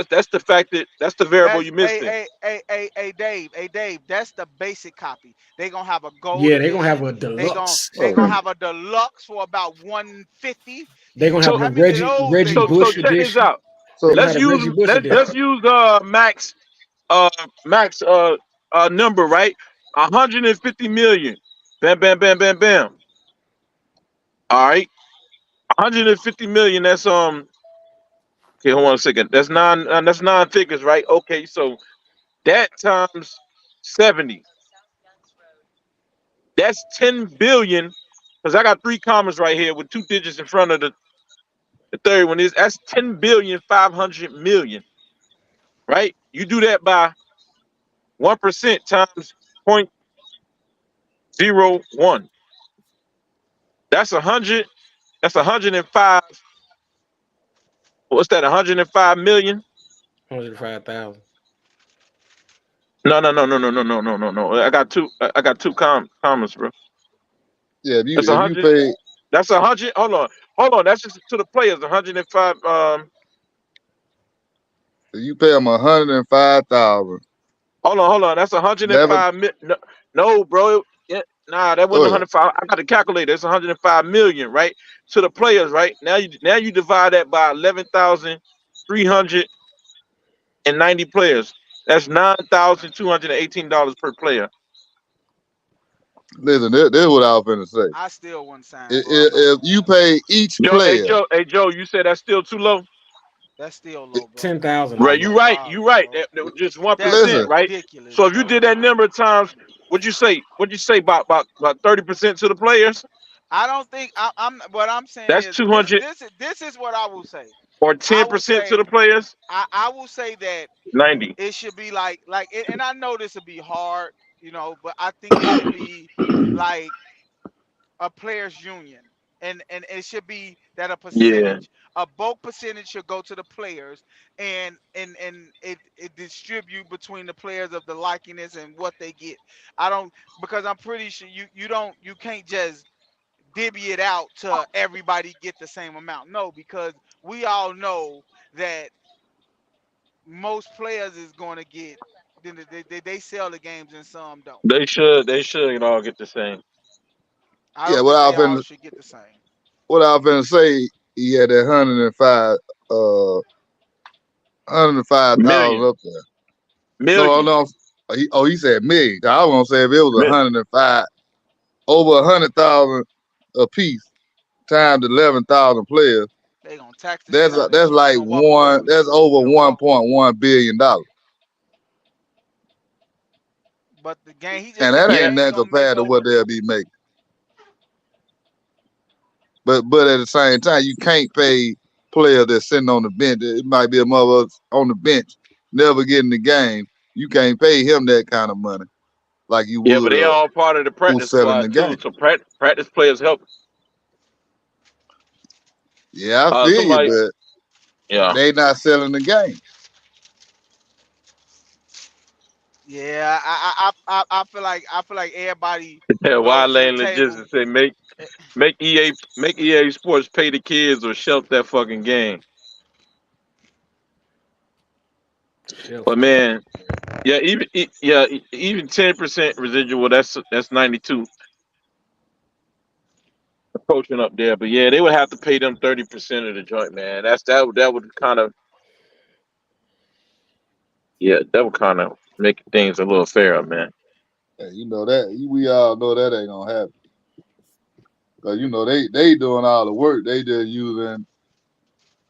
That's the fact that's the variable That's you missed it. Dave. That's the basic copy. They gonna have a gold they're gonna have edition. a deluxe. They gonna have a deluxe for about 150. They're gonna have So the How many of those they Reggie gonna so Bush sell? check this edition. out. So They're gonna Let's have the Reggie use Bush edition. let's use Max Max number, right? 150 million. Bam bam bam bam bam. All right. 150 million, that's okay, hold on a second. That's nine figures, right? Okay, so that times 70. That's 10 billion. Because I got 3 commas right here with 2 digits in front of the third one is that's 10 billion 500 million, right? You do that by 1% times 0.01. That's 100. That's 105. What's that? 105 million? 105,000. No. I got two commas, bro. yeah, That's if you 100. pay That's 100. Hold on. That's just to the players. 105. them 105,000, Hold on. That's never 105. No, bro. Yeah, nah, that wasn't go ahead. 105. I got the calculator. It's 105 million, right? To the players, right? Now you divide that by 11,390 players. That's $9,218 per player. Listen, this is what I was finna say. I still wouldn't sign, If, bro. I'm not if gonna you lie. pay each Joe, player, hey Joe, you said that's still too low. That's still low, bro. 10,000 Right, is you low. right, you right. That was just 1%, listen, That's right? ridiculous, So if you bro. did that number of times, what'd you say? About 30% to the players? I don't think I'm. What I'm saying That's is 200 this is what I will say. or I will 10% to say the players? I will say that 90. it should be like and I know this will be hard, you know, but I think it should be like a players union, and it should be that Yeah. a bulk percentage should go to the players, and it distribute between the players of the likeness and what they get. I don't, because I'm pretty sure you can't just divvy it out to everybody get the same amount. No, because we all know that most players is going to get they sell the games and some don't. They should all get the same. I yeah, don't think they all should get the same. what I was finna say, he had that 105,000 Million. up there. No, he said million. I was gonna say if it was 105, over 100,000 a piece times 11,000 players, They gonna tax the shit out of that's him. He like gonna walk away with that's it. over He gonna walk. $1.1 billion. But the game, he just And said that the Yeah. ain't game's nothing gonna make compared to what over. they'll be making. But at the same time, you can't pay players that's sitting on the bench. It might be a mother on the bench, never getting the game. You can't pay him that kind of money like you Yeah, but would they all part of the who's practice selling the squad too. game. So practice players help. Yeah, I feel you, Somebody. but Yeah. they not selling the game. Yeah, I feel like everybody Yeah. goes Why to the Lane table. Logistics say make EA Sports pay the kids or shelf that fucking game. Shelf But it. man, yeah, even 10% residual. That's 92 approaching up there. But yeah, they would have to pay them 30% of the joint, man. That would kind of make things a little fairer, man. Yeah, you know that we all know that ain't gonna happen. Cause you know they doing all the work. They just using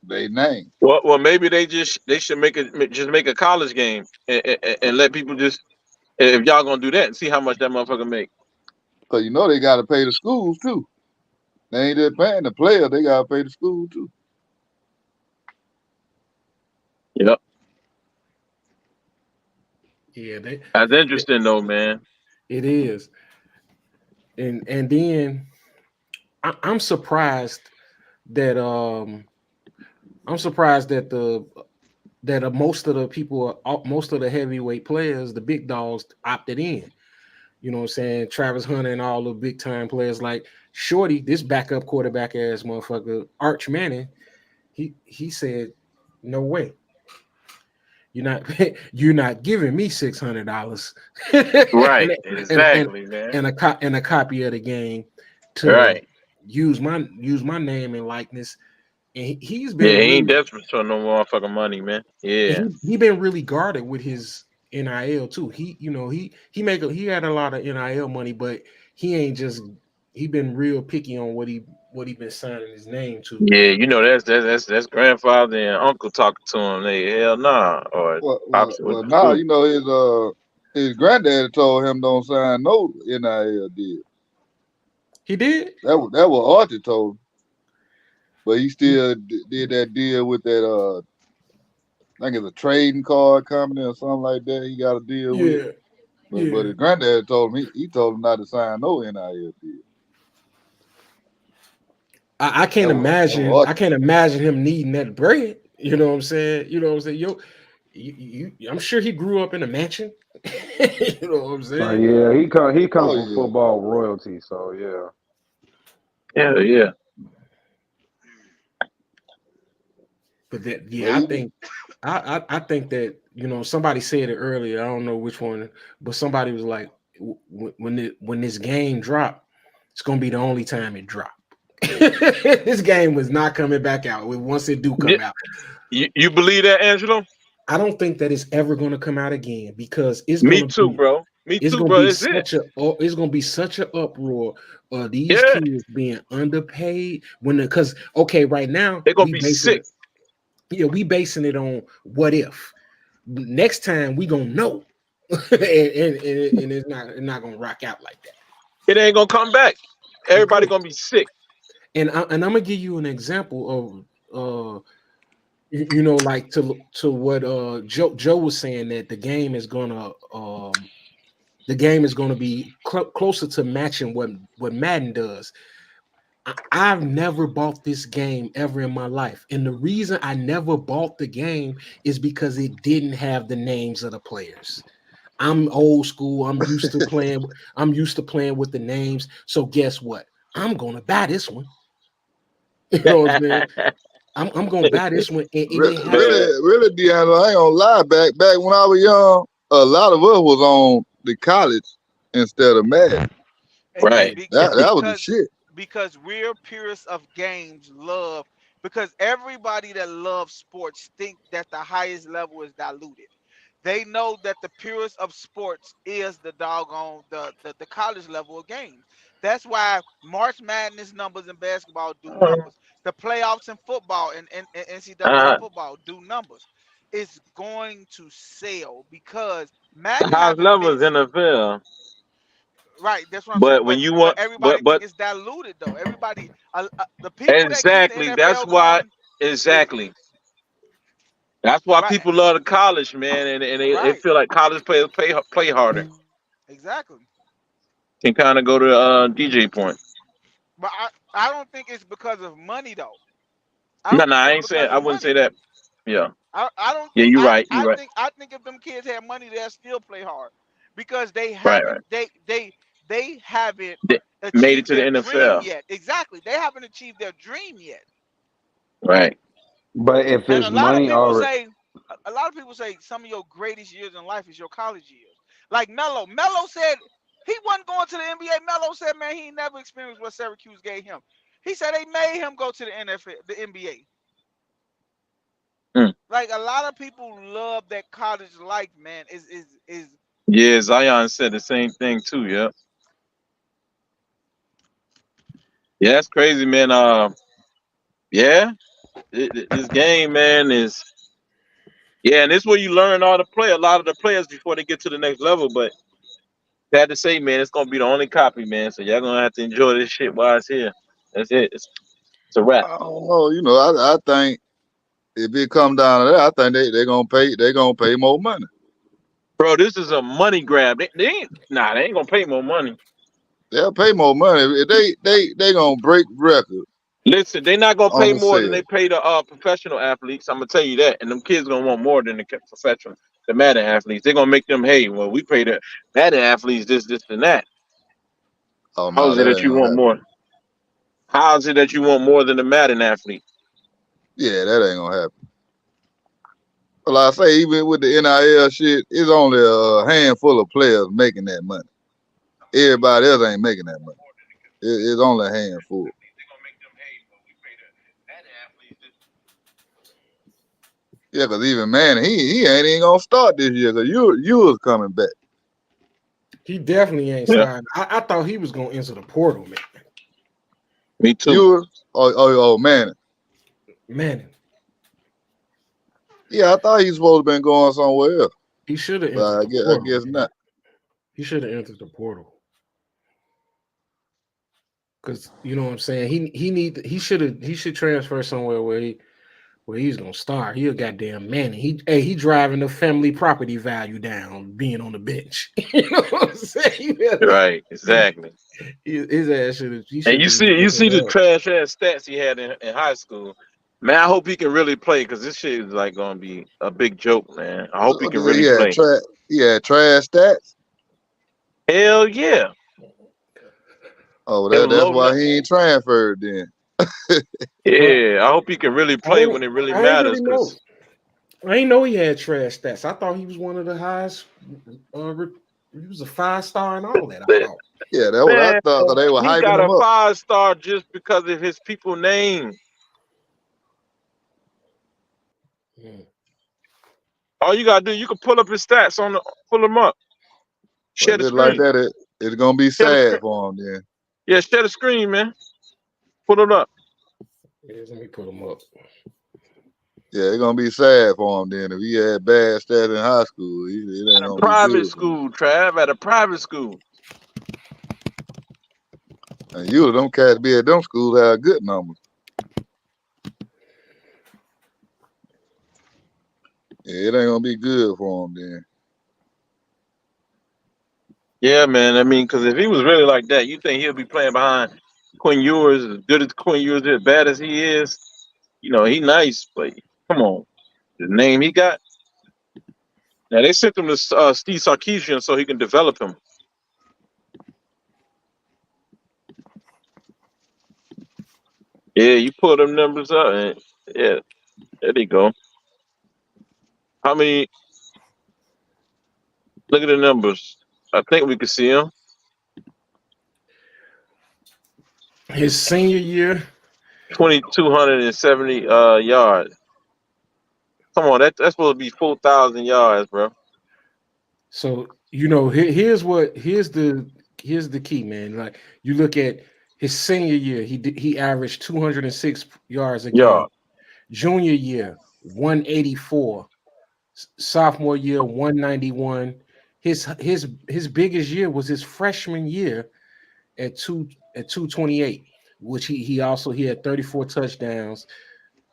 their name. Well, maybe they should make a college game and let people just, if y'all gonna do that, and see how much that motherfucker make. Cause you know they gotta pay the schools too. They ain't just paying the player, they gotta pay the school too. Yep. Yeah, That's interesting though, man. it is. And then I'm surprised that most of the people, most of the heavyweight players, the big dogs, opted in. You know what I'm saying? Travis Hunter and all the big time players like Shorty, this backup quarterback ass motherfucker, Arch Manning. He said, "No way, you're not giving me $600 Right. and Exactly, man. and a copy of the game to Right. use my name and likeness." And he's Yeah, been he ain't really, desperate for no motherfucking money, man. Yeah. he been really guarded with his NIL too. He had a lot of NIL money, but he been real picky on what he been signing his name to. Yeah, you know that's grandfather and uncle talking to him. They hell nah, or opposite with the Now school. you know his granddaddy told him don't sign no NIL deal. He did. That was Archie told him. But he still did that deal with that I think it's a trading card company or something like that. He got a deal with. But his granddad told him he told him not to sign no NIL deal. I can't imagine. I can't imagine him needing that bread. You know what I'm saying? I'm sure he grew up in a mansion. You know what I'm saying? Yeah, he comes from football royalty, so yeah. Yeah, yeah. But I think that somebody said it earlier. I don't know which one, but somebody was like, when this game dropped, it's gonna be the only time it dropped. This game was not coming back out once it do come out. You believe that, Angelo? I don't think that it's ever going to come out again because it's Me going to too, be bro. Me it's too, going to bro. be It's it. such a it's going to be such an uproar of these Yeah, kids being underpaid when because okay, right now they're gonna be sick. we basing it on what if. Next time we gonna know, and it's not gonna rock out like that. It ain't gonna come back. Everybody Okay. gonna be sick. And I'm gonna give you an example of like to what Joe was saying that the game is gonna be closer to matching what Madden does. I've never bought this game ever in my life, and the reason I never bought the game is because it didn't have the names of the players. I'm old school. I'm used to playing. I'm used to playing with the names. So guess what? I'm gonna buy this one. You know what I'm saying? I'm gonna buy this one, and it has Man, Really, Deanna, I ain't gonna lie. Back when I was young, a lot of us was on the college instead of Madden. right. That was the shit. because we're purists of games love because everybody that loves sports think that the highest level is diluted. They know that the purest of sports is the doggone the college level of games. That's why March Madness numbers in basketball do numbers. The playoffs in football and NCAA Uh, football do numbers. It's going to sell because the Madden highest have level is admits NFL, right. That's what I'm saying. but when But you but want, everybody think but it's diluted though. Everybody, the people that keep the exactly. That's NFL why. going is Exactly. That's why right, people love the college, man, and they right, feel like college players play harder. exactly. Can kind of go to DJ point. But I don't think it's because of money though. I No, don't no, think I it's ain't saying. because I of wouldn't say money. that. Yeah, I don't yeah, think you're right. You're right. I think if them kids had money, they'll still play hard because Right, right. they haven't They made it achieved to the their dream NFL. yet. Exactly, they haven't achieved their dream yet. Right. But if And it's money already, a lot of people say some of your greatest years in life is your college years. Like Melo, Melo said he wasn't going to the NBA. Melo said, man, he never experienced what Syracuse gave him. He said they made him go to the NFL, the NBA. Mm. Like a lot of people love that college life, man. Is Yeah, Zion said the same thing too. Yeah. Yeah, that's crazy, man. Yeah, this game, man, is yeah, and this is where you learn all to play a lot of the players before they get to the next level. But sad to say, man, it's gonna be the only copy, man. So y'all gonna have to enjoy this shit while it's here. That's it. It's a wrap, I don't know. I think if it come down to that, I think they gonna pay more money. bro. This is a money grab. They ain't gonna pay more money. They'll pay more money. They gonna break records Listen, they're not gonna on pay the more than they sale. pay the professional athletes. I'm gonna tell you that, and them kids gonna want more than the professional, the Madden athletes. They're gonna make them, hey, well, we pay the Madden athletes this, and that. Oh How no, is it that that ain't you gonna want happen. more? How is it that you want more than the Madden athlete? Yeah, that ain't gonna happen. Well, I say even with the NIL shit, it's only a handful of players making that money. Everybody else ain't making that money. It's only a handful. Yeah, cause even man, he ain't even gonna start this year. Cause you was coming back. He definitely ain't Yeah, starting. I thought he was gonna enter the portal, man. me too. You was oh man. Man, Yeah, I thought he was supposed to been going somewhere else, he should have but entered the I portal, guess man. not. He should have entered the portal. Cause you know what I'm saying. He should transfer somewhere where he's gonna start. He a goddamn man. He driving the family property value down being on the bench. You know what I'm saying? Right, exactly. His ass he And should you be see the somewhere else. trash ass stats he had in high school. Man, I hope he can really play because this shit is like gonna be a big joke, man. I hope he What can you say? really play. He had trash stats. Hell yeah. Oh, It was that's low. why he ain't transferred then. Well, Yeah, I hope he can really play when it really I ain't matters. really know. Cause I ain't know he had trash stats. I thought he was one of the highest. He was a 5-star and all that. I thought. Yeah, that's what I man, thought. Cause they were he hyping got him a up. 5-star just because of his people name. Mm. All you gotta do, you can pull up his stats pull them up. But Share if the it's like screen. that, it's gonna be Share the sad screen. for him then. Yeah, share the screen, man. Pull it up. Yeah, let me put them up. Yeah, it's gonna be sad for him then. If he had bad stats in high school, it ain't At a gonna be private good for him. school, Trav. At a private school. And usually them cats be at them schools have good numbers. Yeah, it ain't gonna be good for him then. Yeah, man. I mean, because if he was really like that, you think he'll be playing behind Quinn Ewers as good as Quinn Ewers, as bad as he is? You know, he nice, but come on. The name he got. Now, they sent him to Steve Sarkisian so he can develop him. Yeah, you pull them numbers up, and yeah, there they go. How many? Look at the numbers. I think we can see him. His senior year, 2,270 yards. Come on, that's supposed to be 4,000 yards, bro. so you know, here's the key, man. Like you look at his senior year, he averaged 206 yards a game. Yeah. Junior year, 184. Sophomore year, 191. His biggest year was his freshman year at 228, which he also had 34 touchdowns,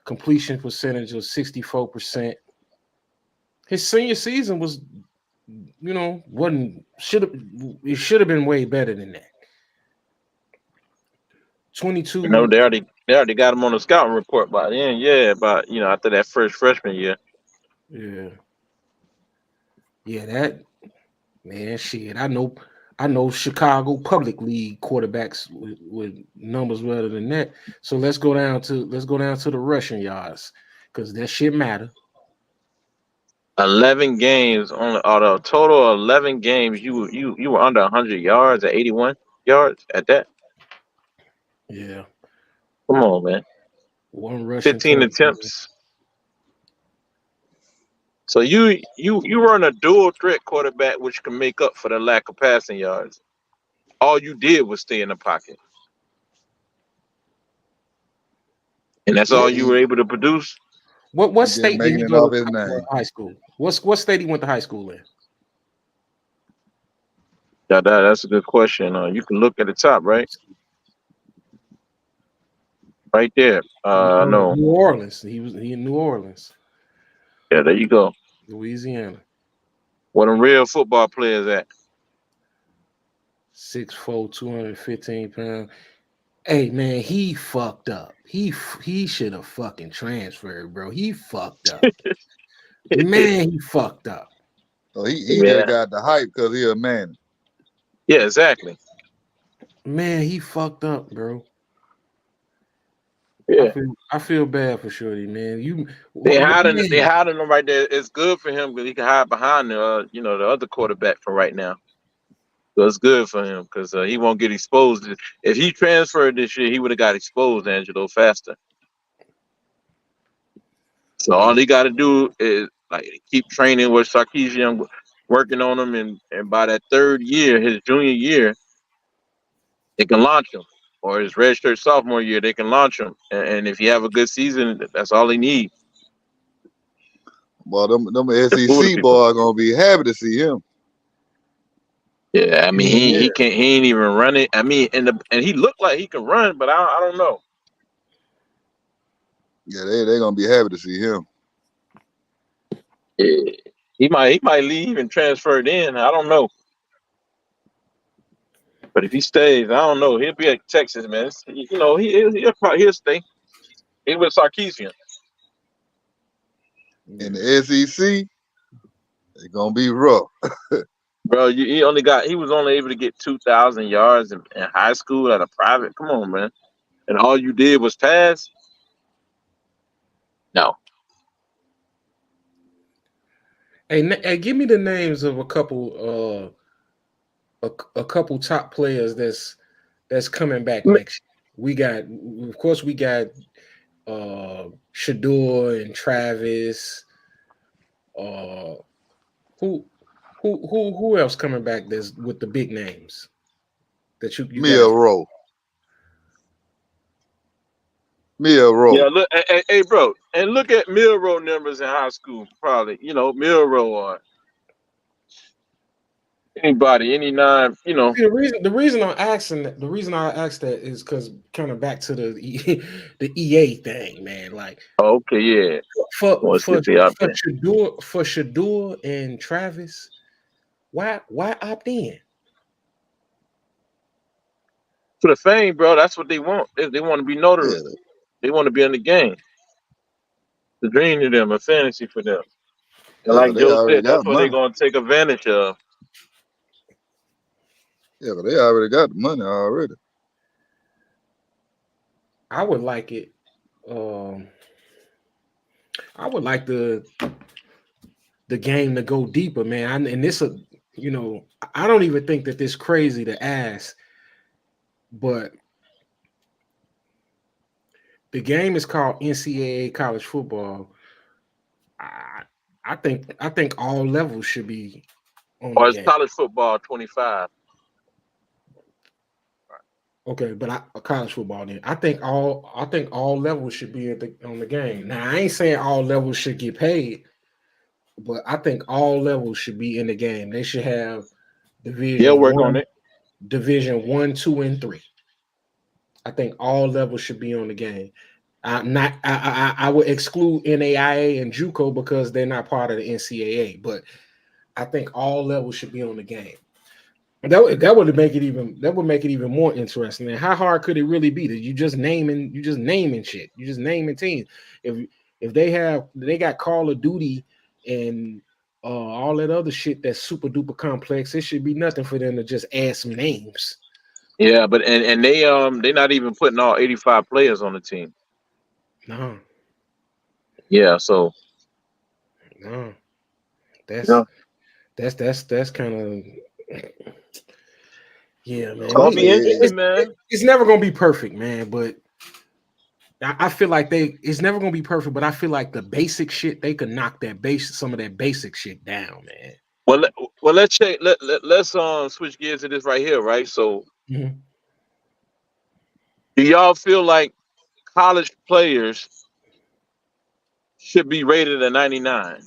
completion percentage of 64%. His senior season was, you know, should have been way better than that. 22. You know, they already got him on the scouting report by then. Yeah, about after that first freshman year. Yeah, that man, shit. I know Chicago Public League quarterbacks with numbers better than that. So let's go down to the rushing yards because that shit matter. 11 games only. Out of a total of 11 games, you were under 100 yards at 81 yards at that. Yeah, Come on, man. one rushing 15 touchdown. attempts. So you run a dual threat quarterback, which can make up for the lack of passing yards. All you did was stay in the pocket, and that's all you were able to produce. What He just state did making he it go off to his name. high school? What state he went to high school in? Yeah, that's a good question. You can look at the top, right there. No, New Orleans. He in New Orleans, yeah, there you go. Louisiana. Where them real football players at? 6'4", 215 pounds. Hey man, he fucked up. He should have fucking transferred, bro. He fucked up. Man, he fucked up. So he Yeah. just got the hype because he a man. Yeah, exactly. Man, he fucked up, bro. Yeah. I feel bad for Shorty, man. They hiding him right there. It's good for him because he can hide behind the other quarterback for right now. So it's good for him because he won't get exposed. If he transferred this year, he would have got exposed, Angelo, faster. So all he got to do is keep training with Sarkisian, working on him, and by that third year, his junior year, they can launch him. Or his redshirt sophomore year, they can launch him. And if you have a good season, that's all he needs. Well, them SEC boys are gonna be happy to see him. Yeah, I mean he ain't even run it. I mean, and he looked like he can run, but I don't know. Yeah, they gonna be happy to see him. Yeah, he might leave and transfer in. I don't know. But if he stays, I don't know. He'll be at Texas, man. He'll stay. He with Sarkisian. In the SEC, it's gonna be rough. Bro, he was only able to get 2,000 yards in high school at a private. Come on, man. And all you did was pass? No. Hey, give me the names of a couple top players that's coming back next year. We got Shador and Travis. Uh, who else coming back? That's with the big names that you guys. Milrow. Yeah, look, hey, bro, and look at Milrow numbers in high school. Probably, Milrow or anybody, any nine, See, the reason I'm asking the reason I asked that is because kind of back to the EA thing, man. Like Okay, yeah. for Well, for see they out for there. Shador and Travis, why opt in? For the fame, bro, that's what they want. They want to be noticed. Yeah, They want to be in the game. The dream to them, a fantasy for them. And yeah, like they Joe already said, that's got what they're money. gonna take advantage of. Yeah, they already got the money already. I would like it. I would like the game to go deeper, man. And this, I don't even think that this crazy to ask, but the game is called NCAA college football. I think all levels should be on Or the it's game. college football 25. Okay, but college football then. I think all levels should be on the game. Now I ain't saying all levels should get paid, but I think all levels should be in the game. They should have They'll work on it. division 1, 2, and 3. I think all levels should be on the game. I would exclude NAIA and JUCO because they're not part of the NCAA, but I think all levels should be on the game. That would make it even more interesting. And how hard could it really be? That you just naming shit. You just naming teams. If they got Call of Duty and all that other shit that's super duper complex, it should be nothing for them to just add some names. Yeah, but and they're not even putting all 85 players on the team. No. Yeah, so No. That's yeah. that's kind of yeah, man. It's gonna be interesting, man. It's never gonna be perfect, man, but I feel like it's never gonna be perfect, but I feel like the basic shit they could knock some of that basic shit down, man. Well, let's check. Let's switch gears to this right here, right? So, Mhm. do y'all feel like college players should be rated at 99?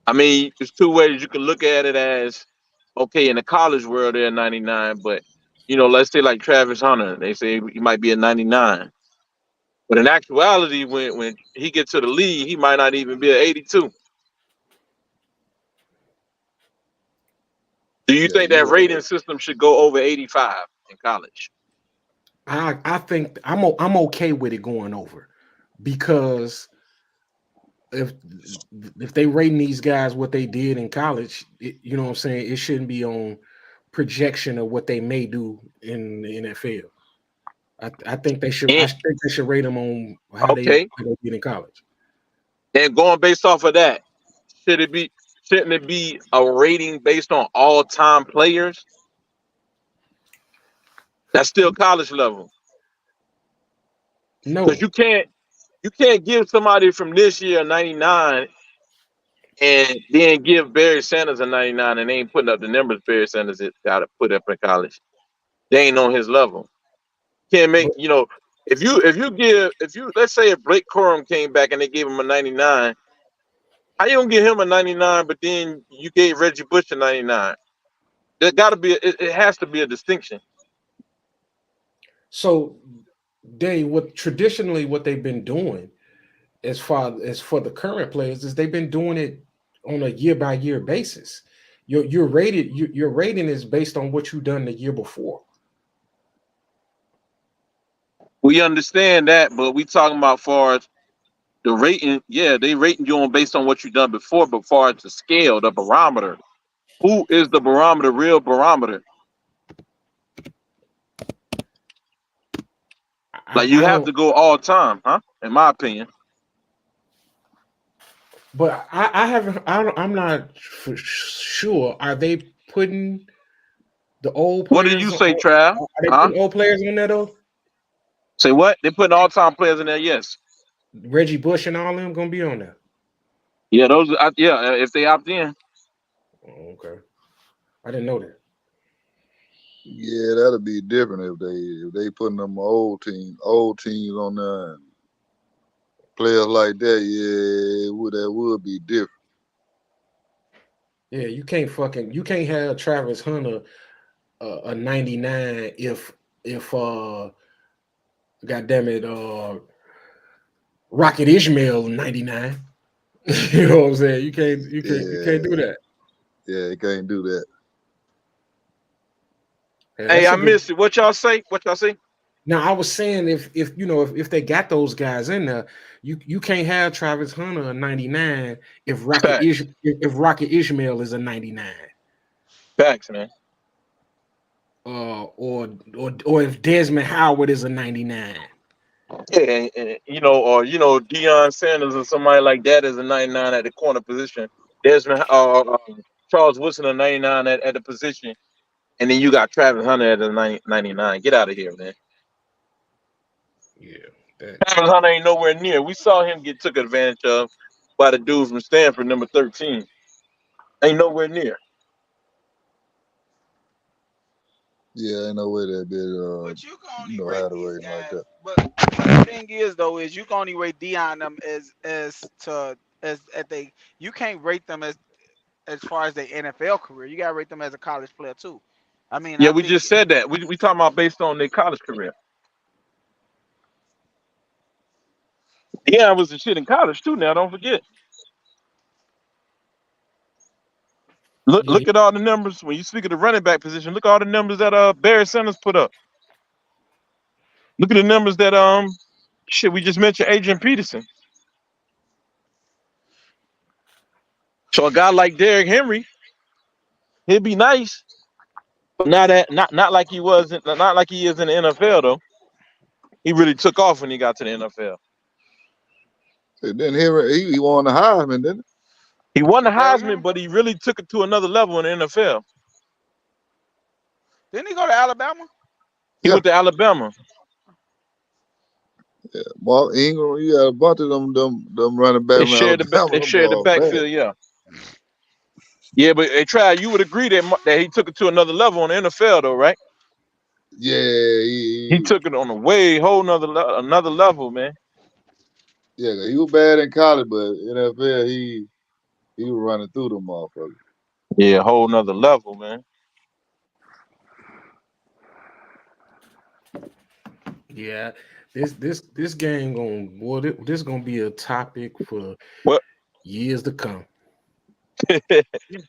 I mean, there's two ways you can look at it as, okay, in the college world they're 99, but let's say like Travis Hunter, they say he might be a 99. But in actuality, when he gets to the league, he might not even be an 82. Do you Yeah, think that rating system should go over 85 in college? I think I'm okay with it going over because if they rating these guys what they did in college, you know what I'm saying, it shouldn't be on projection of what they may do in the NFL. I think they should. I think they should rate them on how they did in college. And going based off of that, shouldn't it be a rating based on all-time players? That's still college level. No, because you can't give somebody from this year a 99 and then give Barry Sanders a 99 and they ain't putting up the numbers Barry Sanders got to put up in college. They ain't on his level. Can't make if you let's say if Blake Corum came back and they gave him a 99, how you gonna give him a 99 but then you gave Reggie Bush a 99? There got to be it has to be a distinction. So traditionally what they've been doing as far as for the current players is they've been doing it on a year by year basis. Your rating is based on what you've done the year before. We understand that, but we talking about far as the rating. Yeah, they rating you on based on what you've done before, but far as the scale, the barometer, who is the barometer, real barometer? Like you have to go all time, huh? In my opinion. But I'm not for sure. Are they putting the old players? What did you say, Trav? Are they putting old players in there though? Say what? They putting all-time players in there, yes. Reggie Bush and all of them gonna be on there. Yeah, if they opt in. Oh, okay. I didn't know that. Yeah, that'll be different if they putting them old teams on there and players like that. Yeah, that would be different. Yeah, you can't have Travis Hunter a 99 if goddamn it Rocket Ishmael 99. You know what I'm saying? You can't do Yeah, that. yeah, you can't do that. Yeah, Hey, that's I a good. missed it. What y'all say? Now I was saying if if they got those guys in there, you can't have Travis Hunter a 99 if Facts. If Rocket Ishmael is a 99. Facts, man. Or if Desmond Howard is a 99. Yeah, and Deion Sanders or somebody like that is a 99 at the corner position. Desmond, Charles Woodson a 99 at the position, and then you got Travis Hunter at a 99. Get out of here, man. Yeah. That, Travis Hunter ain't nowhere near. We saw him get took advantage of by the dude from Stanford, number 13. Ain't nowhere near. Yeah, ain't no way that bit But you can only rate how to these rate him like guys. that. But the thing is, though, is you can only rate Deion them you can't rate them as far as their NFL career. You gotta rate them as a college player too. I mean, Yeah, I we think just said that. We talking about based on their college career. Deion was the shit in college too. Now, don't forget. yeah. Look at all the numbers. When you speak of the running back position, look at all the numbers that Barry Sanders put up. Look at the numbers that we just mentioned Adrian Peterson. So a guy like Derrick Henry, he'd be nice, but not like he was not like he is in the NFL though. He really took off when he got to the NFL. And then he won the Heisman, didn't He won the Derrick Heisman, Henry. but he really took it to another level in the NFL. Didn't he go to Alabama? He Yeah. went to Alabama. Yeah, Mark Ingram, you got a bunch of them running back They from shared Alabama. Them the boys bad. backfield, yeah. Yeah, but you would agree that he took it to another level on the NFL though, right? Yeah, He took it on a another level, man. he was bad in college, but NFL he was running through them motherfuckers. Yeah, whole nother level, man. Yeah. This game this gonna be a topic for What? years to come.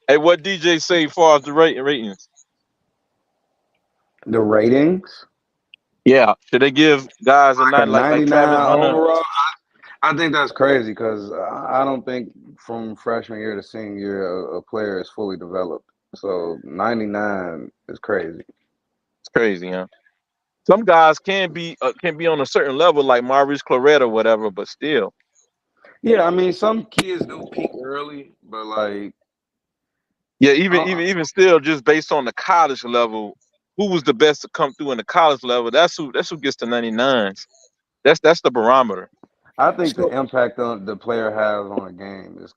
Hey, what DJ say as far as the ratings? The ratings Yeah, should they give guys a a night like 99 Travis Hunter? overall. I think that's crazy because I don't think from freshman year to senior year a player is fully developed. So 99 is crazy. It's crazy, huh? Some guys can be on a certain level like Maurice Clarett or whatever, but still. Yeah, I mean some kids do peak early, but like Yeah, even still, just based on the college level, who was the best to come through in the college level? That's who gets the 99s. That's the barometer. I think the So impact on the player has on a game is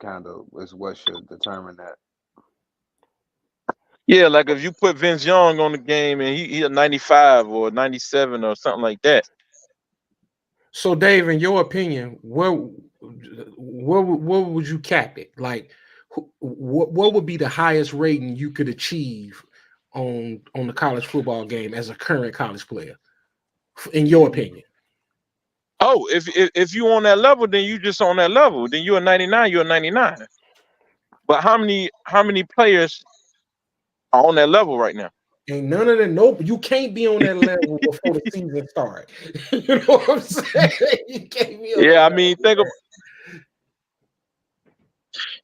what should determine that. Yeah, like if you put Vince Young on the game and he a 95 or 97 or something like that. So Dave, in your opinion, where would you cap it? Like, what would be the highest rating you could achieve on the college football game as a current college player, in your opinion? Oh, if you on that level, then you just on that level. Then you're a 99. You're a 99. But how many players are on that level right now? Ain't none of them. Nope, you can't be on that level before the season starts. You know what I'm saying? You can't be on Yeah, that I mean, level,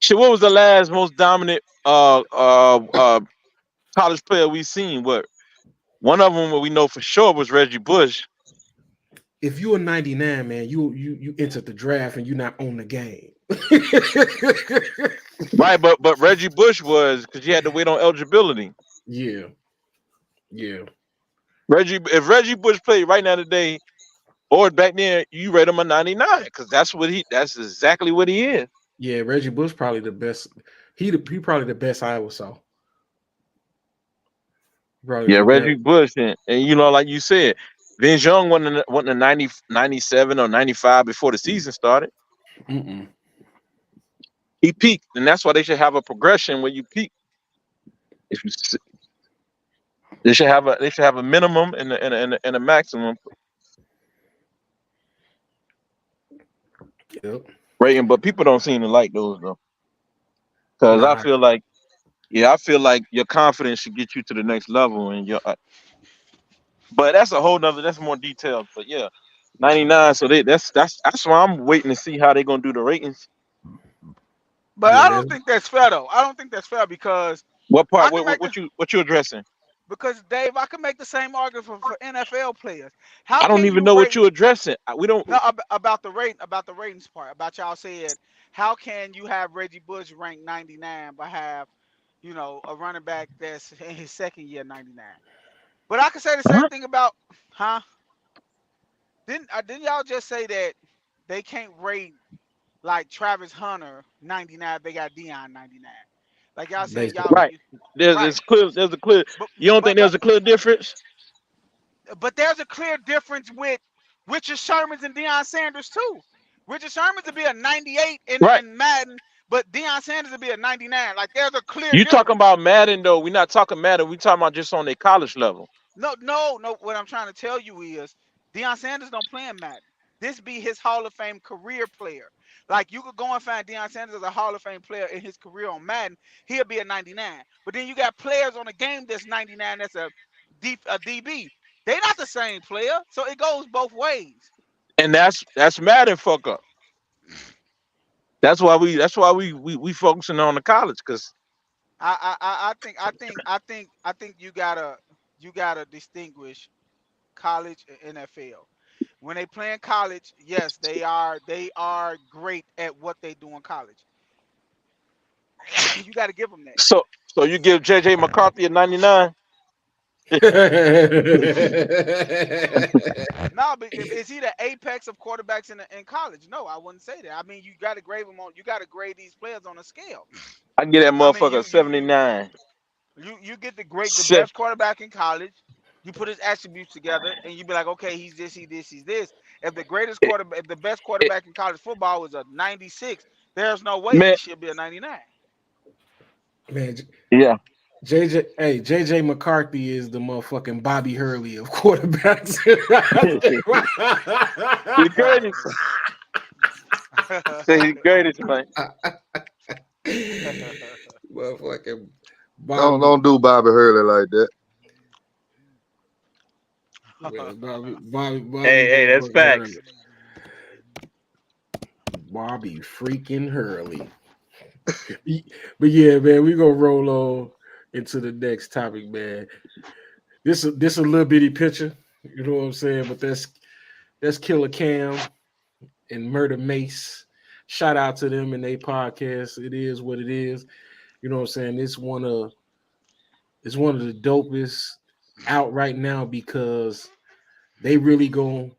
shit. What was the last most dominant college player we seen? What one of them we know for sure was Reggie Bush. if you're a 99, man, you entered the draft and you're not on the game. Right, but Reggie Bush was because you had to wait on eligibility. Yeah. If Reggie Bush played right now today, or back then, you rate him a 99 because that's exactly what he is. Yeah, Reggie Bush probably the best. He probably the best I ever saw. Probably Yeah, put Reggie that. Bush, and you know, like you said, Vince Young wasn't in 90, 97 or 95 before the season started. Mm-mm. He peaked, and that's why they should have a progression when you peak. If you, they should have a minimum and a maximum Yep. rating, but people don't seem to like those though. Because Nah. I feel like your confidence should get you to the next level, and but that's more detailed. But yeah, 99. So that's why I'm waiting to see how they're gonna do the ratings. But Yeah. I don't think that's fair though. I don't think that's fair because What part? I can make the What you addressing? because Dave, I can make the same argument for NFL players. How I don't can even you know what rate you addressing. We don't. no about the ratings part about y'all said how can you have Reggie Bush ranked 99 but have a running back that's in his second year 99? But I can say the same Huh? thing about huh? Didn't y'all just say that they can't rate like Travis Hunter 99? They got Dion 99. Like y'all They said, y'all Right. right. There's a clear. But You don't but think but there's a clear difference? but there's a clear difference with Richard Sherman's and Deion Sanders too. Richard Sherman's would be a 98 Right. in Madden, but Deion Sanders would be a 99. Like there's a clear You talking difference. about Madden though? We're not talking Madden. We talking about just on their college level. No. What I'm trying to tell you is Deion Sanders don't play in Madden. This be his Hall of Fame career player. Like you could go and find Deion Sanders as a Hall of Fame player in his career on Madden, he'll be a 99. But then you got players on the game that's 99 that's a DB. They're not the same player, so it goes both ways. And that's Madden fuck up. That's why we focusing on the college because I think you gotta distinguish college and NFL. When they play in college, yes, they are great at what they do in college. You got to give them that. so you give JJ McCarthy a 99. No, but is he the apex of quarterbacks in college? No, I wouldn't say that. I mean, you got to grade them on. You got to grade these players on a scale. I get that I mean, motherfucker a 79. you get the great, the Se- best quarterback in college. You put his attributes together, and you be like, okay, he's this, he's this. If the greatest it- quarterback, if the best it- quarterback in college football was a 96, there's no way he man, should be a 99. Man, yeah. JJ McCarthy is the motherfucking Bobby Hurley of quarterbacks. He's the greatest. Say he's the greatest, man. Motherfucking Don't Bobby, don't do Bobby Hurley like that. Bobby, Hey, that's motherfucking facts. Hurley. Bobby freaking Hurley. But yeah, man, we gonna roll on into the next topic, man. This a little bitty picture, you know what I'm saying? But that's Killer Cam and Murder Mace. Shout out to them and their podcast. It is what it is. You know what I'm saying? It's one of the dopest out right now because they really go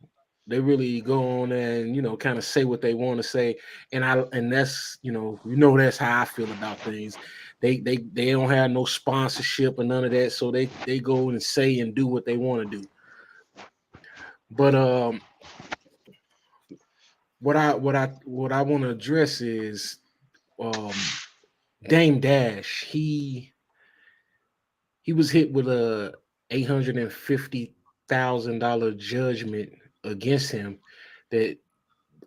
on and kind of say what they want to say. And that's that's how I feel about things. They don't have no sponsorship or none of that, so they go and say and do what they want to do. But what I want to address is Dame Dash. He was hit with a $850,000 judgment against him that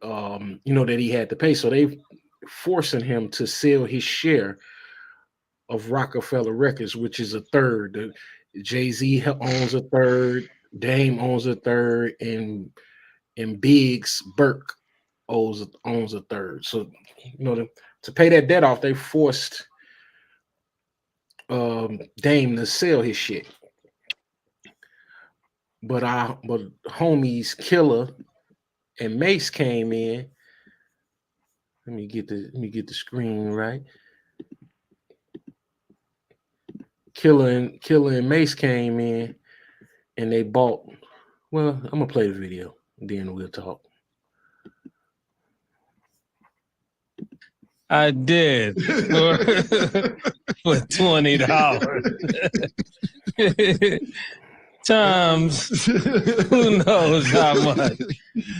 that he had to pay. So they forcing him to sell his share of Rockefeller Records, which is a third. Jay-Z owns a third, Dame owns a third, and Biggs Burke owns a third. So to pay that debt off, they forced Dame to sell his shit. But homies Killer and Mace came in. Let me get the screen right. Killer and Mace came in and they bought. Well, I'm gonna play the video, then we'll talk. I did for $20. Times who knows how much.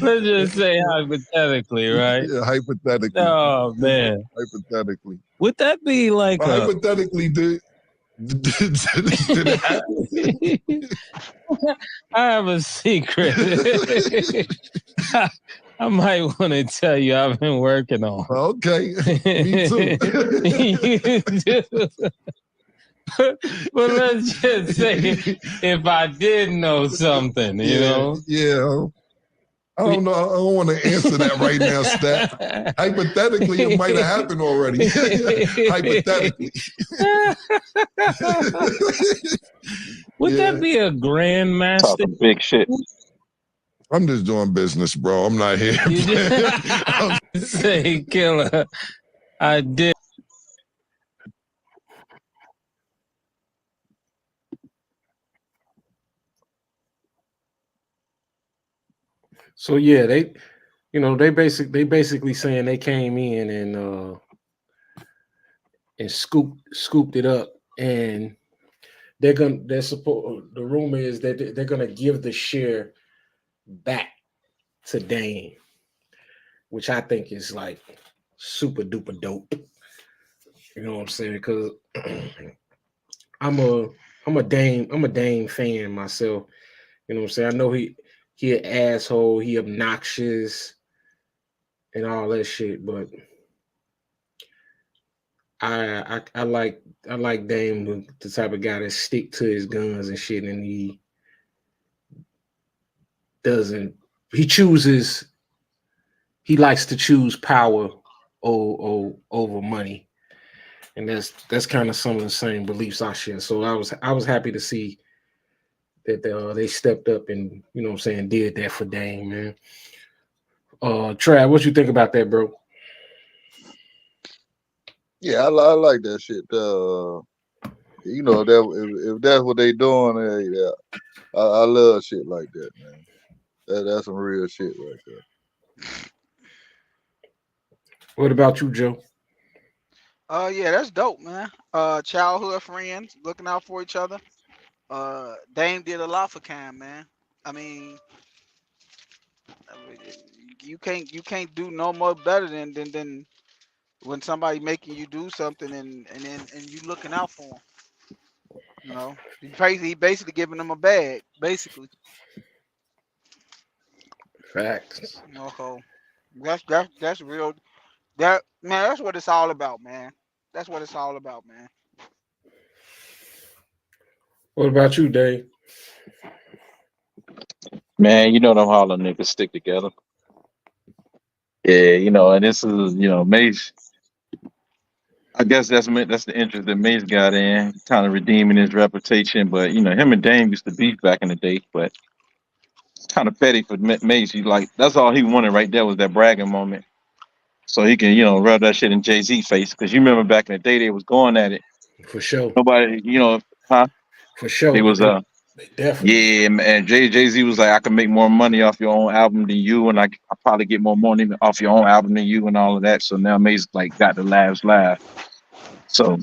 Let's just say hypothetically, right? Yeah, hypothetically. Oh man. Hypothetically. Would that be like But hypothetically, did it happen? I have a secret. I might want to tell you I've been working on. Okay. Me too. You do. But let's just say if I did know something, you know. Yeah. I don't know. I don't want to answer that right now, Stat. Hypothetically, it might have happened already. Hypothetically. Would that be a grandmaster? Talking big shit. I'm just doing business, bro. I'm not here. Say, killer. I did. So yeah, they basically saying they came in and scooped it up, and the rumor is that they're gonna give the share back to Dame, which I think is like super duper dope. You know what I'm saying? Because I'm a Dame fan myself. You know what I'm saying? I know he an asshole, he obnoxious and all that shit, but I like Dame, the type of guy that stick to his guns and shit, and he likes to choose power over money. And that's kind of some of the same beliefs I share. So I was happy to see that they stepped up and, you know what I'm saying, did that for Dame, man. Trav, what you think about that, bro? Yeah, I like that shit. You know, if that's what they doing, yeah, I love shit like that, man. That's some real shit right there. What about you, Joe? Yeah, that's dope, man. Childhood friends looking out for each other. Dame did a lot for Cam, man. I mean, you can't do no more better than when somebody making you do something and you looking out for them. You know, he basically giving them a bag, basically. Facts. You know, so that's real. That man, that's what it's all about, man. That's what it's all about, man. What about you, Dave? Man, you know them Harlem niggas stick together. Yeah, you know, and this is, you know, Mace. I guess that's the interest that Mace got in, kind of redeeming his reputation. But you know, him and Dame used to beef back in the day, but it's kind of petty for Mace. He like that's all he wanted right there was that bragging moment, so he can, you know, rub that shit in Jay-Z face. Because you remember back in the day they was going at it. For sure. Nobody, you know, huh? For sure. He was definitely. yeah, and Jay-Z was like, I can make more money off your own album than you, and I probably get more money off your own album than you, and all of that. So now Mace like got the last laugh. So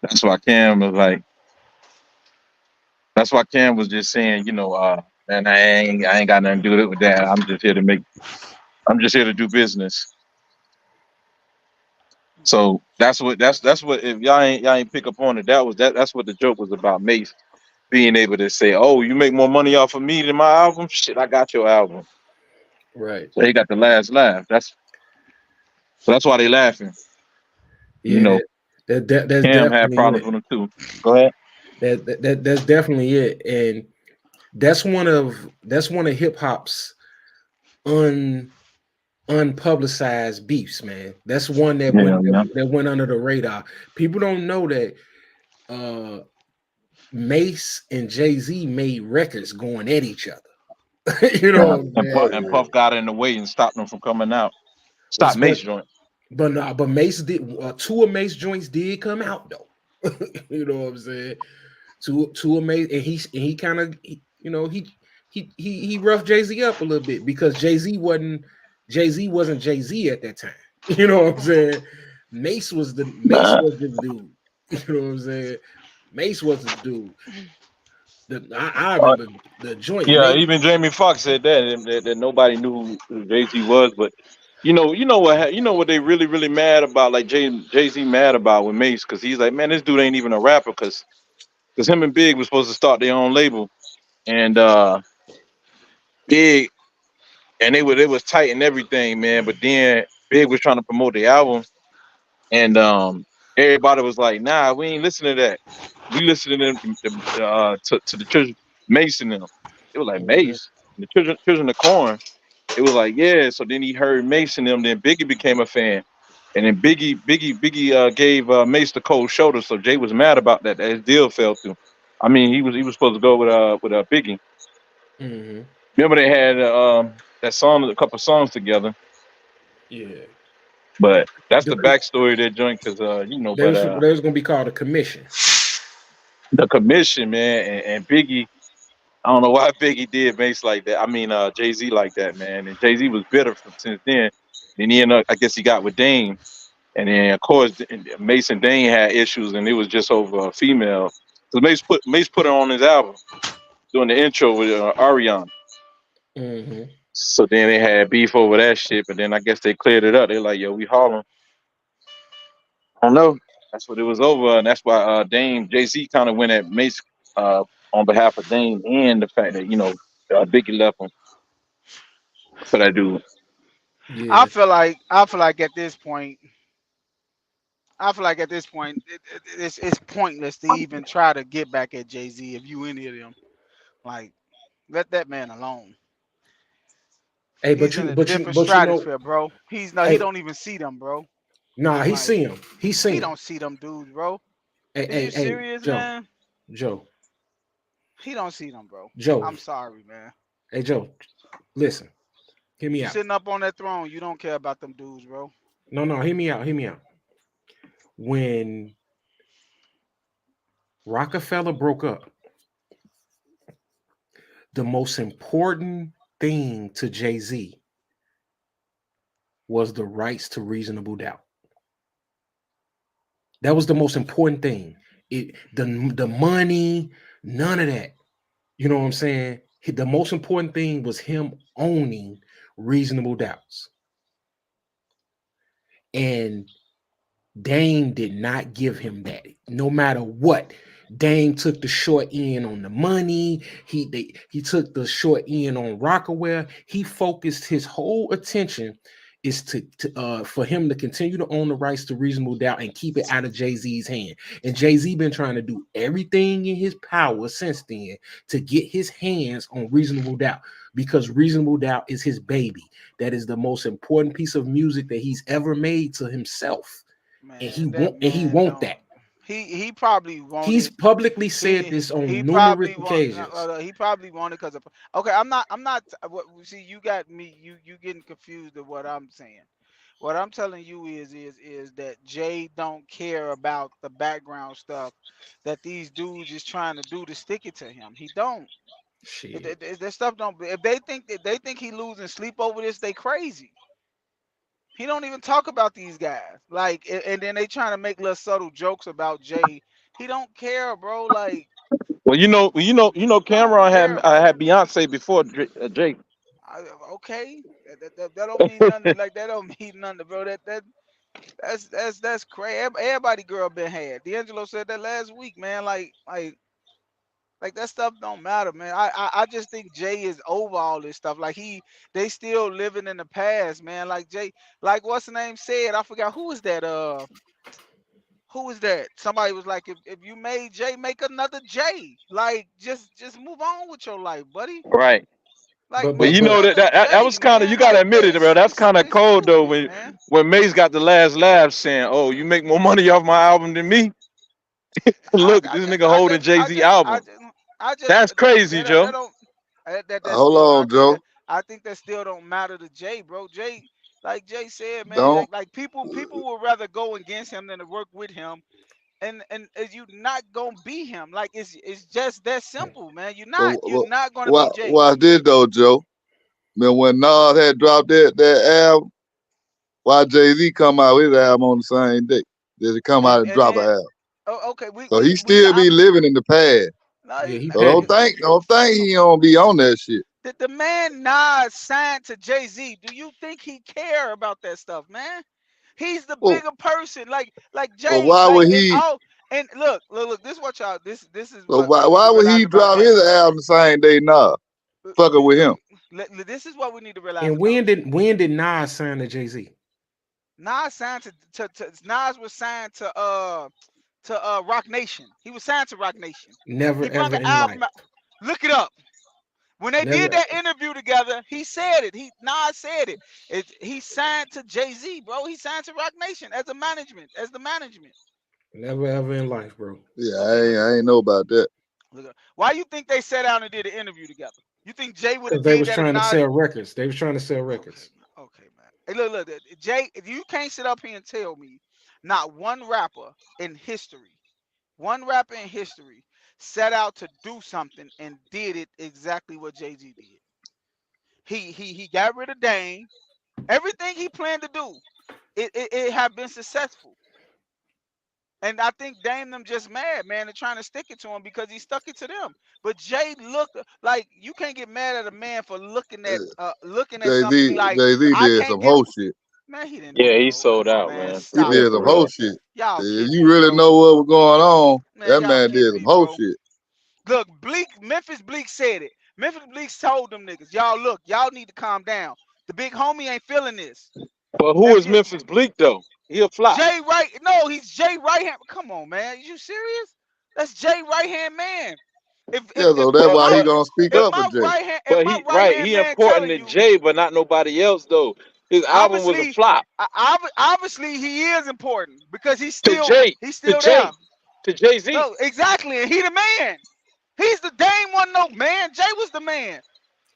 that's why Cam was like, that's why Cam was just saying, you know, man, I ain't got nothing to do with that. I'm just here to do business. So that's what if y'all ain't pick up on it, that's what the joke was about. Mace being able to say, oh, you make more money off of me than my album? Shit, I got your album. Right. So he got the last laugh. That's why they laughing. Yeah, you know, that's Cam had problems with him too. Go ahead. That's definitely it, and that's one of hip hop's unpublicized beefs, man. That's one that went under the radar. People don't know that Mace and Jay-Z made records going at each other. You know, and Puff got in the way and stopped them from coming out. Stop Mace joint. But Mace did 2 of Mace joints did come out though. You know what I'm saying? 2 of Mace, and he kind of, you know, he roughed Jay-Z up a little bit because Jay-Z wasn't Jay-Z at that time. You know what I'm saying? Mace was the dude. You know what I'm saying? Mace was the dude. I remember the joint. Yeah, Mace. even Jamie Foxx said that nobody knew who Jay-Z was, but you know what they really mad about, like Jay-Z mad about with Mace, because he's like, man, this dude ain't even a rapper, because him and Big was supposed to start their own label, and Big and they was tight and everything, man, but then Big was trying to promote the album, and everybody was like, nah, we ain't listening to that. We listening to the Children Mason and them. It was like Mhm. Mace, the Children of Corn. It was like, yeah. So then he heard Mason them. Then Biggie became a fan, and then Biggie gave Mace the cold shoulder. So Jay was mad about that. That his deal fell through. I mean, he was supposed to go with Biggie. Mhm. Remember they had that song, a couple songs together. Yeah. But that's the The- backstory of that joint, because They was gonna be called a commission. the commission, man, and Biggie. I don't know why Biggie did Mace like that. I mean, Jay-Z like that, man. And Jay-Z was bitter since then. Then he ended up, I guess he got with Dame. And then, of course, Mace and Dame had issues, and it was just over a female. So Mace put her on his album doing the intro with Ariana. Mm-hmm. So then they had beef over that shit, but then I guess they cleared it up. They're like, yo, we Harlem. I don't know. That's what it was over, and that's why Dame Jay-Z kind of went at Mace on behalf of Dame, and the fact that Biggie left him for that dude. Yeah. I feel like at this point, it's pointless to even try to get back at Jay-Z if you any of them. Like, let that man alone. Hey, He's in a different stratosphere, bro. He Hey, don't even see them, bro. nah, he Like, see him. He see he him. don't see them dudes, bro. Hey, Is you serious, Joe. man? Joe. He don't see them, bro. Joe. I'm sorry, man. Hey, Joe. Listen. Hear me You out. sitting up on that throne, you don't care about them dudes, bro. No, hear me out. Hear me out. When Rockefeller broke up, the most important thing to Jay-Z was the rights to reasonable doubt. That was the most important thing. The money, none of that. You know what I'm saying? The most important thing was him owning reasonable doubts. And Dame did not give him that. No matter what, Dame took the short end on the money. He took the short end on Rockaware. He focused his whole attention is for him to continue to own the rights to reasonable doubt and keep it out of Jay-Z's hand. And Jay-Z been trying to do everything in his power since then to get his hands on reasonable doubt, because reasonable doubt is his baby. That is the most important piece of music that he's ever made to himself. Man, and he won't that. He probably won't. He's publicly said this on numerous occasions. He probably wanted because of. Okay, I'm not. See, you got me. You getting confused of what I'm saying. What I'm telling you is that Jay don't care about the background stuff that these dudes is trying to do to stick it to him. He don't. Shit. That stuff don't. If they think he losing sleep over this, they crazy. He don't even talk about these guys. Like, and then they trying to make little subtle jokes about Jay. He don't care, bro. Like, well, Cameron had Beyonce before Jake. Okay, that don't mean nothing. Like, that don't mean nothing, bro. That's crazy. Everybody girl been had. D'Angelo said that last week, man. Like that stuff don't matter, man. I just think Jay is over all this stuff. Like, they still living in the past, man. Like Jay, like what's the name said? I forgot who is that. Who is that? Somebody was like, if you made Jay, make another Jay. Like, just move on with your life, buddy. Right. Like, But But you know that was kind of, you gotta admit it, bro. That's kind of cold though when Mace got the last laugh saying, "Oh, you make more money off my album than me." Look, this nigga holding Jay-Z album. That's crazy, Joe. Hold on, Joe. I think that still don't matter to Jay, bro. Jay, like Jay said, man, Don't. like people would rather go against him than to work with him. And you not gonna be him. Like, it's just that simple, man. You're not gonna be Jay. Watch this though, Joe. Man, when Nas had dropped that album, why Jay-Z come out with his album on the same day? Did he come out and And drop an then album? okay, So he still be living in the past. No, Yeah, he So don't petty. think he don't be on that shit. the man Nas signed to Jay-Z. Do you think he care about that stuff, man? He's the Well, bigger person, like but Jay, why like would and he? all. And look. This what y'all. This is But what we need why to would he realize about drop Jay. his album the same day? Nah, fucking with him. This is what we need to realize. And about when did Nas sign to Jay-Z? Nas signed to Nas was signed to Rock Nation. He was signed to Rock Nation. Never He brought ever the in album life. out. Look it up. When they Never. did that interview together, he said it. Nas said it. He signed to Jay-Z, bro. He signed to Rock Nation as the management. Never ever in life, bro. Yeah, I ain't know about that. Look up. Why you think they sat down and did an interview together? You think Jay would have Because they did was that trying if to Nas? sell records. They was trying to sell records. Okay, man. Hey, look, Jay, if you can't sit up here and tell me not one rapper in history set out to do something and did it exactly what Jay-Z did. He got rid of Dame. Everything he planned to do, it have been successful. And I think Dame them just mad, man, and trying to stick it to him because he stuck it to them. But Jay looked like you can't get mad at a man for looking at something like Jay-Z I did can't some get. whole shit. Man, he didn't. Yeah, do he no, sold come on, out, man. man. He Stop did it, some bro. whole shit. Y'all If kidding you me, really bro. know what was going on, Man, that y'all man did kidding some me, whole bro. shit. Look, Memphis Bleak said it. Memphis Bleak told them niggas, y'all need to calm down. The big homie ain't feeling this. But who If is you, Memphis Bleak though? He a flop. Jay right? No, he's Jay right hand. Come on, man. You serious? That's Jay right hand man. If Yeah, so that's But why he but gonna speak if up for my Jay. right hand but he he man important telling to you, Jay, but not nobody else though. His album was a obviously, flop. obviously he is important because he's To still Jay, to there. Jay-Z. No, exactly, and he the man. He's the Dame one no man. Jay was the man.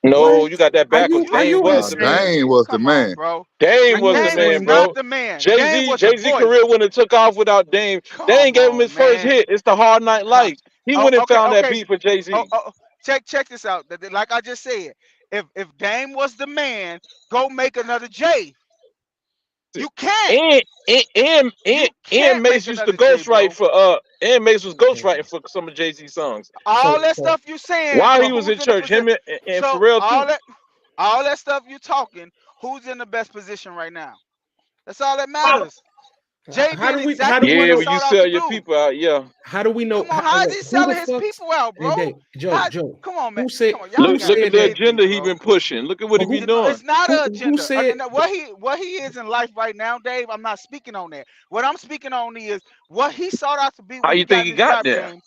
No, What? you got that Are backwards. you are Dame you was Nah, the man. insane? Dame was the Come on, man. bro. Dame Are was you the Dame was man, insane, bro. not bro? the man. Dame Jay-Z, was the Jay-Z voice. career wouldn't have took off without Dame. They Come ain't gave him on, his first man. hit. It's the Hard Night Life. He Oh, went and found that okay. beat for Jay-Z. Check this out. Like I just said, if Dame was the man, go make another J. You can't. And You can't make Mace used to another J, ghostwrite bro. for and Mace was Okay. ghostwriting for some of Jay-Z songs All that So stuff you saying, while but he was who's in in the church. position? Him and So Pharrell too. all that stuff you talking, who's in the best position right now? That's all that matters. Jay how did do we exactly what Yeah, he when you sought out sell to your do. people out, yeah. how do we know Come on, how is he who the selling his fuck's people out, hey bro? Dave, Joe? Come on, man. Who said Come on, y'all Look gotta said at the that? kid me, agenda he bro. been pushing. Look at what he But be who doing. It's not an who agenda. said What he is in life right now, Dave. I'm not speaking on that. What I'm speaking on is what he sought out to be How when he you think got he in his got rap there? game.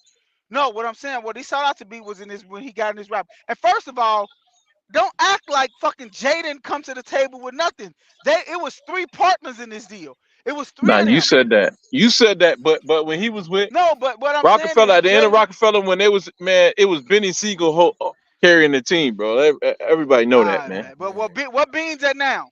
No, what I'm saying, what he sought out to be was when he got in his rap. And first of all, don't act like fucking Jay didn't come to the table with nothing. It was 3 partners in this deal. It was 3 Nah, of you them. said that. You said that, but when he was with No, but what I'm saying Rockefeller is at the end of Jay. Rockefeller, when they was it was Benny Siegel carrying the team, bro. Everybody know that, man. Man. But what beans at now?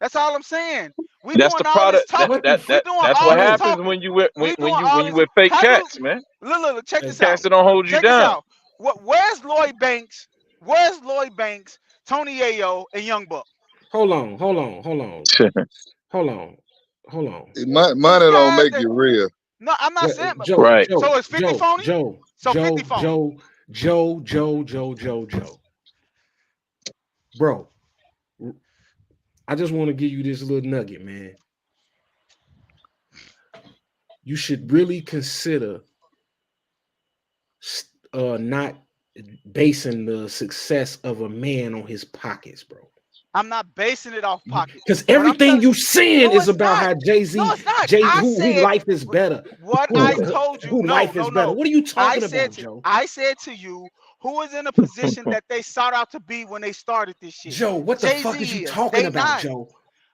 That's all I'm saying. We That's the doing all this product. talk. what the We doing That's what all this Joe? happens talking. when you with We doing when all you this. with fake How do cats, man. look? Check Hey, this Cats out. that don't hold you Check this down. out. Where's Lloyd Banks? Where's Lloyd Banks? Tony Ayo and Young Buck. hold on. Money These don't guys. make you real. No, I'm not saying. But Joe, Right. so it's 50 phony. So 50 phony. Joe. Bro, I just want to give you this little nugget, man. You should really consider not basing the success of a man on his pockets, bro. I'm not basing it off pockets. Because everything you saying is about how Jay-Z, No, it's not. who life is better. What I told you. Who life is better. What are you talking about, Joe? I said to you, who is in a position that they sought out to be when they started this shit? Joe, what the fuck is you talking about, Joe?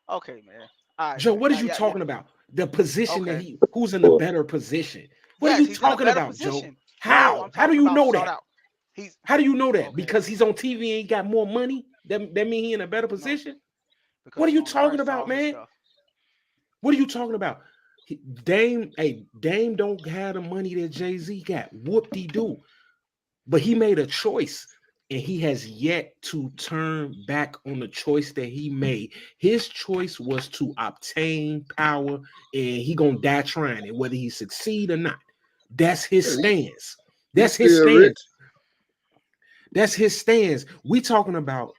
Okay, man. All right, Joe, man. what is you talking about? The position that who's in a better position. What are you talking about, Joe? How? How do you know that? How do you know that? Because he's on TV and he got more money? That mean he in a better position? What are you talking about, man? What are you talking about? Dame don't have the money that Jay-Z got. Whoop-de-doo. But he made a choice and he has yet to turn back on the choice that he made. His choice was to obtain power, and he gonna die trying it, whether he succeed or not. That's his Yeah, stance. he's That's his still rich. stance. That's his stance. We talking about.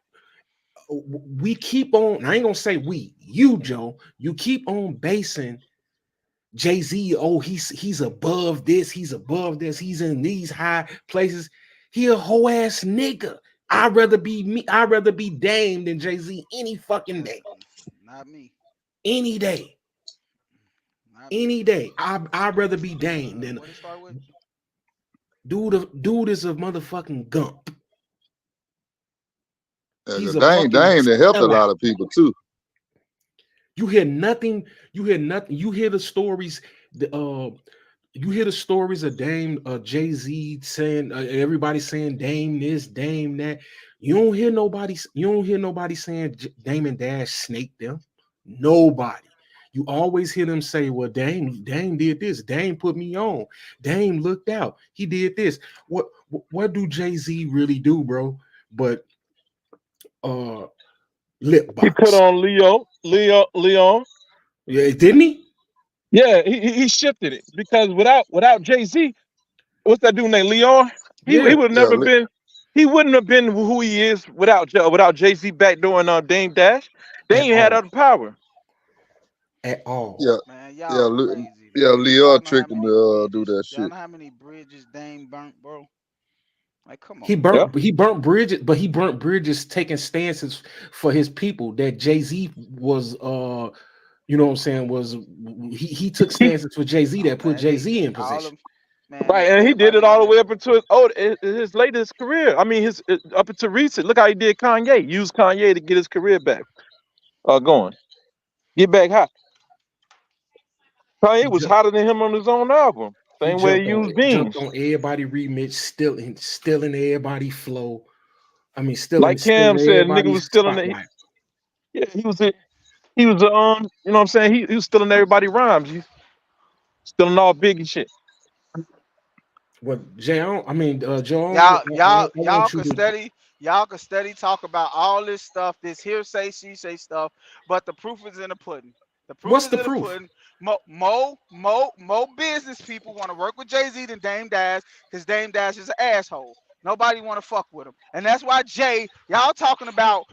We keep on. I ain't gonna say we. You, Joe. You keep on basing Jay-Z. Oh, he's above this. He's above this. He's in these high places. He a whole ass nigga. I'd rather be me. I'd rather be Dame than Jay-Z any fucking day. Not me. Any day. Not me. Any day. I'd rather be Dame than What it start with? dude is a motherfucking gump. He's a Dame fucking that helped a sellout. lot of people too. You hear nothing. You hear nothing. You hear the stories. You hear the stories of Dame, Jay-Z saying, everybody saying Dame this, Dame that. You don't hear nobody. You don't hear nobody saying Dame and Dash snaked them. Nobody. You always hear them say, "Well, Dame did this. Dame put me on. Dame looked out. He did this." What do Jay-Z really do, bro? But lip box. He put on Leon. Yeah, didn't he? Yeah, he shifted it because without Jay-Z, what's that dude named Leon? He Yeah. would have never been. He wouldn't have been who he is without Jay-Z backdooring Dame Dash. They ain't had other power at all. Yeah, Man, y'all crazy. Leo Y'all know tricked how him many to do bridges- that Y'all shit. know how many bridges Dame burnt, bro? Like, come on. He burnt bridges, but he burnt bridges taking stances for his people that Jay-Z was you know what I'm saying, was he took stances for Jay-Z that put Jay-Z in position. right, and he did it all the way up into his latest career. I mean, his up into recent. Look how he did Kanye. Used Kanye to get his career back, going, get back hot. Kanye was hotter than him on his own album. Same way he used jumped Beans. on everybody remix, stealing everybody flow. I mean, Like Cam said, nigga was still in the. spotlight. Yeah, he was you know what I'm saying? He was stealing everybody rhymes. He's stealing all Biggie shit. Well, Jay, Joe, Y'all could steady talk about all this stuff, this hearsay, she say stuff, but the proof is in the pudding. The proof What's is the in proof? the pudding. Mo business people want to work with Jay-Z than Dame Dash because Dame Dash is an asshole. Nobody want to fuck with him, and that's why y'all talking about.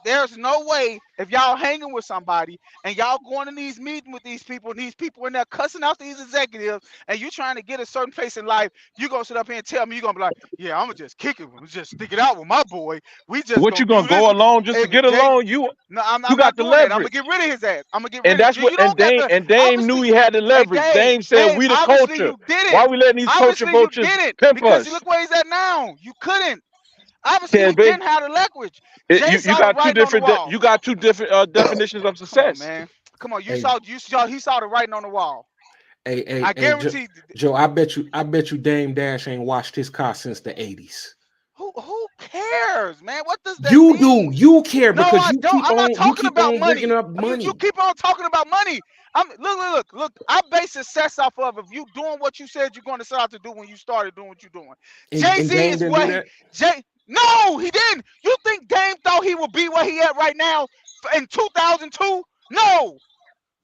There's no way if y'all hanging with somebody and y'all going in these meetings with these people and these people in there cussing out these executives and you trying to get a certain place in life, you gonna sit up here and tell me you're gonna be like, yeah, I'm gonna just kick it, just stick it out with my boy. We just What you gonna go alone just to get along? You I'm got not the doing that. I'm leverage. gonna get rid of his ass. I'm gonna get rid And of that's what Dame knew he had the leverage. Dame said we the obviously culture. you didn't. Why we letting these culture Obviously you vultures didn't, pimp because us? look where he's at now. You couldn't. Obviously Yeah, he didn't have the leverage. Jay you saw got the writing on the wall. you got two different definitions of success. Come on, man. Come on, he saw the writing on the wall. I guarantee. Joe, I bet you Dame Dash ain't washed his car since the 80s. Who cares, man? What does that you mean? do. You care because I you don't. keep I'm not on talking about money. bringing up money. You keep on talking about money. Look. I base success off of if you doing what you said you're going to set out to do when you started doing what you're doing. Jay-Z is what No, he didn't. You think Dame thought he would be where he at right now in 2002? No.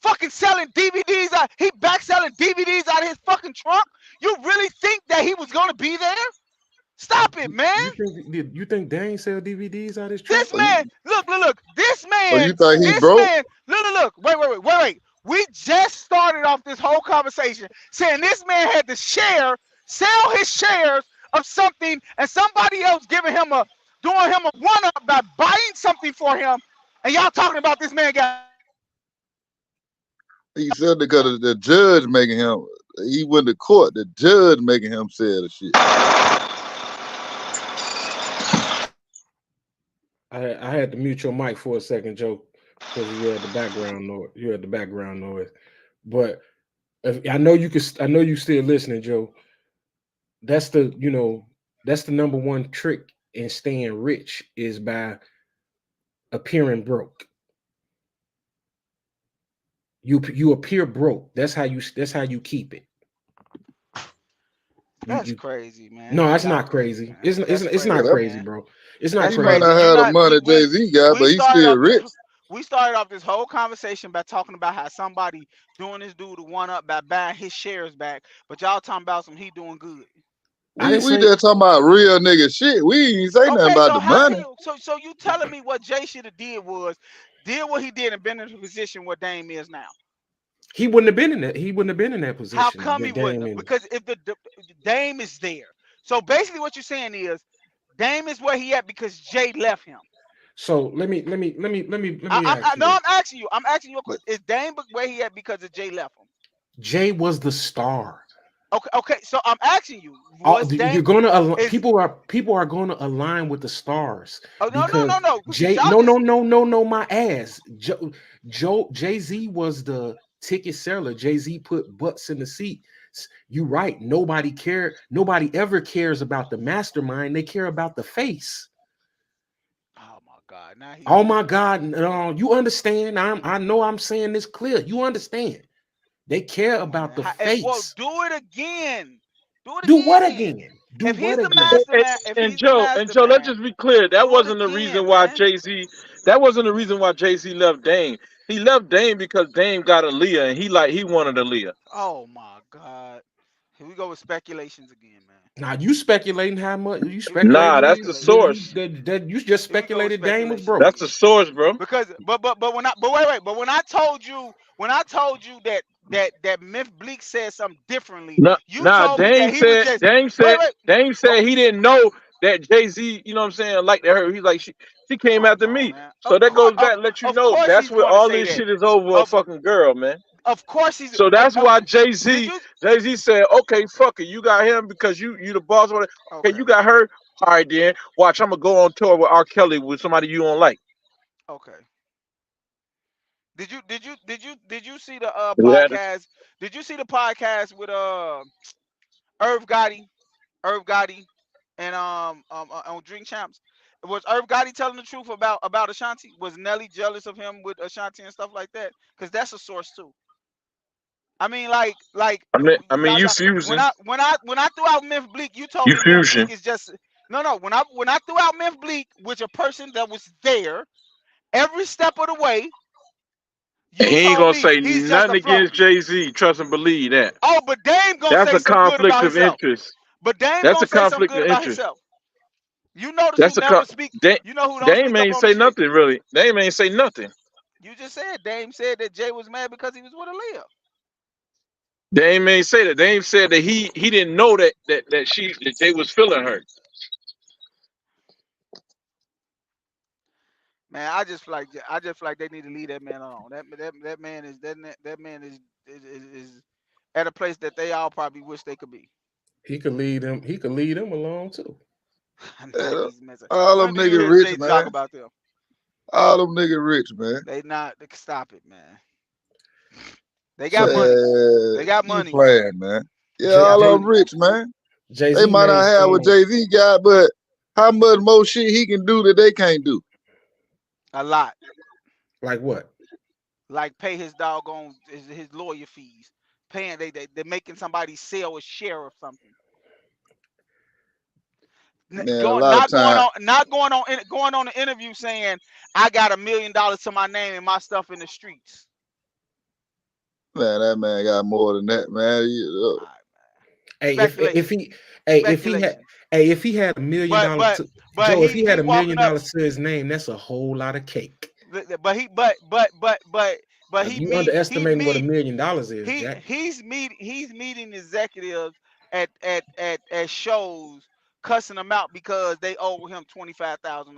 Fucking selling DVDs out. He back selling DVDs out of his fucking trunk. You really think that he was gonna be there? Stop it, man. You think Dame sell DVDs out of his trunk? This man, look. This man. Oh, you think he broke? Man, look. Wait. We just started off this whole conversation saying this man had to sell his shares of something, and somebody else doing him a one-up by buying something for him, and y'all talking about this man got. He said because the judge making him, he went to court, the judge making him say the shit. I had to mute your mic for a second, Joe, because you had the background noise. But I know you still listening, Joe. That's the number one trick in staying rich is by appearing broke. You appear broke. That's how you keep it. That's crazy, man. No, You it's not got to, crazy. man. It's That's it's not Yeah, crazy, man. bro. It's not That's he might crazy. not crazy. have the money Jay Z got, but We he's started still off this rich. we started off this whole conversation by talking about how somebody doing this dude to one up by buying his shares back, but y'all talking about some he doing good. I We didn't we say just talking about real nigga shit. We ain't say nothing Okay, about so the how can money. you so you telling me what Jay should have did what he did and been in the position where Dame is now? he wouldn't have been in that. He wouldn't have been in that How position come he that wouldn't Dame have? in. Because if the Dame is there. So basically what you're saying is Dame is where he at because Jay left him. So let me ask you No, this. I'm asking you. I'm asking you a question. Is Dame where he at because of Jay left him? Jay was the star. Okay. So I'm asking you, was Dame You're gonna is people are going to align with the stars oh because no. Jay Y'all no just my ass. Jay-Z was the ticket seller. Jay-Z put butts in the seat. You right. Nobody ever cares about the mastermind. They care about the face. oh my God. Now he Oh done my went there. God. No, you understand. I know I'm saying this clear. You understand. They care Come on, about man. the Well, face. do it again. Do it Do what again. again? Do If he's what the again? And Joe, let's mastermind, just be clear. That do it wasn't the reason again, why man. Jay-Z. That wasn't the reason why Jay-Z left Dame. He left Dame because Dame got Aaliyah, and he wanted Aaliyah. Oh my God. Here we go with speculations again, man. Now you speculating how much you Here we go with Nah, speculating that's the speculations. source. that you just Here we go with speculated Dame was speculations broke. That's the again. source, bro. Because but when I told you that Myth Bleak said something differently, you Nah. told me that he was just wait. Dame Oh, said he didn't know that Jay-Z, you know what I'm saying, like her. He's like she came come after on, me. man. So that goes back, let you Of know course that's he's where going to all say this that. shit is over a Of fucking girl, man. of course he's So that's why did Jay-Z you said, okay, fuck it. You got him because you the boss. Okay, okay. you got her. All right, then. Watch, I'm gonna go on tour with R. Kelly with somebody you don't like. Okay. Did you see the We had this. podcast? Did you see the podcast with Irv Gotti? Irv Gotti and on Drink Champs. Was Irv Gotti telling the truth about Ashanti? Was Nelly jealous of him with Ashanti and stuff like that? Because that's a source too. I mean, I mean, you fusing. when I threw out Myth Bleak, you told You me Myth Bleak fusion. is just no. When I threw out Myth Bleak, which a person that was there every step of the way, And you he ain't told gonna me say he's just nothing a against floater. Jay-Z. Trust and believe that. Oh, but Dame gonna That's say a some good about conflict of himself. interest. But Dame That's gonna a say something conflict good of about interest. himself. You notice who That's a never speak. You know who don't Dame speak up ain't on the say shit. nothing really. Dame ain't say nothing. You just said Dame said that Jay was mad because he was with Aaliyah. Dame ain't say that. Dame said that he didn't know that Jay was feeling her. Man, I just feel like they need to leave that man alone. That man is at a place that they all probably wish they could be. He could lead them. He could lead them along too. Now Yeah, he's messing. all When them do you niggas hear rich, Jay talk man. about them? All them niggas rich, man. They not. Stop it, man. They got So money. They got You money. playing, man. Yeah, They Jay all got of them money. rich, man. They Z might not made have what Jay-Z got, but how much more shit he can do that they can't do? A lot. like what? Like pay his doggone his lawyer fees. Paying they're making somebody sell a share of something. Man, a lot of time, Going on the interview saying I got $1 million to my name and my stuff in the streets. man, that man got more than that, man. All right, Hey, speculation. Speculation. if he had $1 million But to but Joe, if he he had $1 walking million up. to his name, that's a whole lot of cake. But he but he You meet underestimating what $1 million is, Jack. he's meeting executives at shows cussing them out because they owe him $25,000.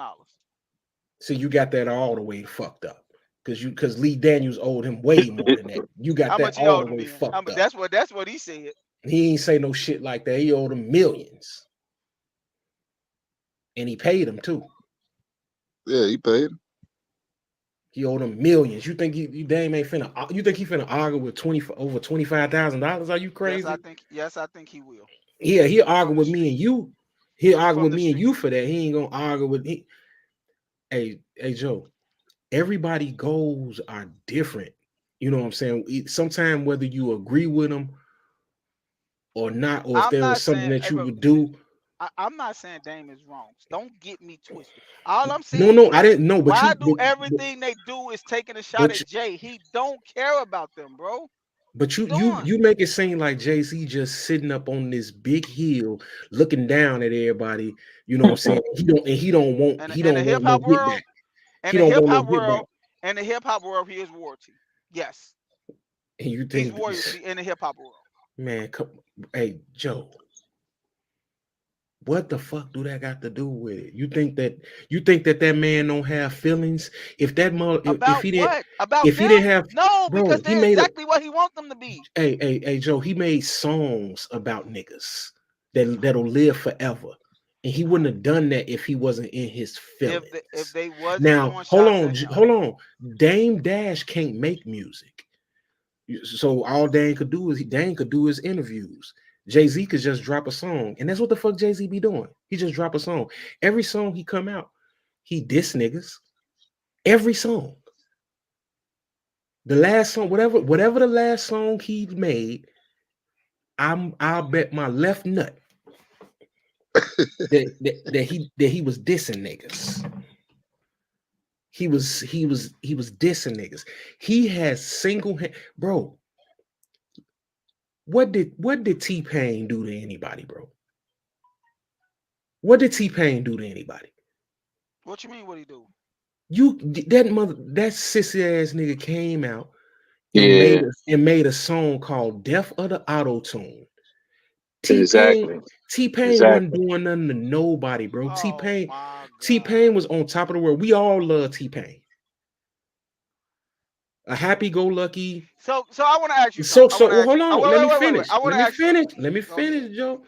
See, you got that all the way fucked up. Because Lee Daniels owed him way more than that. You got How that much he all owed the him way then? fucked up. That's what he said. He ain't say no shit like that. He owed him millions. And he paid him too. Yeah, he paid him. He owed him millions. You think Dame ain't finna? You think he finna argue with over $25,000? Are you crazy? Yes, I think he will. Yeah, he'll argue with me and you. He'll argue From with the me and you streets. for that. He ain't gonna argue with me. Hey, Joe. Everybody goals are different. You know what I'm saying? Sometimes whether you agree with them or not, or if I'm there not was something saying, that hey, you bro, would do. I'm not saying Dame is wrong. Don't get me twisted. All I'm No, saying no, I is, didn't know, but why you, do everything they do is taking a shot but at Jay? He don't care about them, bro. But you Don't. you make it seem like Jay-Z just sitting up on this big hill looking down at everybody, you know what I'm saying? He don't want And he in the don't hip want no hop get world, back. in He the don't hip want no hop get back. world, in the hip hop world, he is royalty. Yes, And you he's think royalty in the hip hop world. man, come, hey Joe, what the fuck do that got to do with it? You think that that man don't have feelings? If that mother if About he didn't what? About if he them? didn't have No, bro, because he they're made a exactly what he wants them to be. hey Joe, he made songs about niggas that'll live forever. And he wouldn't have done that if he wasn't in his feelings. If they wasn't Now, throwing hold shots on, at him. hold on. Dame Dash can't make music. So all Dame could do is Dame could do his interviews. Jay-Z could just drop a song. And that's what the fuck Jay-Z be doing. He just drop a song. Every song he come out, he diss niggas. Every song. The last song, whatever the last song he made, I'll bet my left nut that he was dissing niggas. He was dissing niggas. He has single hand, bro. What did T-Pain do to anybody, bro? What did T-Pain do to anybody? What you mean? What he do? That sissy ass nigga came out and made a song called "Death of the Auto Tune." T-Pain wasn't doing nothing to nobody, bro. Oh, T-Pain was on top of the world. We all love T-Pain. A happy-go-lucky. So I want to ask you. So hold on. Let me finish. Let me Go finish, Joe.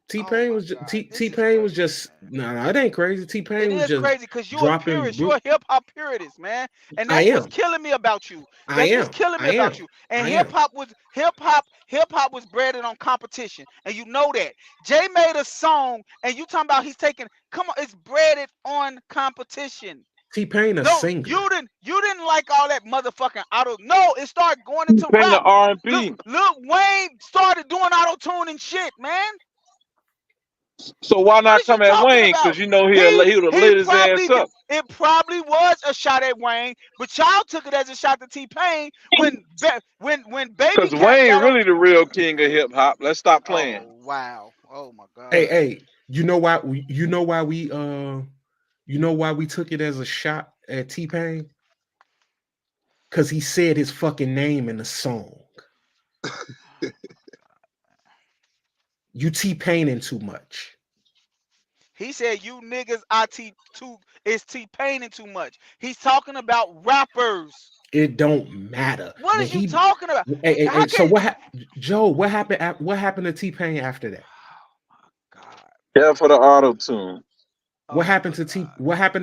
T-Pain was just nah, it ain't crazy. T-Pain was just crazy because you're a dropping. purist. You're a hip hop purist, man, and I that's what's am. killing me about you. I That's what's am. killing me I about am. you. And I hip hop was bred on competition, and you know that. Jay made a song, and you talking about he's taking. Come on, it's bred on competition. T-Pain a No, singer. you didn't like all that motherfucking auto. No, it started going into T-Pain rap. R&B. Lil Wayne started doing auto tune and shit, man. So why not What is you come at talking Wayne? about? Because you know he would have lit his ass up. It probably was a shot at Wayne, but y'all took it as a shot to T-Pain when Baby Because Cat Wayne got really the real king of hip hop. Let's stop playing. Oh wow! Oh my god! Hey, you know why we took it as a shot at T-Pain? Because he said his fucking name in the song. You T-Paining too much. He said you niggas is T-Paining too much. He's talking about rappers. It don't matter. What is you talking about? Hey, so Joe, what happened to T-Pain after that? Oh my god. Yeah, for the auto tune. What happened to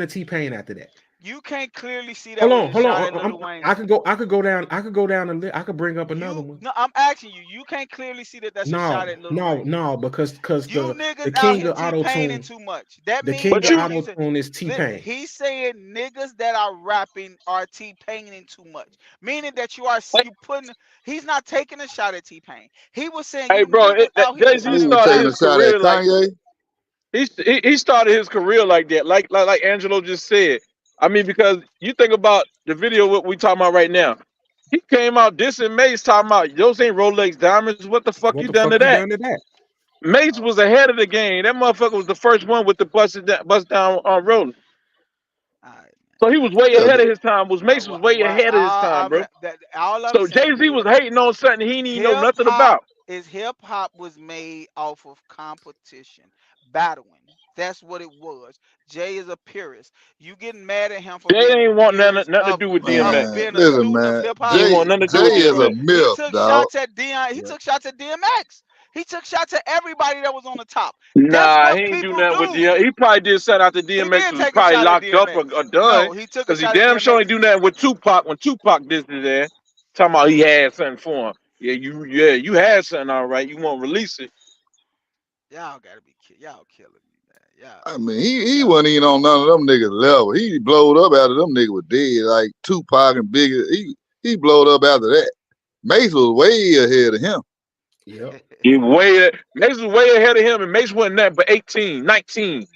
T-Pain after that? You can't clearly see that. Hold on. I could go down a list. I could bring up another one. No, I'm asking you. You can't clearly see that that's a shot at Lil Wayne. No, because you the niggas king out of here auto T-Paining tune. too much. That The means king of auto tune is T-Pain. He's saying niggas that are rapping are T-Paining too much, meaning that he's not taking a shot at T-Pain. He was saying, hey, bro, Jay-Z started his career like he started his career like that, like Angelo just said. I mean, because you think about the video what we talking about right now. He came out dissing Mace, talking about those ain't Rolex diamonds. What the fuck you done to that? Mace was ahead of the game. That motherfucker was the first one with the bust down on Rolex. So he was way ahead of his time. Mace was way ahead of his time, bro. So Jay-Z was hating on something he didn't know nothing about. Hip hop was made off of competition, battling. That's what it was. Jay is a purist. You getting mad at him for Jay ain't want nothing to do with DMX. Being a student of hip hop. Jay want nothing to do with is a DMX. myth, He took dog. shots at Dion. He took shots at DMX. He took shots at everybody that was on the top. Nah, he ain't do nothing with DMX. He probably did something after DMX was probably locked up or done. No, he took because he damn sure ain't do nothing with Tupac when Tupac did it there. Talking about he had something for him. Yeah, you had something all right. You won't release it. Y'all gotta be kidding. Y'all killing me, man. I mean, he wasn't even on none of them niggas level. He blowed up after them niggas were dead, like Tupac and Biggie. He blowed up after that. Mace was way ahead of him. Yep. Mace was way ahead of him, and Mace wasn't that but 18, 19.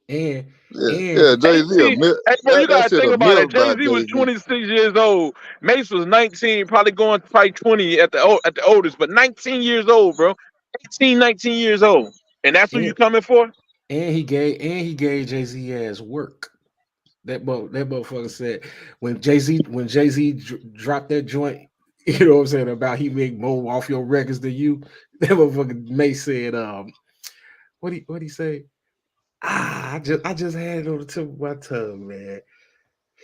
And Yeah, Jay Z. 18. Hey, bro, you That gotta shit think a about myth it. Jay by Z was Jay Z. 26 years old. Mace was 19, probably going probably 20 at the oldest, but 19 years old, bro. 18, 19 years old, and that's who you and, coming for? and he gave Jay-Z ass work. That motherfucker said when Jay-Z dropped that joint, you know what I'm saying, about he make more off your records than you. That motherfucker Mace said, what he say? I just had it on the tip of my tongue, man.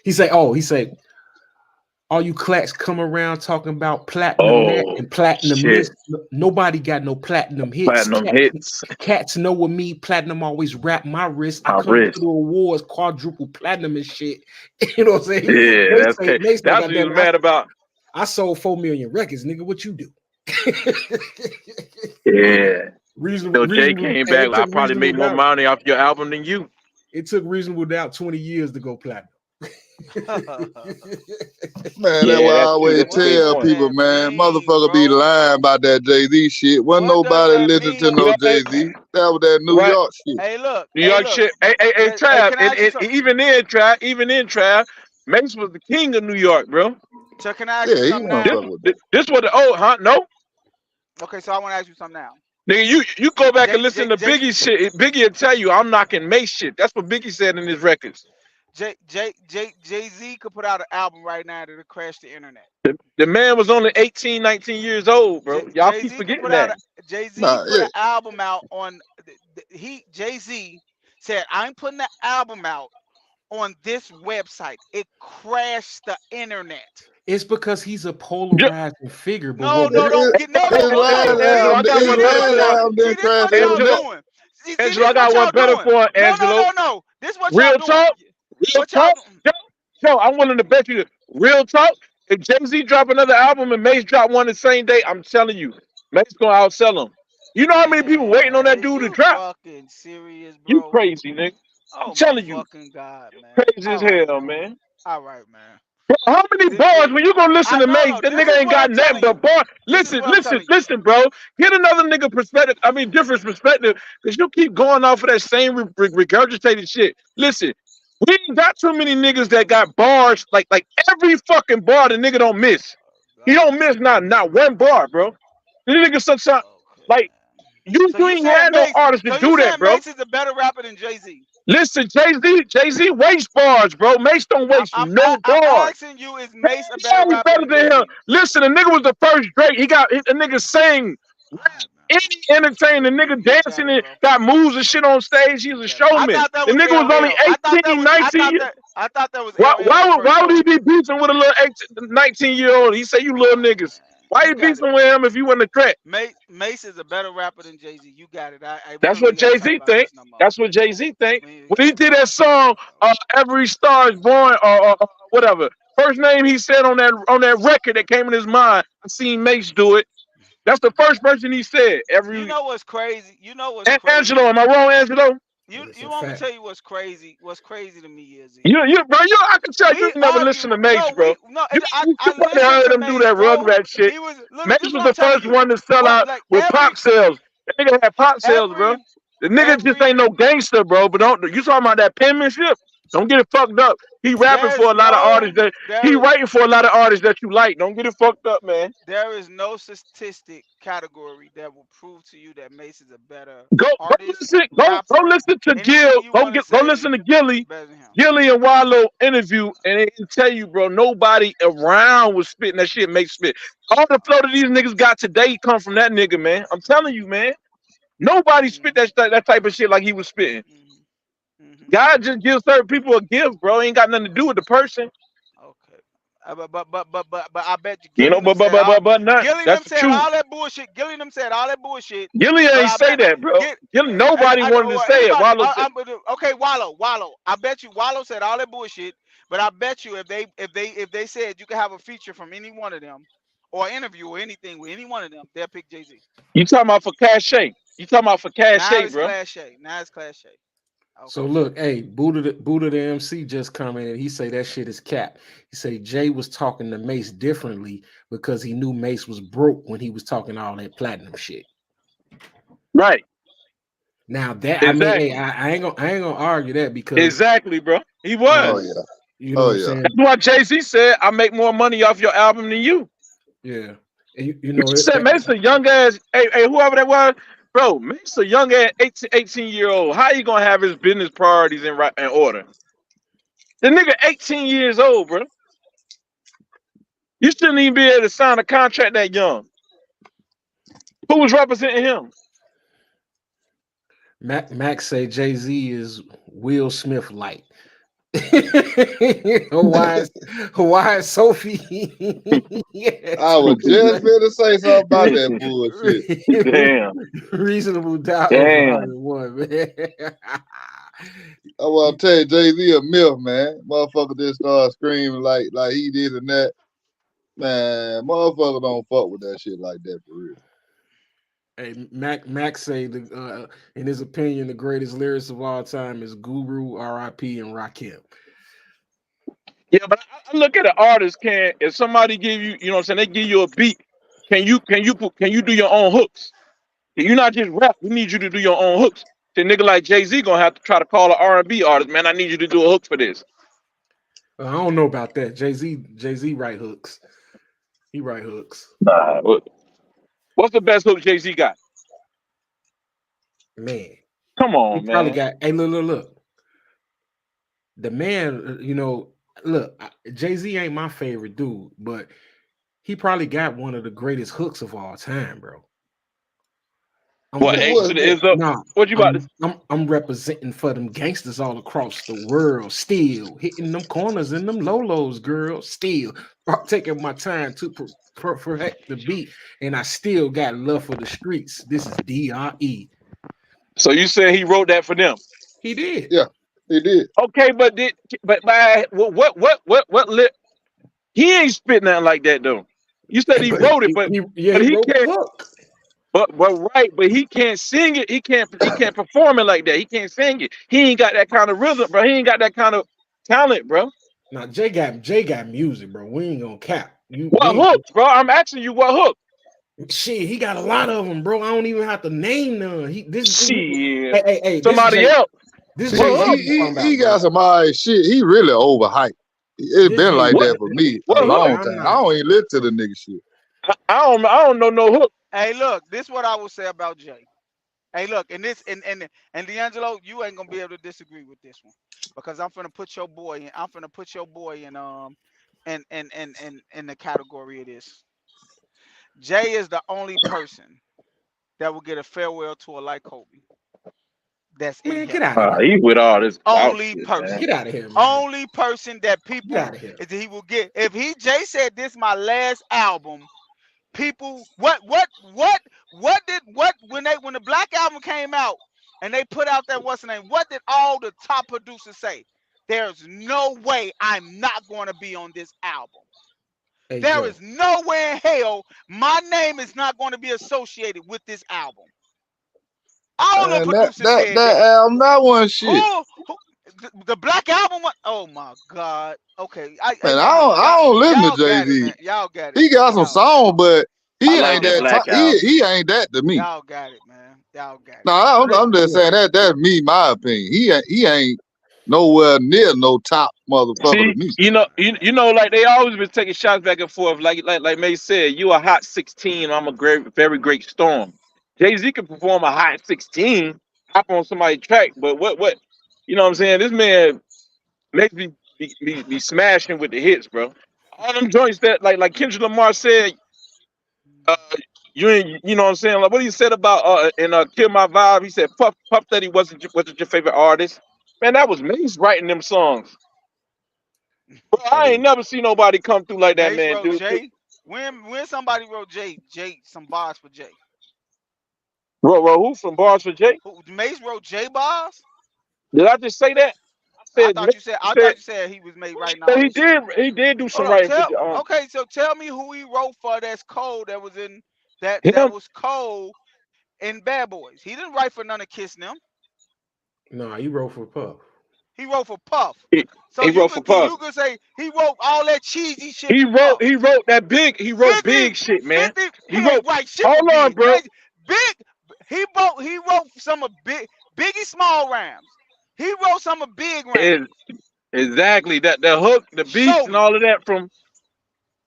He say, all you clats come around talking about platinum that Oh and platinum shit, this. Nobody got no platinum hits. platinum hits, Cats know with me, platinum always wrap my wrist. I my come to wrist. the awards, quadruple platinum and shit. You know what I'm saying? Yeah, that's crazy. They say, That's what he was mad about. I sold 4 million records, nigga. What you do? Yeah. So Jay Reasonable. came Hey, back. I probably made more money off your album than you. It took Reasonable Doubt 20 years to go platinum. Man, that's why I always tell people, man, motherfucker be lying about that Jay-Z shit. Wasn't nobody listening to no Jay-Z. That was that New York shit. Hey, look. New York shit. Hey, Trav. Even then, Trav, Mace was the king of New York, bro. So can I ask you something now? This was the old, huh? No? Okay, so I want to ask you something now. Nigga, you go back and listen to Biggie shit. Biggie will tell you I'm knocking Mace shit. That's what Biggie said in his records. Jay-Z could put out an album right now that'll crash the internet. The man was only 18, 19 years old, bro. Y'all keep forgetting that. Jay-Z put an album out on Jay-Z said, I'm putting the album out on this website. It crashed the internet. It's because he's a polarizing figure. But no. Angelo, I got one better for it, Angelo. No. This is what Real y'all talk. Real talk. Joe, I'm willing to bet you. Real talk. If Jay-Z drop another album and Mace drop one the same day, I'm telling you, Mace gonna outsell him. You know how many people waiting on that dude to drop? Fucking serious, bro. You crazy, nigga. I'm telling you. Fucking God, man. Crazy as hell, man. All right, man. Bro, how many bars when you gonna listen to Mace? That nigga ain't got nothing but bar. Listen, bro. Get another nigga perspective. I mean, different perspective, because you keep going off of that same regurgitated shit. Listen, we ain't got too many niggas that got bars like every fucking bar the nigga don't miss. He don't miss not one bar, bro. The nigga sometimes like you ain't had no artist to do that, bro. Mace is a better rapper than Jay-Z. Listen, Jay-Z wastes bars, bro. Mace don't waste no bars. I'm asking you, is Mace a better rapper than him? Listen, the nigga was the first Drake. He got a nigga sang, any entertaining, the nigga dancing and got moves and shit on stage. He's a showman. The nigga was only 18, 19. I thought that was why would he be beefing with a little 19-year-old? He say you little niggas. Why you beefing with him if you wasn't a threat? Mace is a better rapper than Jay-Z. You got it. That's what Jay-Z think. That's what Jay-Z think. When he did that song, "Every Star Is Born" or whatever, first name he said on that record that came in his mind, I seen Mace do it. That's the first person he said. You know what's crazy? Angelo, am I wrong, Angelo? You want me to tell you what's crazy? What's crazy to me is bro. I can tell you never listen to Mace, bro. I heard him do that Rugrat shit. Mace was the first one to sell out with pop sales. That nigga had pop sales, bro. The nigga just ain't no gangster, bro. But you talking about that penmanship? Don't get it fucked up. He rapping for a lot of artists he writing for a lot of artists that you like. Don't get it fucked up, man. There is no statistic category that will prove to you that Mace is a better artist. Go listen to Gil. Go listen to Gilly and Wallow interview, and they can tell you, bro, nobody around was spitting that shit Mace spit. All the flow that these niggas got today come from that nigga, man. I'm telling you, man. Nobody spit that type of shit like he was spitting. God just gives certain people a gift, bro. Ain't got nothing to do with the person. Okay. But I bet you. But not. That's the truth. All that bullshit. Gilliam said all that bullshit. Gilliam ain't say that, bro. Nobody wanted to say it. Wallow said. Okay, Wallow. I bet you Wallow said all that bullshit. But I bet you if they said you could have a feature from any one of them, or interview or anything with any one of them, they'll pick Jay-Z. You talking about for Cash Shake? You talking about for Cash Shake, bro? Now it's Class Shake. So Okay. look, hey, Buddha the MC just commented. He say that shit is cap. He say Jay was talking to Mace differently because he knew Mace was broke when he was talking all that platinum shit. Right. Now that I mean, hey, Exactly. I ain't gonna argue that because Exactly, bro. He Oh was. yeah. you know Oh what I'm yeah. saying. That's why Jay-Z said, "I make more money off your album than you." Yeah, and you know He said, "Mace a young ass, hey, whoever that was, bro. Mace a young ass 18-year-old. How you gonna have his business priorities in order? The nigga 18 years old, bro. You shouldn't even be able to sign a contract that young. Who was representing him? Max say Jay-Z is Will Smith light. Why Sophie? Yeah, I was just gonna say something about that bullshit. Damn, reasonable doubt is damn. volume one, man. I want to tell you, Jay-Z a myth, man. Motherfucker just start screaming like he did and that. Man, motherfucker don't fuck with that shit like that for real. Hey, Max say in his opinion, the greatest lyricist of all time is Guru, R.I.P. and Rakim. Yeah, but I look at an artist. If somebody give you, you know what I'm saying, they give you a beat. Can you do your own hooks? You not just rap. We need you to do your own hooks. The nigga like Jay-Z gonna have to try to call an R&B artist. Man, I need you to do a hook for this. I don't know about that. Jay-Z write hooks. He write hooks. Nah. What's the best hook Jay-Z got? Man, Come he on, probably man. got. Hey, look. The man, look, Jay-Z ain't my favorite dude, but he probably got one of the greatest hooks of all time, bro. What Who Exit is is up? Nah, What you about to? I'm representing for them gangsters all across the world, still hitting them corners and them lolos, girl. Still taking my time to perfect the beat, and I still got love for the streets. This is DRE. So you said he wrote that for them? He did. Yeah, he did. Okay, but what lit? He ain't spit nothing like that though. You said he But wrote it, but he he wrote the can't. hook. But he can't sing it. He can't perform it like that. He can't sing it. He ain't got that kind of rhythm, bro. He ain't got that kind of talent, bro. Now Jay got music, bro. We ain't gonna cap. What hook, bro? I'm asking you what hook. Shit, he got a lot of them, bro. I don't even have to name none. Shit. Hey, Somebody else. This See, What Jay-Z hook? I'm talking about, he bro. got some alright shit. He really overhyped. It's This been like Jay-Z, that for me a What hook? long I'm time. I not. don't even listen to the nigga shit. I don't know no hook. Hey, look, this is what I will say about Jay. Hey, look, and D'Angelo, you ain't gonna be able to disagree with this one because I'm finna put your boy in. I'm finna put your boy in the category of this. Jay is the only person that will get a farewell tour like Kobe. That's in Man, hip get out of hop. here, He man. with all this clout Only shit, man. person. Get out of here, man. Only person that Get people out of here. is he will get. If Jay said this my last album, people what did when the Black Album came out and they put out that what's the name, what did all the top producers say? There's no way I'm not going to be on this album. Hey, There Joe. is nowhere in hell my name is not going to be associated with this album. All the And producers said that that. album, that one shit. Who the Black Album one? Oh my God. Okay. Man, Y'all I don't listen to y'all got it, Jay-Z. man. Y'all got it, He man. got some songs, but I he like ain't that that Black he ain't that to me. Y'all got it, man. Y'all got it. No, I'm just Look, saying that's me, my opinion. He ain't nowhere near no top motherfucker to See, me. you know, like they always been taking shots back and forth. Like May said, you a hot 16. I'm a very great storm. Jay-Z can perform a hot 16, hop on somebody's track, but what? You know what I'm saying? This man makes me be smashing with the hits, bro. All them joints that like Kendrick Lamar said, uh, you ain't, you know what I'm saying? Like what he said about in Kill My Vibe, he said Puff Daddy wasn't your favorite artist. Man, that was Mace writing them songs. Bro, I ain't hey, never seen nobody come through like that, Mace man, wrote dude. Jay. When somebody wrote Jay some bars for Jay. Bro, who from Bars for Jay? Who Mace wrote Jay bars? Did I just say that? I Said thought you Mace said he was made writing that all he this shit. did do Hold some on, writing for so tell me who he wrote for that's cold that was in that him. was cold in Bad Boys. He didn't write for none of Kiss them. No, he wrote for Puff. He wrote for Puff. He, So he you wrote for could Puff. you could say he wrote all that cheesy shit He for Puff. wrote that big. He wrote 50, big shit, man. 50, He he wrote. ain't write shit for Hold on, Big. bro. Big, he wrote some of Biggie Small Rhymes. He wrote some of Big Rhymes. Exactly. That the hook, the beats, Show and me. all of that from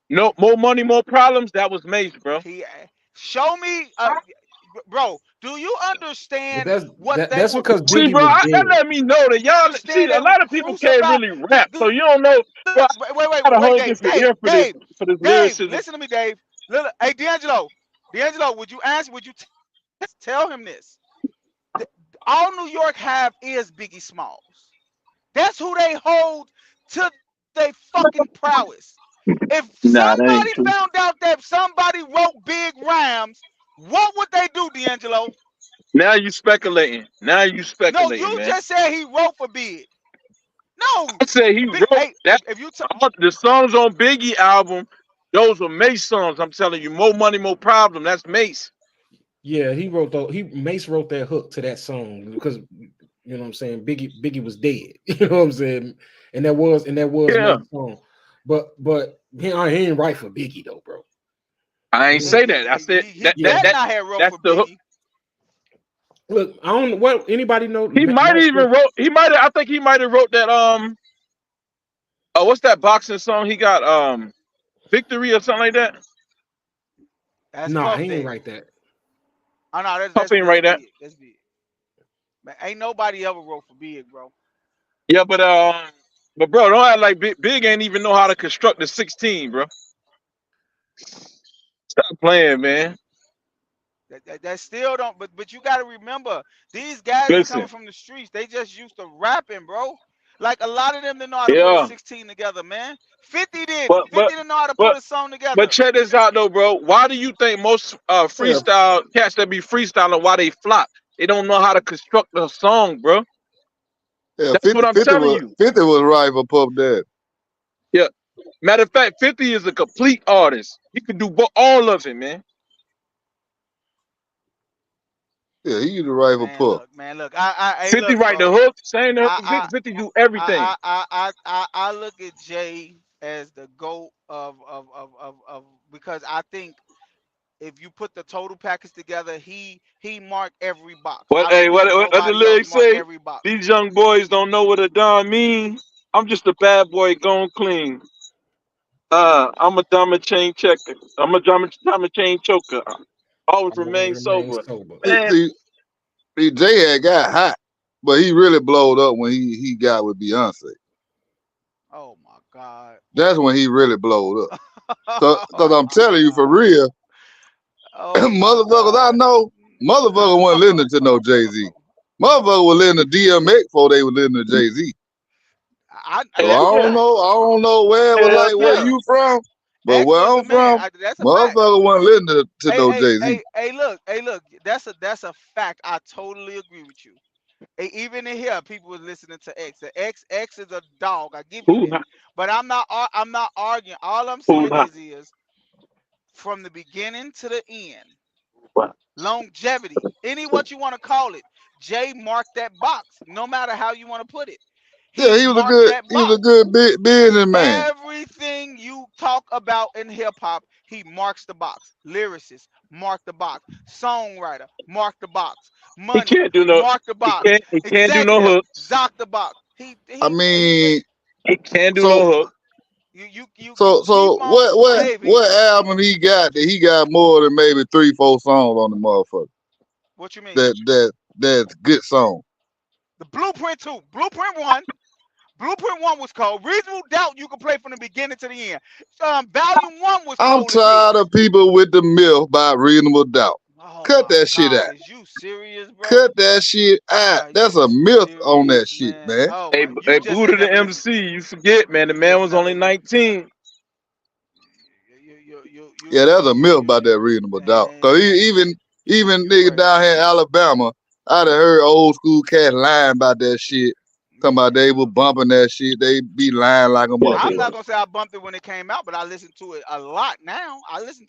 No More Money, More Problems. That was Mace, bro. Show me, bro. Do you understand what they that's were? because See, Biggie bro, was that dead. let me know that y'all see Understand a they lot were of people can't crucified. really rap, so you don't know. Bro, I got a whole different ear for this Dave, lyricism. listen to me, Dave. Hey, D'Angelo, would you answer? Would you tell him this? All New York have is Biggie Smalls. That's who they hold to their fucking prowess. If Nah, that ain't somebody true. found out that somebody wrote Big Rhymes, what would they do, D'Angelo? Now you speculating. Now you No, speculating, you man. just said he wrote for Big. No, I said he wrote hey, that. if you The songs on Biggie album, those were Mace songs. I'm telling you, More Money, More Problem. That's Mace. Yeah, Mace wrote that hook to that song because you know what I'm saying. Biggie was dead. You know what I'm saying, and that was Yeah. Mace's song. But he ain't write for Biggie though, bro. I ain't say that. I said he that better not have wrote that's for the hook. Biggie. Look, I don't. What anybody know? He might even wrote. He might. I think he might have wrote that. Oh, what's that boxing song he got? Victory or something like that. That's Nah, Puff he ain't Daddy. write that. Oh no, Puff ain't write that. Big. That's Big. Man, ain't nobody ever wrote for Big, bro. Yeah, but bro, don't act like Big ain't even know how to construct the 16, bro. Stop playing, man. That still don't. But you got to remember, these guys are Listen, coming from the streets. They just used to rapping, bro. Like a lot of them didn't know how to put yeah, a 16 together, man. 50 didn't. but 50 didn't know how to put a song together. but check this out though, bro. Why do you think most freestyle cats that be freestyling why they flop? They don't know how to construct a song, bro. Yeah, That's what I'm telling you. 50 was right for Puff Daddy. Yeah. Matter of fact, 50 is a complete artist. He can do all of it, man. Yeah, he used to write for Puff. Look. 50 look, write bro. the hook, saying the hook. 50 do everything. I look at Jay as the GOAT of because I think if you put the total package together, he marked every box. What the lyrics mark say? every box. These young boys don't know what a Don mean. I'm just a bad boy going clean. I'm a diamond chain checker. I'm a diamond chain choker. Always remain sober. Man, See, Jay had got hot, but he really blowed up when he got with Beyonce. Oh my God. That's when he really blowed up. Cause I'm telling you for real, motherfuckers I know, motherfucker wasn't listening to no Jay-Z. Motherfucker was listening to DMX before they were listening to Jay-Z. I don't know where you from, but where I'm from, motherfucker wasn't listening to no Jay-Z. Hey, look, that's a fact. I totally agree with you. Even in here, people were listening to X. X is a dog. I give you that. But I'm not arguing. All I'm saying is from the beginning to the end, longevity, what you want to call it. Jay marked that box, no matter how you want to put it. He was a good businessman. Everything you talk about in hip hop, he marks the box. Lyricist, mark the box. Songwriter, mark the box. Money, he can't do no, mark the box. He can't do no hooks. Dock the box. He can't do no hook. So what album he got that he got more than maybe 3-4 songs on the motherfucker? What you mean? That's good song. The Blueprint 2, Blueprint 1. Blueprint 1 was called Reasonable Doubt. You can play from the beginning to the end. Volume 1 was I'm called. tired of people with the myth about Reasonable Doubt. Cut that shit out. Is you serious, bro? Cut that shit out. That's a myth on that shit, man. Hey, Buddha the MC, you forget, man. The man was only 19. Yeah, that's a myth about that Reasonable Doubt. Cause even nigga down here in Alabama, I'd have heard old school cats lying about that shit. Talking about they were bumping that shit. They be lying like a Yeah, I'm motherfucker. not gonna say I bumped it when it came out, but I listened to it a lot now. I listen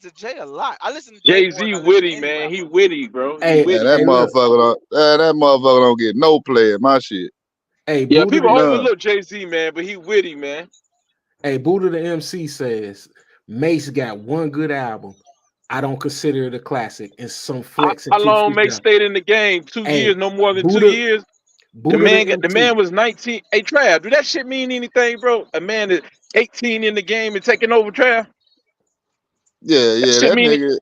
to Jay a lot. I listen to Jay Jay more than Z I listen to witty, any man. He rapper. witty, bro. He Hey, Man, witty. that hey, look. motherfucker don't get no play at my shit. Hey, Yeah, Buddha people the None. overlook Jay Z, man, but he witty, man. Hey, Buddha the MC says Mace got one good album. I don't consider it a classic, and some flex and How two long Mace freestyle. stayed in the game? 2 Hey, years, no more than 2 Buddha, years. The Buddha the man MC. was 19. Hey, Trav, do that shit mean anything, bro? A man is 18 in the game and taking over, Trav? Yeah, That shit that mean nigga.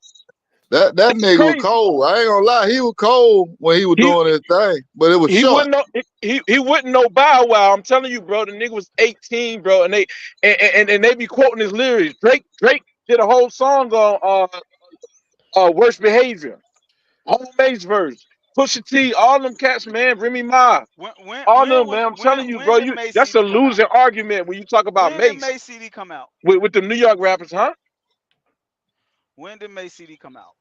That it's nigga was crazy. cold. I ain't gonna lie, he was cold when he was He doing his thing, but it was he short. wouldn't know he wouldn't know Bow Wow. I'm telling you, bro. The nigga was 18, bro, and they be quoting his lyrics. Drake did a whole song on Worst Behavior, whole Mace verse, Pusha T, all them cats, man. Remy Ma, all them, man. I'm telling you, bro. Did Mace That's a CD come out? losing argument when you talk about When did Mace Mace CD come out? with the New York rappers, huh? When did Mace CD come out?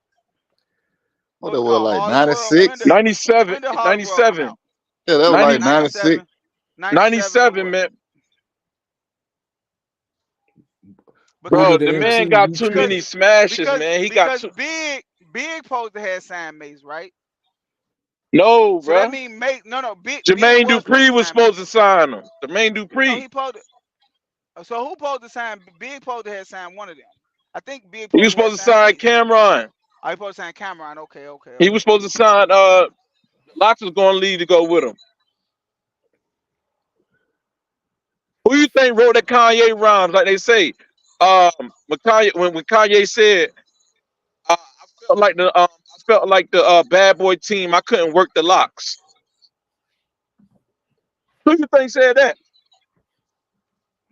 What What's that it was called? like Harlem World. 96? 97, When did Harlem World come 97, out? Yeah, that was like 90, 96. 97, man. Buddha Bro, the the MC. man got You too tripping. many smashes, man. He got too. Big supposed to have signed Mace, right? No, So that bro. mean Mace. No, Big. Jermaine Big Dupri was sign Mace. supposed to sign him. Jermaine No, Dupri. he supposed to. So who supposed to sign? Big supposed to have signed one of them. I think Big He was supposed supposed to sign Mace. Cameron. I supposed to sign Cameron. Okay. He was supposed to sign. Locks was going to leave to go with him. Who you think wrote the Kanye rhymes? Like they say, when Kanye said, I felt like the bad boy team. I couldn't work the locks. Who you think said that?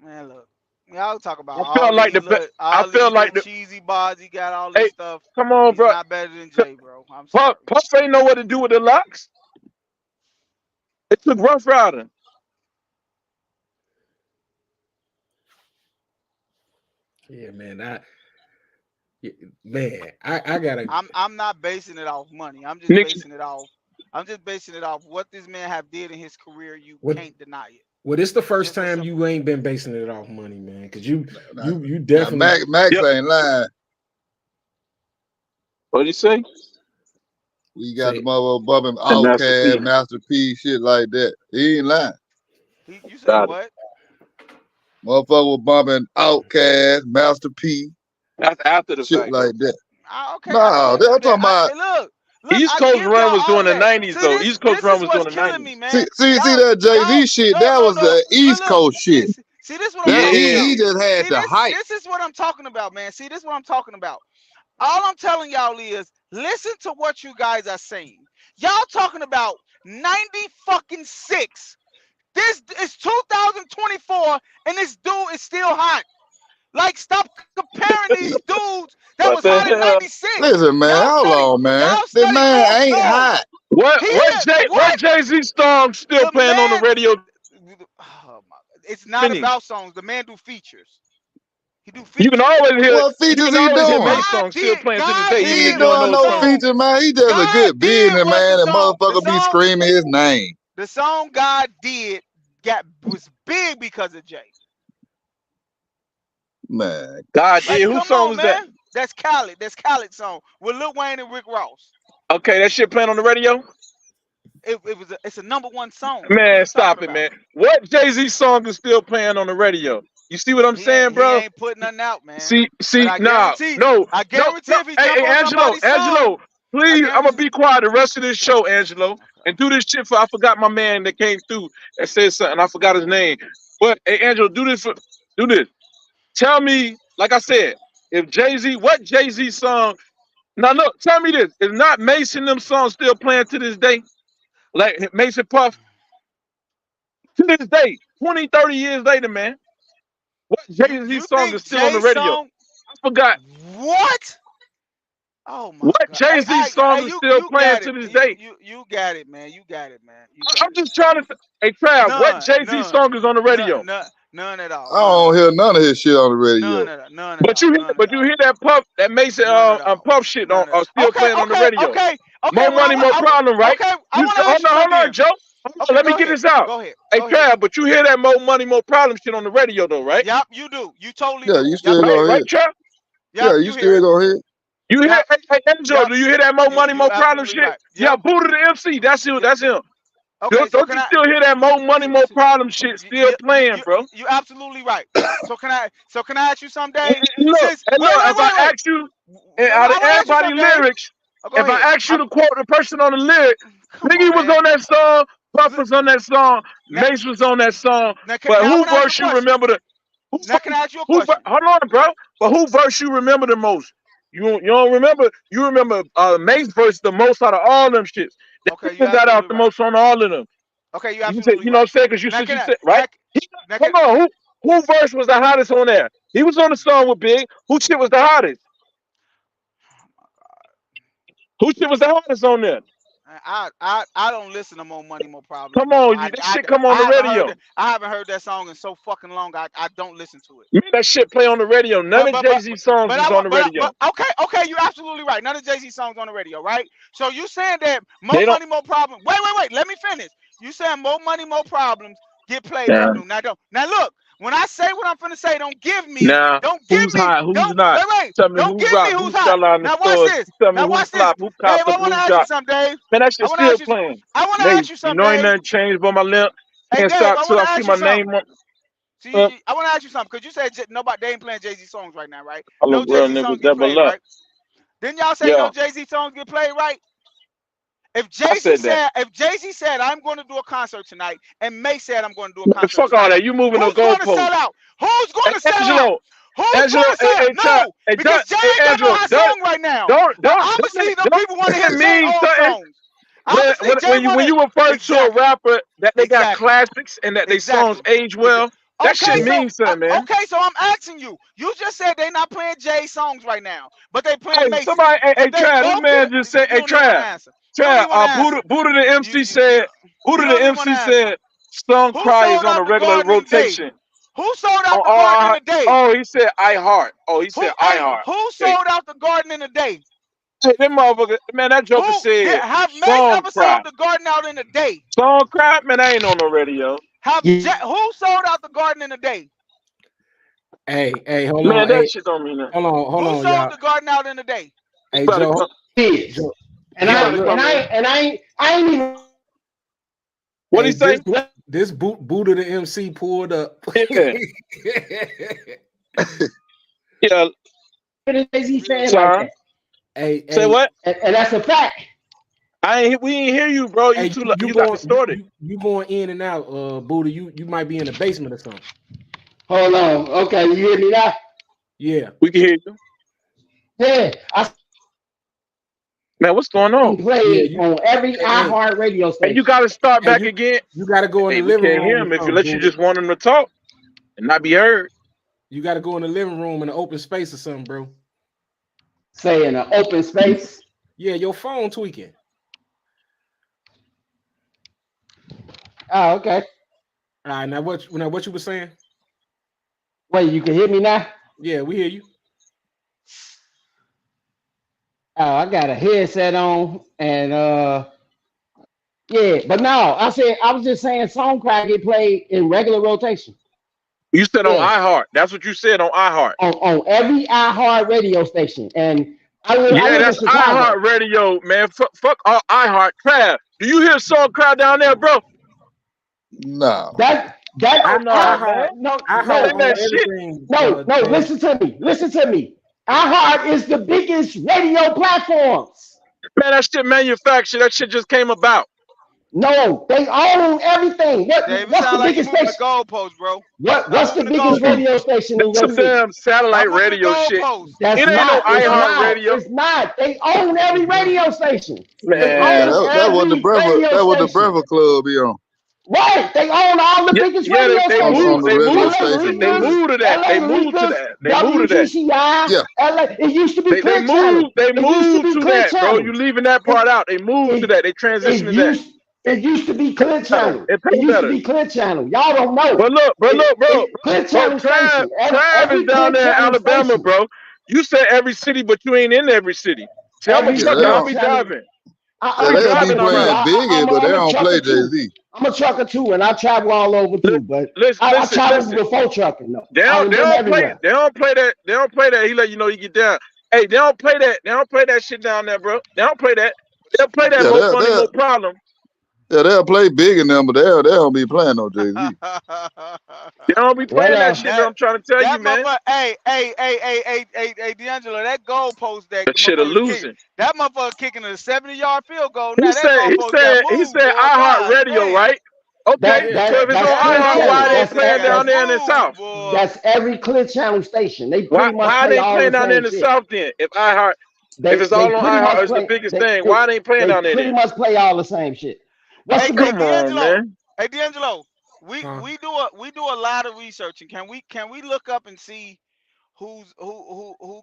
Man, look, y'all talk about I felt like the cheesy bars. He got all this Hey, stuff. come on, He's bro. not better than Jay, bro. I'm sorry. Puff ain't know what to do with the locks. It took Rough Rider. Yeah, man. I gotta. I'm not basing it off money. I'm just Nick, basing it off what this man have did in his career. You What- can't deny it. Well, this the first Just a time simple- you ain't been basing it off money, man. Because you Now, definitely. Max Yep. ain't lying. what'd you say? We got Say- the motherfucker bumping And Master Outkast, P. Master P, shit like that. He ain't lying. You said Got it. what? Motherfucker was bumping Outkast, Master P, That's after the shit fact. like that. Okay. No, I they're talking about. look. East I Coast give Run y'all was all doing the that. 90s, See, though. this- East Coast this Run is was what's doing the killing 90s. me, man. See that Jay-Z shit. No, that no, was no. the East Look, Coast shit. See, this what I'm That talking he about. just had the hype. This is what I'm talking about, man. See, this is what I'm talking about. All I'm telling y'all is listen to what you guys are saying. Y'all talking about 90 fucking 6. This is 2024 and this dude is still hot. Like, stop comparing these dudes that What was the hot in hell? 96. Listen, man, Y'all hold study- on, man. y'all This study man Cold ain't Stone. hot. What Jay-Z song still The playing on the man- radio? Oh my, it's not Vinny. about songs. The man do features. He do features. You can always hear. What features you he can always hear doing? Mace songs still God playing to this did- day. God He Even if ain't you don't doing know no songs. feature, man. He just a God good did business what man, the and song- motherfucker the be song- screaming his name. The song God did was big because of Jay. Man, God, Like, yeah, whose come song on, was man. that? That's Khaled. That's Khaled's song with Lil Wayne and Rick Ross. Okay, that shit playing on the radio? It's a #1 song. What Man, you stop talking it, about? man. What Jay-Z song is still playing on the radio? You see what I'm saying, bro? He ain't putting nothing out, man. See, But I guarantee- no. I guarantee if he Hey, jump on Angelo, somebody's song, please, I I'm gonna be quiet the rest of this show, Angelo, and do this shit for. I forgot my man that came through and said something. I forgot his name. But hey, Angelo, do this. Tell me, like I said, if Jay-Z, what Jay-Z song? Now look, tell me this: is not Mason them songs still playing to this day? Like Mason Puff to this day, 20, 30 years later, man. What Jay-Z you song think is still on the Jay's radio? song- I forgot. What? Oh my What God. Jay-Z Hey, song hey, is you- still you playing got to it. this day? You got it, man. You got it, man. You got I'm it. just trying to. Hey, Trav, what None, Jay-Z none. song is on the radio? None at all. I don't hear none of his shit on the radio. None. But you hear that Puff, that Mason Puff shit on still playing on the radio. Okay. More money, more problem, right? Okay, I You want still, to ask hold you on, something. Joe. on, let me go get ahead. this out. Go ahead. Hey, Go ahead. Trav, but you hear that more money, more problem shit on the radio though, right? Yep, you do. You totally Yeah, do. you Yep, still you Right, gonna hear right, hit. Trav? Yeah, Yep, you you hear still it. gonna hit. You hear, Yep, hey, Angelo, yep. do you hear that more money, You more problem absolutely shit? right. Yeah, Yep. Buddha the MC, that's him, Yep. that's him. Okay, so Don't can you I? still hear that more money, more problem shit still playing, bro? You absolutely right. So can I ask you something, Dave? Look, Since and look, if I wait. ask you, I out of want to ask you everybody something, Dave. lyrics, Oh, go if I ahead. ask you to quote the person on the lyric, Come Biggie on, was man. on that song, Puff was on that song, Now, Mace was on that song, now, but I who want to ask you a verse you question. remember the? Now, can I ask you a Who? question? Hold on, bro. But who verse you remember the most? You don't remember? You remember Mace verse the most out of all them shits. That Okay, you nigga got out absolutely the right. most on all of them. Okay, you You said, absolutely you know what right. I'm saying? Because you Now, said can you I? said right. Now, Hold on, who verse was the hottest on there? He was on the song with Big. Who shit was the hottest? Who shit was the hottest on there? I don't listen to More Money, More Problems. Come No more. on, that shit come on the radio. I haven't heard that song in so fucking long. I don't listen to it. Man, that shit play on the radio. None of Jay-Z songs is on the radio. Okay, you're absolutely right. None of Jay-Z songs on the radio, right? So you saying that More They don't. Money, More Problems. Wait. Let me finish. You saying More Money, More Problems get played Yeah. by Now look, when I say what I'm finna say, don't give me. Nah, Don't give who's me. hot? Who's Don't not? wait. Tell me Don't who give rock, me who who's hot. sell out in the Now watch stores. this. Tell me Now who watch this. flop, who Dave, cops the I want blue to ask you drop. something, Dave. Man, that I shit want to still ask you. playing. I want to Nate, ask you you something, know ain't Dave. nothing changed but my limp. Hey, Can't Dave, stop I till want I to see ask my you something. name on. See, I want to ask you something because you said nobody, they ain't playing Jay-Z songs right now, right? I No look real Jay-Z songs nigga, get double played, up. right? Didn't y'all say Yeah, no Jay-Z songs get played, right? If I Jay-Z said that. said I'm going to do a concert tonight, and May said I'm going to do a Man, concert fuck all tonight, that. You moving the who's going to sell goalposts. out? Who's going to Hey, sell out? Angelo, Who's going to sell out? No, because Jay ain't got no Angelo, hot song right now. don't, Now, obviously, the people want to hear it Jay mean old something songs. Obviously, Jay when want you refer to a exactly, rapper that they got exactly, classics and that they songs exactly. age well. That shit means something, man. Okay, so I'm asking you. You just said they not playing Jay songs right now, but they playing Hey, Mason. somebody, hey, If they Trav, this both man get, just said, you hey, don't even want to Trav, answer. You don't even want to answer. Buddha the MC said, You don't even want to answer. Song Who Cry is sold on out a the regular Garden in a day? rotation. Who sold out the Garden in a day? Oh, he said I Heart. Oh, he said I Heart. Who sold out the Garden in a day? Hey, that motherfucker, man, that joker said Have Mace Song ever Cry. sold the Garden out in a day? Song Cry, man, I ain't on the radio. Who sold out the Garden in a day? Hey, hold Man, on. that Hey, shit don't mean nothing. hold on, Who y'all. sold the Garden out in a day? Hey, Joe. Kids. And I ain't even. What he say? This Buddha the MC pulled up. Yeah. Yeah. Jay-Z fan Sorry. like that. Hey, say what? And that's a fact. We ain't hear you, bro. You Hey, too. you got distorted. You going in and out, Buddha. You might be in the basement or something. Hold on. Okay, you hear me now? Yeah, we can hear you. Yeah, I Man, what's going on? play on every iHeart radio station. And you got to start back again. You got to go in the We living can't room. hear him if you let you just want him to talk and not be heard. You got to go in the living room in an open space or something, bro. Say in an open space. Yeah, your phone tweaking. Oh, okay. All right, now what you were saying? Wait, you can hear me now? Yeah, we hear you. Oh, I got a headset on and yeah, but no, I was just saying Song Cry get played in regular rotation. You said on iHeart. That's what you said on iHeart. On every iHeart radio station. And I live that's in Chicago. iHeart Radio, man. Fuck all iHeart. Trav, do you hear Song Cry down there, bro? No. Listen to me. iHeart is the biggest radio platforms. Man, that shit manufactured. That shit just came about. No, they own everything. What's the biggest station? The goalpost, bro. What's the biggest radio station in your city? Damn satellite radio shit. That's it ain't not, no iHeart Radio. It's not. They own every radio station. Man, that was the Breakfast Club be on. Right, they own all the biggest radio stations. They moved to that. They moved to that. WGCI, LA. It used to be They moved to that, bro. You leaving that part out. They moved to that. They transitioned to that. It used to be Clear Channel. It used to be Clear Channel. Y'all don't know. But look, bro. Clear Channel station. Trav is down there in Alabama, bro. You said every city, but you ain't in every city. Tell me, I'll be diving. I Yeah, Free they'll be popping understand too. around. playing Biggie, but they I'm a don't play trucker Jay too. Z. I'm a trucker too, and I travel all over too. But I Listen, traveled listen. before trucking though. They I don't, done they been don't play, everywhere. they don't play that. They don't play that. He let you know you get down. Hey, they don't play that. They don't play that shit down there, bro. They don't play that. They'll play that Yeah, more money, more problem. they'll play Big in them, but they don't be playing no Jay Z. They don't be Well, playing that shit. That I'm trying to tell you, That man. motherfucker, hey, D'Angelo, that goalpost that That shit are motherfucker kick, losing. that motherfucker kicking a 70-yard field goal. He Now that said, he goalpost got said, he moved, said boy. iHeart God Radio, damn. right? Okay, Yeah. so if it's That's on clear iHeart, channel. why they ain't That's playing That down there in the moved, South? boy. that's every Clear Channel station. They Why pretty much they play ain't all playing the down there in same the shit. South then? If iHeart, if it's They all on pretty much iHeart, it's the play biggest thing. Why they ain't playing they down there pretty then? much play all the same shit. What's Hey, the big Come on, D'Angelo. man. Hey, D'Angelo. Huh? We do a lot of research, and can we look up and see who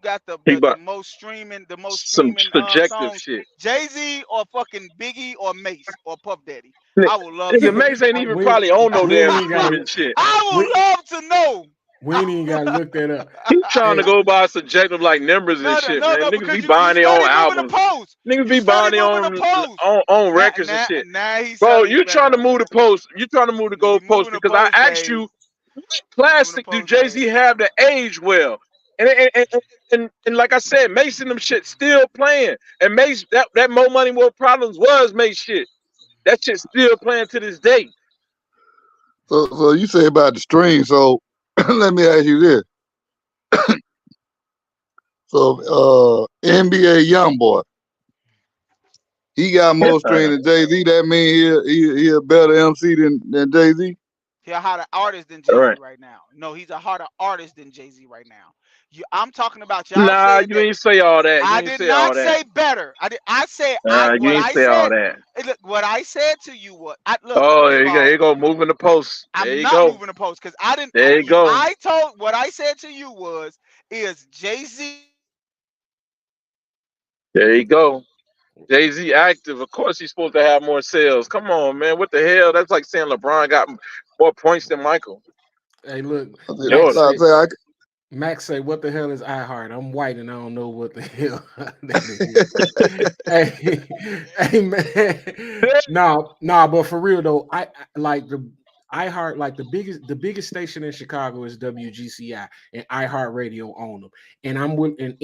got He the about most streaming some subjective songs? shit. Jay-Z or fucking Biggie or Mace or Puff Daddy? Ni- I would love to Nigga, know. Mace ain't I even would, We probably on no we ain't damn even gotta streaming shit. I we, would love to know. we ain't even gotta look that up. He trying to Hey, go by subjective like numbers and shit, man. No, Niggas be because you buying their own study moving the albums. post. Niggas You be study buying their moving the post. own records and shit. Now he's Bro, selling his you trying to bando. move the post. You trying to move the You goalpost moving the because I post, asked babe. you, what You moving the classic do post, Jay-Z babe. have that age well? And like I said, Mace and them shit still playing. And Mace, that More Money, More Problems was Mace shit. That shit still playing to this day. So you say about the stream. So let me ask you this. So NBA YoungBoy, he got more stream than Jay Z. That mean he a better MC than Jay Z. He's a harder artist than All Jay-Z right. right now. No, he's a harder artist than Jay-Z right now. I'm talking about y'all Nah, said you that. ain't say all that. You I ain't did say all not that. say better. I said You what ain't I say all said. that. Hey, look, what I said to you was look, Oh, first of all, there you go. Moving the post. There I'm you not go. moving the post because I didn't There you go. I told what I said to you is Jay-Z. There you go. Jay-Z active. Of course he's supposed to have more sales. Come on, man. What the hell? That's like saying LeBron got more points than Michael. hey, look, Jordan. Max say, what the hell is iHeart? I'm white and I don't know what the hell that is. hey, man. Nah, but for real though, I like the iHeart, like the biggest station in Chicago is WGCI, and iHeart Radio own them. And I'm with and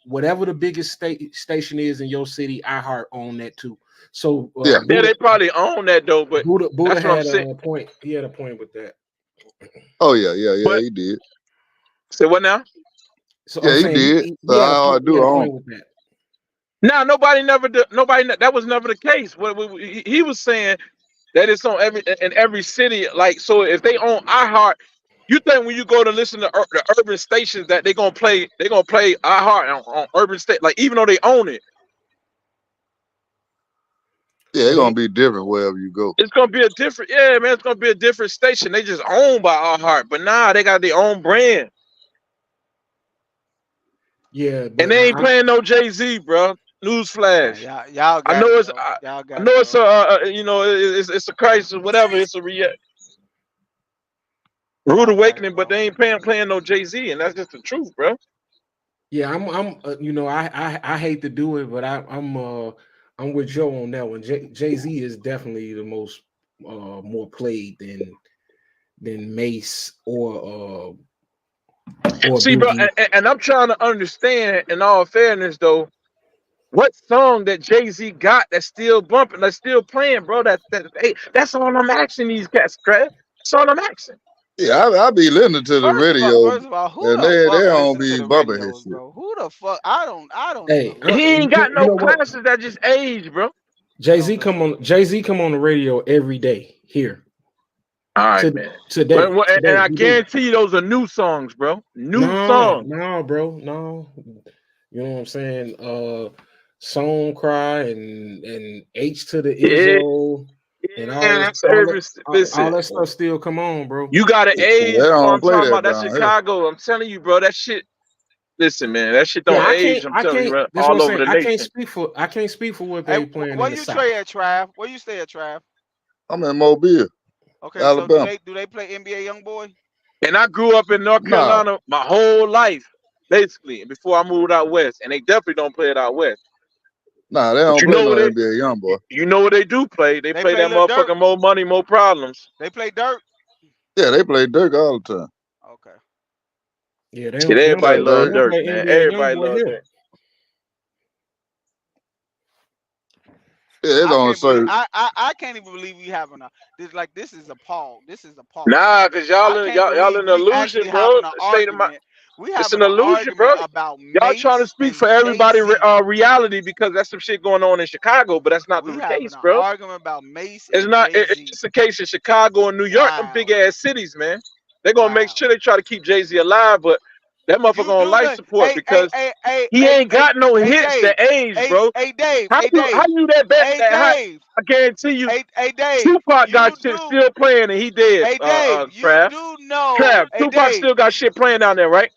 whatever the biggest station is in your city, iHeart own that too. So yeah, they probably own that though, but Buddha that's what I'm had saying. a point. He had a point with that. Oh yeah, he did. Say what now? So yeah, I'm saying he did. he had a I do point with that. Nah, nobody that was never the case. He was saying that it's on every city. Like, so if they own iHeart, you think when you go to listen to the urban stations that they're gonna play iHeart on urban state, like even though they own it. Yeah, it's gonna be different wherever you go. It's gonna be a different, man. It's gonna be a different station. They just owned by iHeart, but nah, they got their own brand. Yeah, and they ain't playing no Jay-Z, bro. Newsflash. Y'all got I know it, it's bro. Y'all got I know it, it's it's a crisis, whatever. It's a rude awakening, but they ain't playing no Jay-Z, and that's just the truth, bro. Yeah, I hate to do it, but I'm with Joe on that one. Jay-Z is definitely the most more played than Mace or See, bro, Biggie. and I'm trying to understand, in all fairness, though, what song that Jay-Z got that's still bumping, that's still playing, bro. That's all I'm asking these cats, Trav. That's all I'm asking. Yeah, I be listening to the radio, First of all, who and the they fuck don't listen to be the bumping his radios, shit. bro? Who the fuck? I don't Hey, even know. He ain't got no know what? classes that just age, bro. Jay-Z come on the radio every day here. All right, man. Today. And I guarantee you those are new songs, bro. Songs. No, bro. No. You know what I'm saying? Song Cry and H to the Izzo and all that stuff still come on, bro. You got an age, They don't I'm play talking that about. That's down here. Chicago. I'm telling you, bro. That shit. Listen, man. That shit don't age. I'm telling you, bro, all over the nation. I can't speak for what they playing Where in the you South. stay at, Trav? Where you stay at, Trav? I'm in Mobile. Okay, Alabama. so do they play NBA YoungBoy? And I grew up in North Carolina my whole life, basically, before I moved out west. And they definitely don't play it out west. Nah, they But don't you play know no what they NBA young boy. you know what they do play. They They play play that Lil Durk. motherfucking more money, more problems. They play Dirk. Yeah, they play Dirk all the time. Okay. Yeah, Shit, everybody Play love they Dirk. don't Dirk, play man. NBA Everybody YoungBoy love here. Dirk. Yeah, it's I on a can't believe certain. I can't even believe we having a this is appalled. This is appalling. Nah, cause I y'all can't y'all believe in we illusion, actually bro. having an State of my argument. We It's having an an illusion, bro. argument about Y'all trying to Mace speak and for everybody Jay-Z. reality because that's some shit going on in Chicago, but that's not We the having case, an bro. argument about Mace It's and not. It's Jay-Z. just the case in Chicago and New York. Them big Wow. ass cities, man. They're gonna make Wow. sure they try to keep Jay-Z alive, but that motherfucker You on do life the support because he ain't got no hits Dave. that age, bro. Dave. How you that bet Hey that high? Dave. I guarantee you, Hey Dave. Tupac got You shit do still playing and he dead. Hey Dave, you Trav. do know Trav, Hey Tupac Dave. still got shit playing down there, right?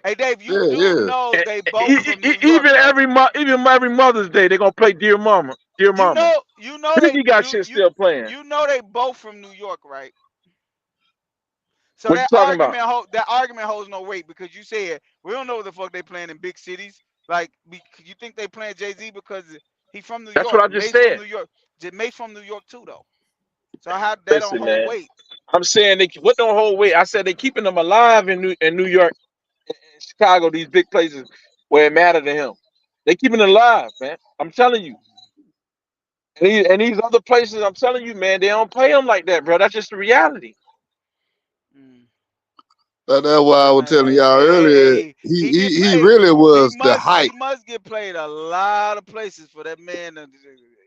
Hey Dave, you Yeah, do yeah. know they both from New York, Even right? even every Mother's Day, they're gonna play Dear Mama. Dear Mama. You know they Biggie got do shit still playing. you know they both from New York, right? So What you talking about? that argument holds no weight because you said we don't know what the fuck they playing in big cities. Like you think they playing Jay-Z because he from New That's York, what I just Mace from said. New York, Mace from New York too though. So how that don't Listen, hold man. weight? I'm saying what don't hold weight. I said they keeping them alive in New York, in Chicago, these big places where it mattered to him. They keeping it alive, man. I'm telling you. And these other places, I'm telling you, man, they don't play him like that, bro. That's just the reality. That's why I was telling y'all earlier. Hey, He really was the hype. He must get played a lot of places for that man.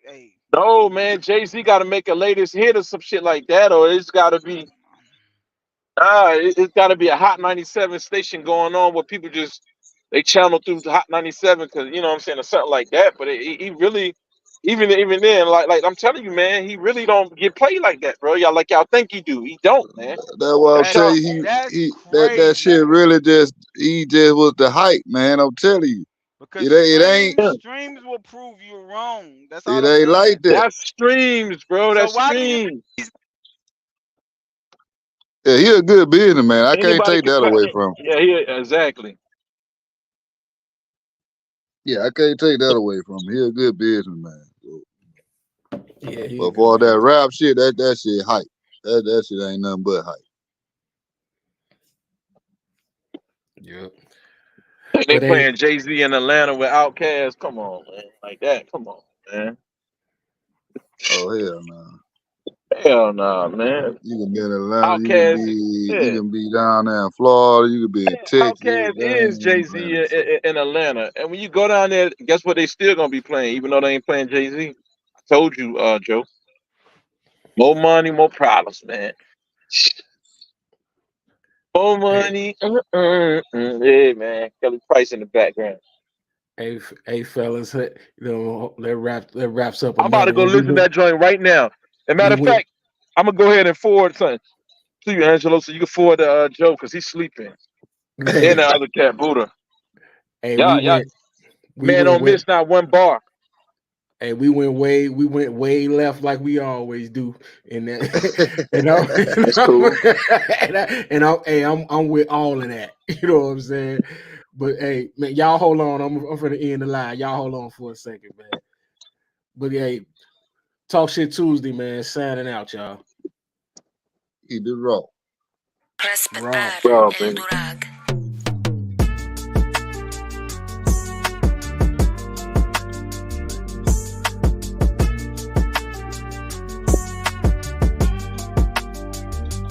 Hey. No, man, Jay-Z got to make a latest hit or some shit like that, or it's got to be, it's got to be a Hot 97 station going on where people they channel through the Hot 97 because you know what I'm saying or something like that. But he really, even then, like I'm telling you, man, he really don't get played like that, bro. Y'all think he do? He don't, man. That's why I'm telling you, that shit really he just was the hype, man. I'm telling you. Because It ain't streams will prove you wrong. That's all it I'm ain't saying. like that. That's streams, bro. So That's why do you streams. Yeah, he a good businessman. I can't Anybody take can that play. away from him. Yeah, exactly. Yeah, I can't take that away from him. He a good businessman. Yeah, but for that rap shit, that shit hype. That shit ain't nothing but hype. Yep. They playing Jay-Z in Atlanta with Outkast. Come on, man. Like that. Come on, man. Oh hell no. Hell no, man. You can be in Atlanta. Outkast, You can be down there in Florida. You can be in Texas. Outkast is Jay-Z in Atlanta, and when you go down there, guess what? They still gonna be playing, even though they ain't playing Jay-Z. I told you, Joe. More money, more problems, man. More money. Hey, man. Kelly Price in the background. Hey, fellas, you know, that wraps up. I'm about to go listen to that joint right now. As a matter of fact, I'm gonna go ahead and forward something to you, Angelo, so you can forward to Joe because he's sleeping. And the other cat, Buddha. Hey, man, don't miss not one bar. Hey, we went way left like we always do in that. You know, that's cool. I'm with all of that. You know what I'm saying? But hey, man, y'all hold on. I'm finna end the line. Y'all hold on for a second, man. But hey, Talk Shit Tuesday, man. Signing out, y'all. He did raw. Respetar Bro, el Durag.